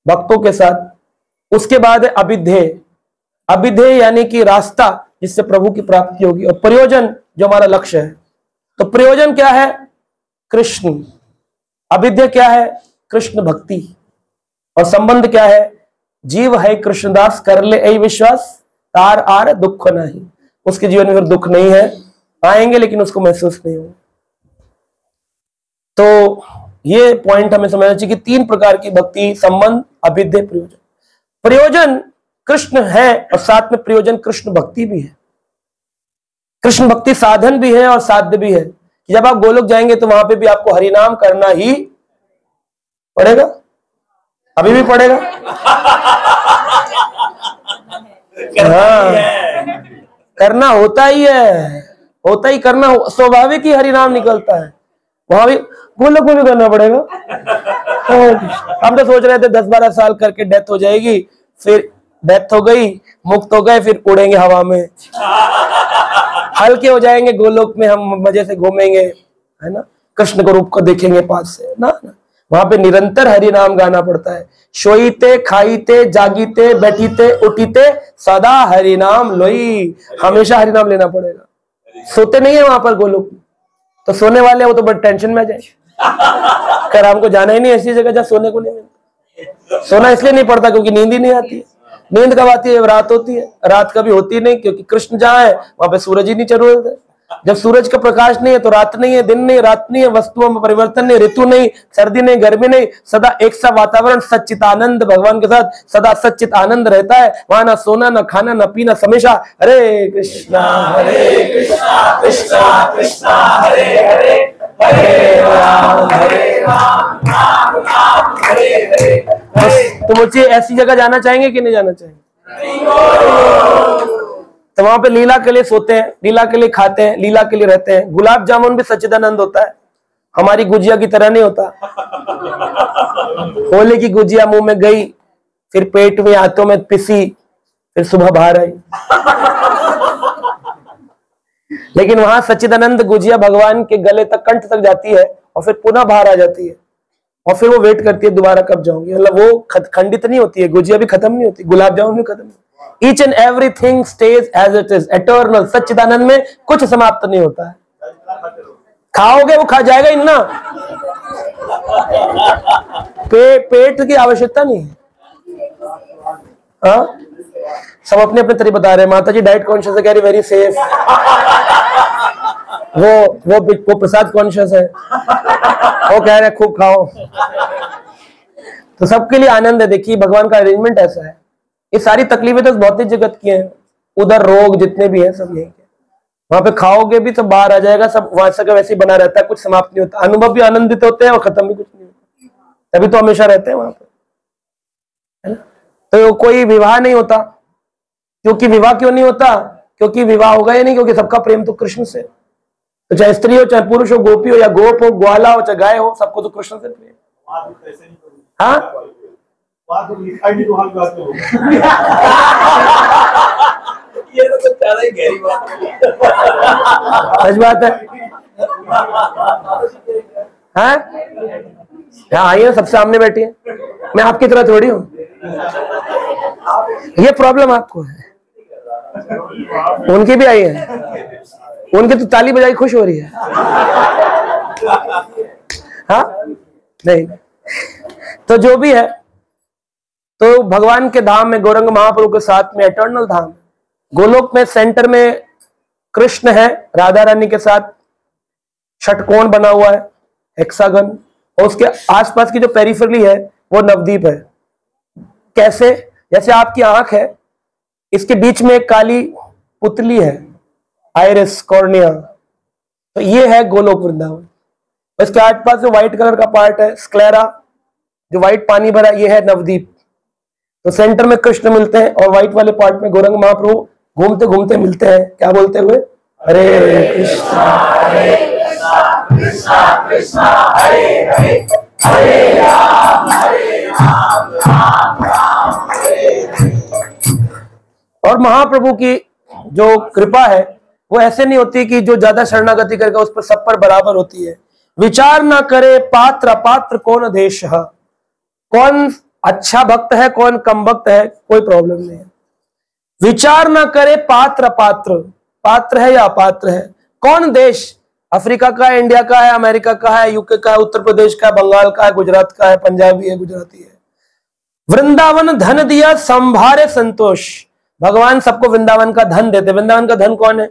भक्तों के साथ। उसके बाद है अभिध्येय, अभिध्येय यानी कि रास्ता जिससे प्रभु की प्राप्ति होगी, और प्रयोजन जो हमारा लक्ष्य है। तो प्रयोजन क्या है, कृष्ण। अभिध्येय क्या है, कृष्ण भक्ति। और संबंध क्या है, जीव है कृष्णदास कर ले यही विश्वास, तार आर दुख नहीं। उसके जीवन में फिर दुख नहीं है, आएंगे लेकिन उसको महसूस नहीं होगा। तो ये पॉइंट हमें समझना चाहिए कि 3 प्रकार की भक्ति, संबंध, अभिध्येय, प्रयोजन। प्रयोजन कृष्ण है और साथ में प्रयोजन कृष्ण भक्ति भी है। कृष्ण भक्ति साधन भी है और साध्य भी है। कि जब आप गोलोक जाएंगे तो वहां पे भी आपको हरिनाम करना ही पड़ेगा, अभी भी पड़ेगा। हाँ, करना होता ही है, होता ही करना, स्वाभाविक ही हरिनाम निकलता है। वहां भी गोलोक में भी करना पड़ेगा। हम तो सोच रहे थे 10-12 साल करके डेथ हो जाएगी, फिर डेथ हो गई, मुक्त हो गए, फिर उड़ेंगे हवा में, हल्के हो जाएंगे गोलोक में, हम मजे से घूमेंगे, है ना, कृष्ण को रूप को देखेंगे पास से ना। वहां पे निरंतर हरि नाम गाना पड़ता है। सोईते खाईते जागीते बैठीते उठीते सदा हरि नाम लोई, हमेशा हरि नाम लेना पड़ेगा। सोते नहीं है वहां पर गोलोक में, तो सोने वाले वो तो बड़ी टेंशन में आ जाए, कर हमको जाना ही नहीं ऐसी जगह जहाँ सोने को नहीं मिलता। सोना इसलिए नहीं पड़ता क्योंकि नींद ही नहीं आती है। नींद कब आती है, रात होती है, रात कभी होती नहीं, क्योंकि कृष्ण जहाँ है वहां पे सूरज ही नहीं जरूरत है। जब सूरज का प्रकाश नहीं है तो रात नहीं है, दिन नहीं, रात नहीं है, वस्तुओं में परिवर्तन नहीं, ऋतु नहीं, सर्दी नहीं, गर्मी नहीं, सदा एक सा वातावरण, सच्चित आनंद भगवान के साथ सदा सच्चित आनंद रहता है। वहां ना सोना, ना खाना, ना पीना, हमेशा हरे कृष्णा कृष्णा कृष्णा हरे हरे, हरे राम राम राम हरे हरे। तो मुझे ऐसी जगह जाना चाहेंगे कि नहीं जाना चाहेंगे? तो वहां पे लीला के लिए सोते हैं, लीला के लिए खाते हैं, लीला के लिए रहते हैं। गुलाब जामुन भी सच्चिदानंद होता है, हमारी गुजिया की तरह नहीं होता। होली की गुजिया मुंह में गई, फिर पेट में हाथों में पिसी, फिर सुबह बाहर आई। लेकिन वहां सच्चिदानंद गुजिया भगवान के गले तक, कंठ तक जाती है और फिर पुनः बाहर आ जाती है, और फिर वो वेट करती है दोबारा कब जाऊंगी। मतलब वो खंडित नहीं होती है, गुजिया भी खत्म नहीं होती, गुलाब जामुन भी खत्म नहीं। Each and everything stays as it is, eternal। सच्चिदानंद में कुछ समाप्त नहीं होता है। खाओगे वो खा जाएगा ही ना, पेट की आवश्यकता नहीं है। हाँ, सब अपने अपने तरीके बता रहे हैं। माता जी डाइट कॉन्शियस है, कह रही वेरी सेफ। वो प्रसाद कॉन्शियस है, वो कह रहे खूब खाओ। तो सबके लिए आनंद है। देखिए भगवान का अरेंजमेंट ऐसा है। ये सारी तकलीफें तो भौतिक जगत की हैं, उधर रोग जितने भी हैं सब यही है। वहां पे खाओगे भी सब बाहर आ जाएगा, सब वैसा का वैसे ही बना रहता है, कुछ समाप्त नहीं होता। अनुभव भी आनंदित होते हैं और खत्म भी कुछ नहीं होता, तभी तो हमेशा रहते हैं वहां पे, है ना। तो कोई विवाह नहीं होता, क्योंकि विवाह क्यों नहीं होता? क्योंकि विवाह होगा ही नहीं, क्योंकि सबका प्रेम तो कृष्ण से। तो चाहे स्त्री हो, चाहे पुरुष हो, गोपी हो या गोप हो, ग्वाला हो चाहे गाय हो, सबको तो कृष्ण से प्रेम। हाँ, ये तो कुछ ज्यादा ही गहरी बात है। सच बात है। हाँ यहाँ आइए, सबसे सामने बैठी है, मैं आपकी तरह थोड़ी हूँ। ये प्रॉब्लम आपको है, उनकी भी आई है, उनकी तो ताली बजाई खुश हो रही है। हाँ नहीं, तो जो भी है, तो भगवान के धाम में गौरंग महाप्रभु के साथ में एटर्नल धाम, गोलोक में सेंटर में कृष्ण है, राधा रानी के साथ षटकोण बना हुआ है, हेक्सागन, और उसके आसपास की जो पेरिफेरली है वो नवद्वीप है। कैसे? जैसे आपकी आंख है, इसके बीच में एक काली पुतली है, आइरिस कॉर्निया, तो ये है गोलोक वृंदावन। इसके आसपास जो व्हाइट कलर का पार्ट है, स्क्लेरा, जो व्हाइट पानी भरा, ये है नवद्वीप। तो सेंटर में कृष्ण मिलते हैं और व्हाइट वाले पार्ट में गौरंग महाप्रभु घूमते घूमते मिलते हैं, क्या बोलते हुए? हरे कृष्णा कृष्णा कृष्णा हरे हरे, हरे राम राम राम हरे हरे। और महाप्रभु की जो कृपा है वो ऐसे नहीं होती कि जो ज्यादा शरणागति करके उस पर सब पर बराबर होती है। विचार ना करे पात्र अपात्र कौन देश, कौन अच्छा भक्त है कौन कम भक्त है, कोई प्रॉब्लम नहीं है। विचार ना करे पात्र अपात्र, पात्र है या अपात्र है, कौन देश, अफ्रीका का है, इंडिया का है, अमेरिका का है, यूके का है, उत्तर प्रदेश का है, बंगाल का है, गुजरात का है, पंजाबी है, गुजराती है। वृंदावन धन दिया संभारे संतोष, भगवान सबको वृंदावन का धन देते। वृंदावन का धन कौन है?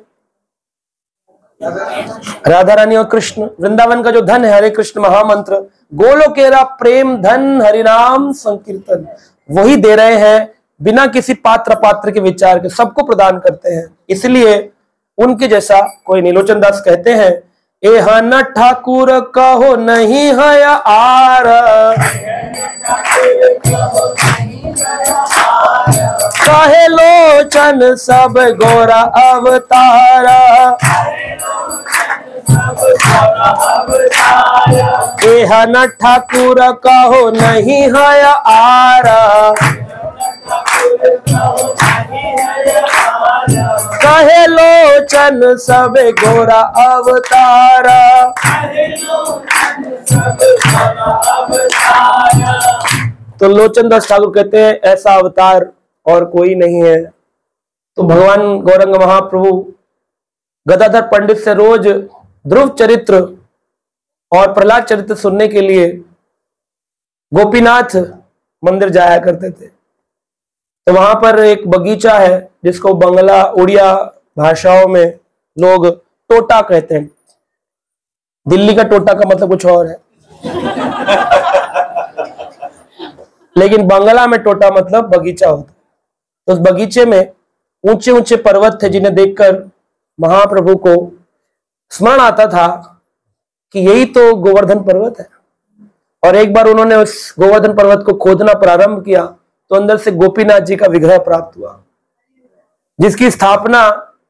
राधा रानी और कृष्ण। वृंदावन का जो धन है, हरे कृष्ण महामंत्र, गोलोकेरा प्रेम धन हरिनाम संकीर्तन, वही दे रहे हैं बिना किसी पात्र पात्र के विचार के, सबको प्रदान करते हैं। इसलिए उनके जैसा कोई नहीं। लोचन दास कहते हैं, एह न ठाकुर कहो नहीं है आर, कहे लोचन सब गोरा अवतारा, एह न ठाकुर कहो नहीं है आरा, कहे लोचन सब गोरा अवतारा। तो लोचन दास ठाकुर कहते हैं ऐसा अवतार और कोई नहीं है। तो भगवान गौरंग महाप्रभु गदाधर पंडित से रोज ध्रुव चरित्र और प्रहलाद चरित्र सुनने के लिए गोपीनाथ मंदिर जाया करते थे। तो वहां पर एक बगीचा है जिसको बंगला उड़िया भाषाओं में लोग टोटा कहते हैं। दिल्ली का टोटा का मतलब कुछ और है, लेकिन बंगला में टोटा मतलब बगीचा होता है। तो उस बगीचे में ऊंचे ऊंचे पर्वत थे जिन्हें देखकर महाप्रभु को स्मरण आता था कि यही तो गोवर्धन पर्वत है। और एक बार उन्होंने उस गोवर्धन पर्वत को खोदना प्रारंभ किया तो अंदर से गोपीनाथ जी का विग्रह प्राप्त हुआ, जिसकी स्थापना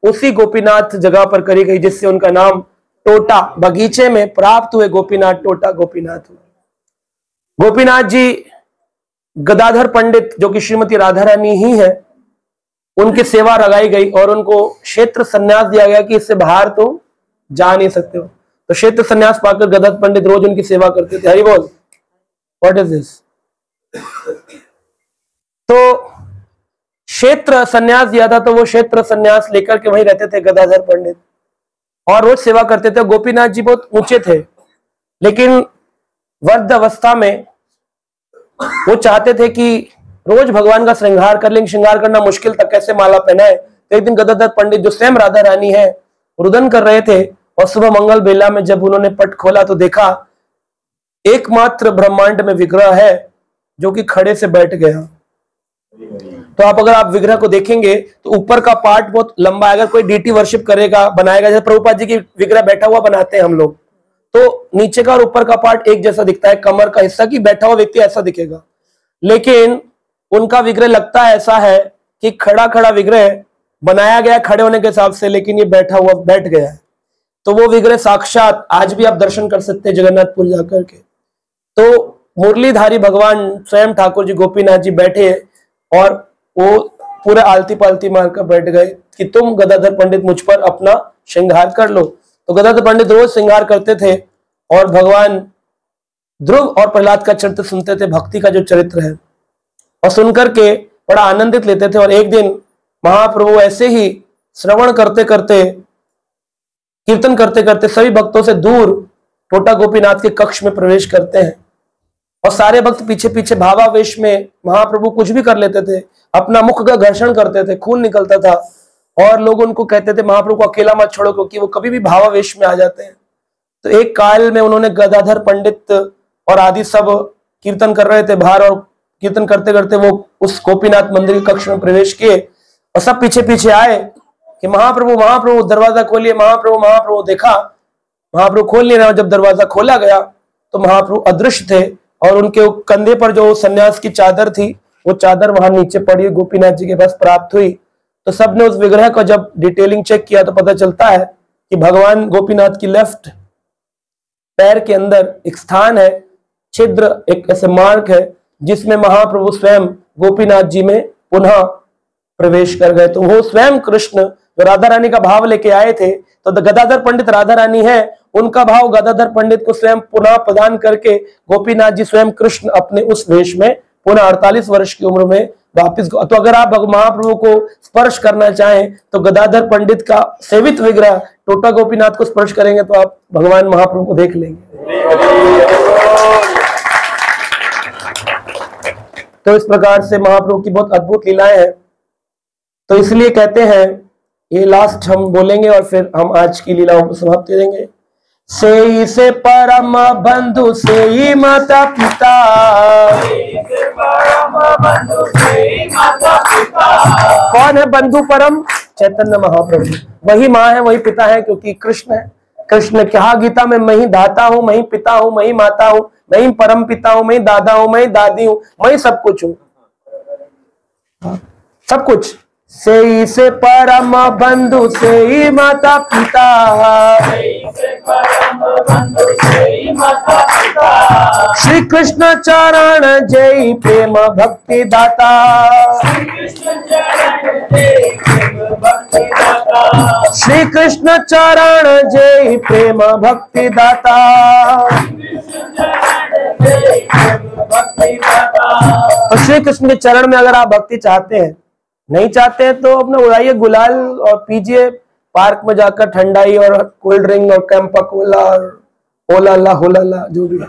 उसी गोपीनाथ जगह पर करी गई जिससे उनका नाम टोटा, बगीचे में प्राप्त हुए गोपीनाथ, टोटा गोपीनाथ हुआ। गोपीनाथ जी गदाधर पंडित जो कि श्रीमती राधा रानी ही है, उनकी सेवा लगाई गई और उनको क्षेत्र संन्यास दिया गया कि इससे बाहर तो जा नहीं सकते हो। तो क्षेत्र संन्यास पाकर गदाधर पंडित रोज उनकी सेवा करते थे। हरि बोल। What is this? तो क्षेत्र संन्यास दिया था तो वो क्षेत्र संन्यास लेकर के वहीं रहते थे गदाधर पंडित और रोज सेवा करते थे। गोपीनाथ जी बहुत ऊंचे थे, लेकिन वृद्ध अवस्था में वो चाहते थे कि रोज भगवान का श्रृंगार कर, लेकिन श्रृंगार करना मुश्किल था, कैसे माला पहनाए। तो एक दिन गदाधर पंडित जो स्वयं राधा रानी है रुदन कर रहे थे और सुबह मंगल बेला में जब उन्होंने पट खोला तो देखा एकमात्र ब्रह्मांड में विग्रह है जो कि खड़े से बैठ गया। तो अगर आप विग्रह को देखेंगे तो ऊपर का पार्ट बहुत लंबा है। अगर कोई डीटी वर्शिप करेगा, बनाएगा, जैसे प्रभुपाद जी की विग्रह बैठा हुआ बनाते हैं हम लोग, तो नीचे का और ऊपर का पार्ट एक जैसा दिखता है, कमर का हिस्सा की बैठा हुआ व्यक्ति ऐसा दिखेगा। लेकिन उनका विग्रह लगता है ऐसा है कि खड़ा खड़ा विग्रह बनाया गया खड़े होने के हिसाब से, लेकिन ये बैठा हुआ बैठ गया है। तो वो विग्रह साक्षात आज भी आप दर्शन कर सकते हैं जगन्नाथपुर जाकर के। तो मुरलीधारी भगवान स्वयं ठाकुर जी गोपीनाथ जी बैठे और वो पूरे आलती पालती मारकर बैठ गए कि तुम गदाधर पंडित मुझ पर अपना श्रृंगार कर लो। तो गदाधर पंडित रोज श्रृंगार करते थे और भगवान ध्रुव और प्रहलाद का चरित्र सुनते थे, भक्ति का जो चरित्र है, और सुनकर के बड़ा आनंदित लेते थे। और एक दिन महाप्रभु ऐसे ही श्रवण करते करते, कीर्तन करते करते सभी भक्तों से दूर टोटा गोपीनाथ के कक्ष में प्रवेश करते हैं और सारे भक्त पीछे पीछे भावावेश में महाप्रभु कुछ भी कर लेते थे, अपना मुख का घर्षण करते थे, खून निकलता था और लोग उनको कहते थे महाप्रभु को अकेला मत छोड़ो, क्योंकि वो कभी भी भावावेश में आ जाते हैं। तो एक काल में उन्होंने गदाधर पंडित और आदि सब कीर्तन कर रहे थे बाहर, और कीर्तन करते करते वो उस गोपीनाथ मंदिर के कक्ष में प्रवेश किए और सब पीछे पीछे आए कि महाप्रभु महाप्रभु दरवाजा खोलिए, महाप्रभु महाप्रभु। देखा महाप्रभु खोल नहीं रहा। जब दरवाजा खोला गया तो महाप्रभु अदृश्य थे और उनके कंधे पर जो सन्यास की चादर थी वो चादर वहां नीचे पड़ी गोपीनाथ जी के पास प्राप्त हुई। तो सबने उस विग्रह को जब डिटेलिंग चेक किया तो पता चलता है कि भगवान गोपीनाथ की लेफ्ट पैर के अंदर एक स्थान है, छिद्र, एक ऐसे मार्ग है जिसमें महाप्रभु स्वयं गोपीनाथ जी में पुनः प्रवेश कर गए। तो वो स्वयं कृष्ण जो राधा रानी का भाव लेके आए थे, तो गदाधर पंडित राधा रानी है, उनका भाव गदाधर पंडित को स्वयं पुनः प्रदान करके गोपीनाथ जी स्वयं कृष्ण अपने उस वेश में पुनः 48 वर्ष की उम्र में वापिस। तो अगर आप महाप्रभु को स्पर्श करना चाहें तो गदाधर पंडित का सेवित विग्रह टोटा गोपीनाथ को स्पर्श करेंगे तो आप भगवान महाप्रभु को देख लेंगे। तो इस प्रकार से महाप्रभु की बहुत अद्भुत लीलाएं हैं। तो इसलिए कहते हैं, ये लास्ट हम बोलेंगे और फिर हम आज की लीलाओं को समाप्त करेंगे। सेई से परम बंधु सेई माता पिता, कौन है बंधु परम? चैतन्य महाप्रभु। वही माँ है, वही पिता है, क्योंकि कृष्ण है। कृष्ण ने कहा गीता में, मैं ही दाता हूँ, मैं ही पिता हूँ, मैं ही माता हूँ, मैं ही परम पिता हूँ, मैं ही दादा हूँ, मैं ही दादी हूँ, मैं ही सब कुछ हूँ, सब कुछ। सेई से परम बंधु सेई माता पिता, श्री कृष्ण चरण जय प्रेम भक्ति दाता, श्री कृष्ण चरण जय प्रेम भक्ति दाता। तो श्री कृष्ण के चरण में अगर आप भक्ति चाहते हैं, नहीं चाहते हैं तो अपना उड़ाइए गुलाल और पीजिए पार्क में जाकर ठंडाई और कोल्ड ड्रिंक और कैंपा कोला और ओलाला होलाला जो भी है।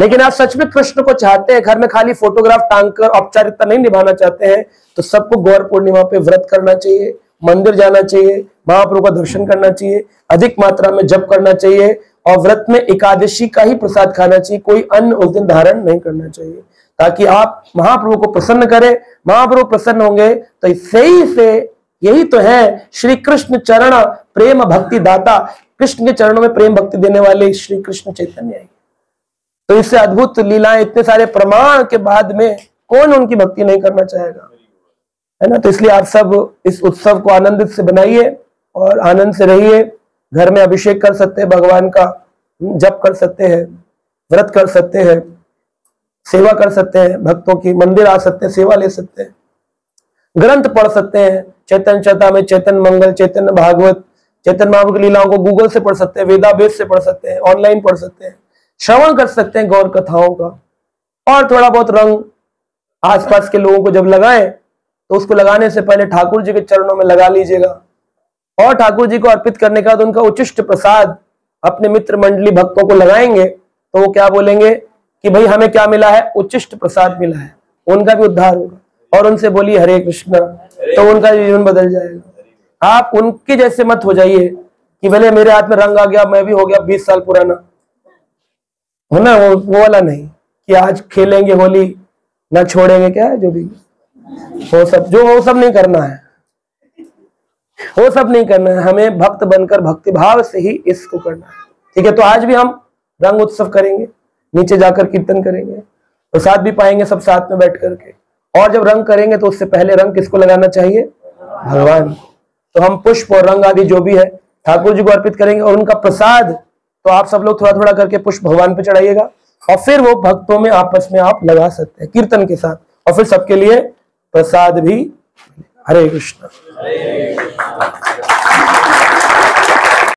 लेकिन आप सच में कृष्ण को चाहते हैं, घर में खाली फोटोग्राफ टांगकर औपचारिकता नहीं निभाना चाहते हैं, तो सबको गौर पूर्णिमा पे व्रत करना चाहिए, मंदिर जाना चाहिए, महाप्रभु का दर्शन करना चाहिए, अधिक मात्रा में जप करना चाहिए और व्रत में एकादशी का ही प्रसाद खाना चाहिए, कोई अन्न उस दिन धारण नहीं करना चाहिए, ताकि आप महाप्रभु को प्रसन्न करें। महाप्रभु प्रसन्न होंगे तो सही से यही तो है श्री कृष्ण चरण प्रेम भक्ति दाता। कृष्ण के चरणों में प्रेम भक्ति देने वाले श्री कृष्ण चैतन्य है। तो इससे अद्भुत लीलाएं, इतने सारे प्रमाण के बाद में कौन उनकी भक्ति नहीं करना चाहेगा, है ना। तो इसलिए आप सब इस उत्सव को आनंदित से बनाइए और आनंद से रहिए। घर में अभिषेक कर सकते हैं, भगवान का जप कर सकते हैं, व्रत कर सकते हैं, सेवा कर सकते हैं, भक्तों की मंदिर आ सकते हैं, सेवा ले सकते हैं, ग्रंथ पढ़ सकते हैं, चैतन्य चरितामृत, चैतन्य मंगल, चैतन्य भागवत, चैतन्य महाप्रभु की लीलाओं को गूगल से पढ़ सकते हैं, वेदावेद से पढ़ सकते हैं, ऑनलाइन पढ़ सकते हैं, श्रवण कर सकते हैं गौर कथाओं का। और थोड़ा बहुत रंग आसपास के लोगों को जब लगाएं तो उसको लगाने से पहले ठाकुर जी के चरणों में लगा लीजिएगा और ठाकुर जी को अर्पित करने का उनका उचिष्ट प्रसाद अपने मित्र मंडली भक्तों को लगाएंगे तो वो क्या बोलेंगे कि भाई हमें क्या मिला है, उचिष्ट प्रसाद मिला है, उनका भी उद्धार होगा। और उनसे बोलिए हरे कृष्णा, तो उनका जीवन बदल जाएगा। आप उनके जैसे मत हो जाइए कि भले मेरे हाथ में रंग आ गया, मैं भी हो गया 20 साल पुराना, है ना, वो वाला नहीं कि आज खेलेंगे होली ना छोड़ेंगे, क्या है जो भी वो सब नहीं करना है, वो सब नहीं करना है। हमें भक्त बनकर भक्ति भाव से ही इसको करना है, ठीक है। तो आज भी हम रंग उत्सव करेंगे, नीचे जाकर कीर्तन करेंगे, प्रसाद भी पाएंगे सब साथ में बैठ करके। और जब रंग करेंगे तो उससे पहले रंग किसको लगाना चाहिए? भगवान। तो हम पुष्प और रंग आदि जो भी है ठाकुर जी को अर्पित करेंगे और उनका प्रसाद तो आप सब लोग थोड़ा थोड़ा करके पुष्प भगवान पे चढ़ाइएगा और फिर वो भक्तों में आपस में आप लगा सकते हैं कीर्तन के साथ, और फिर सबके लिए प्रसाद भी। हरे कृष्ण।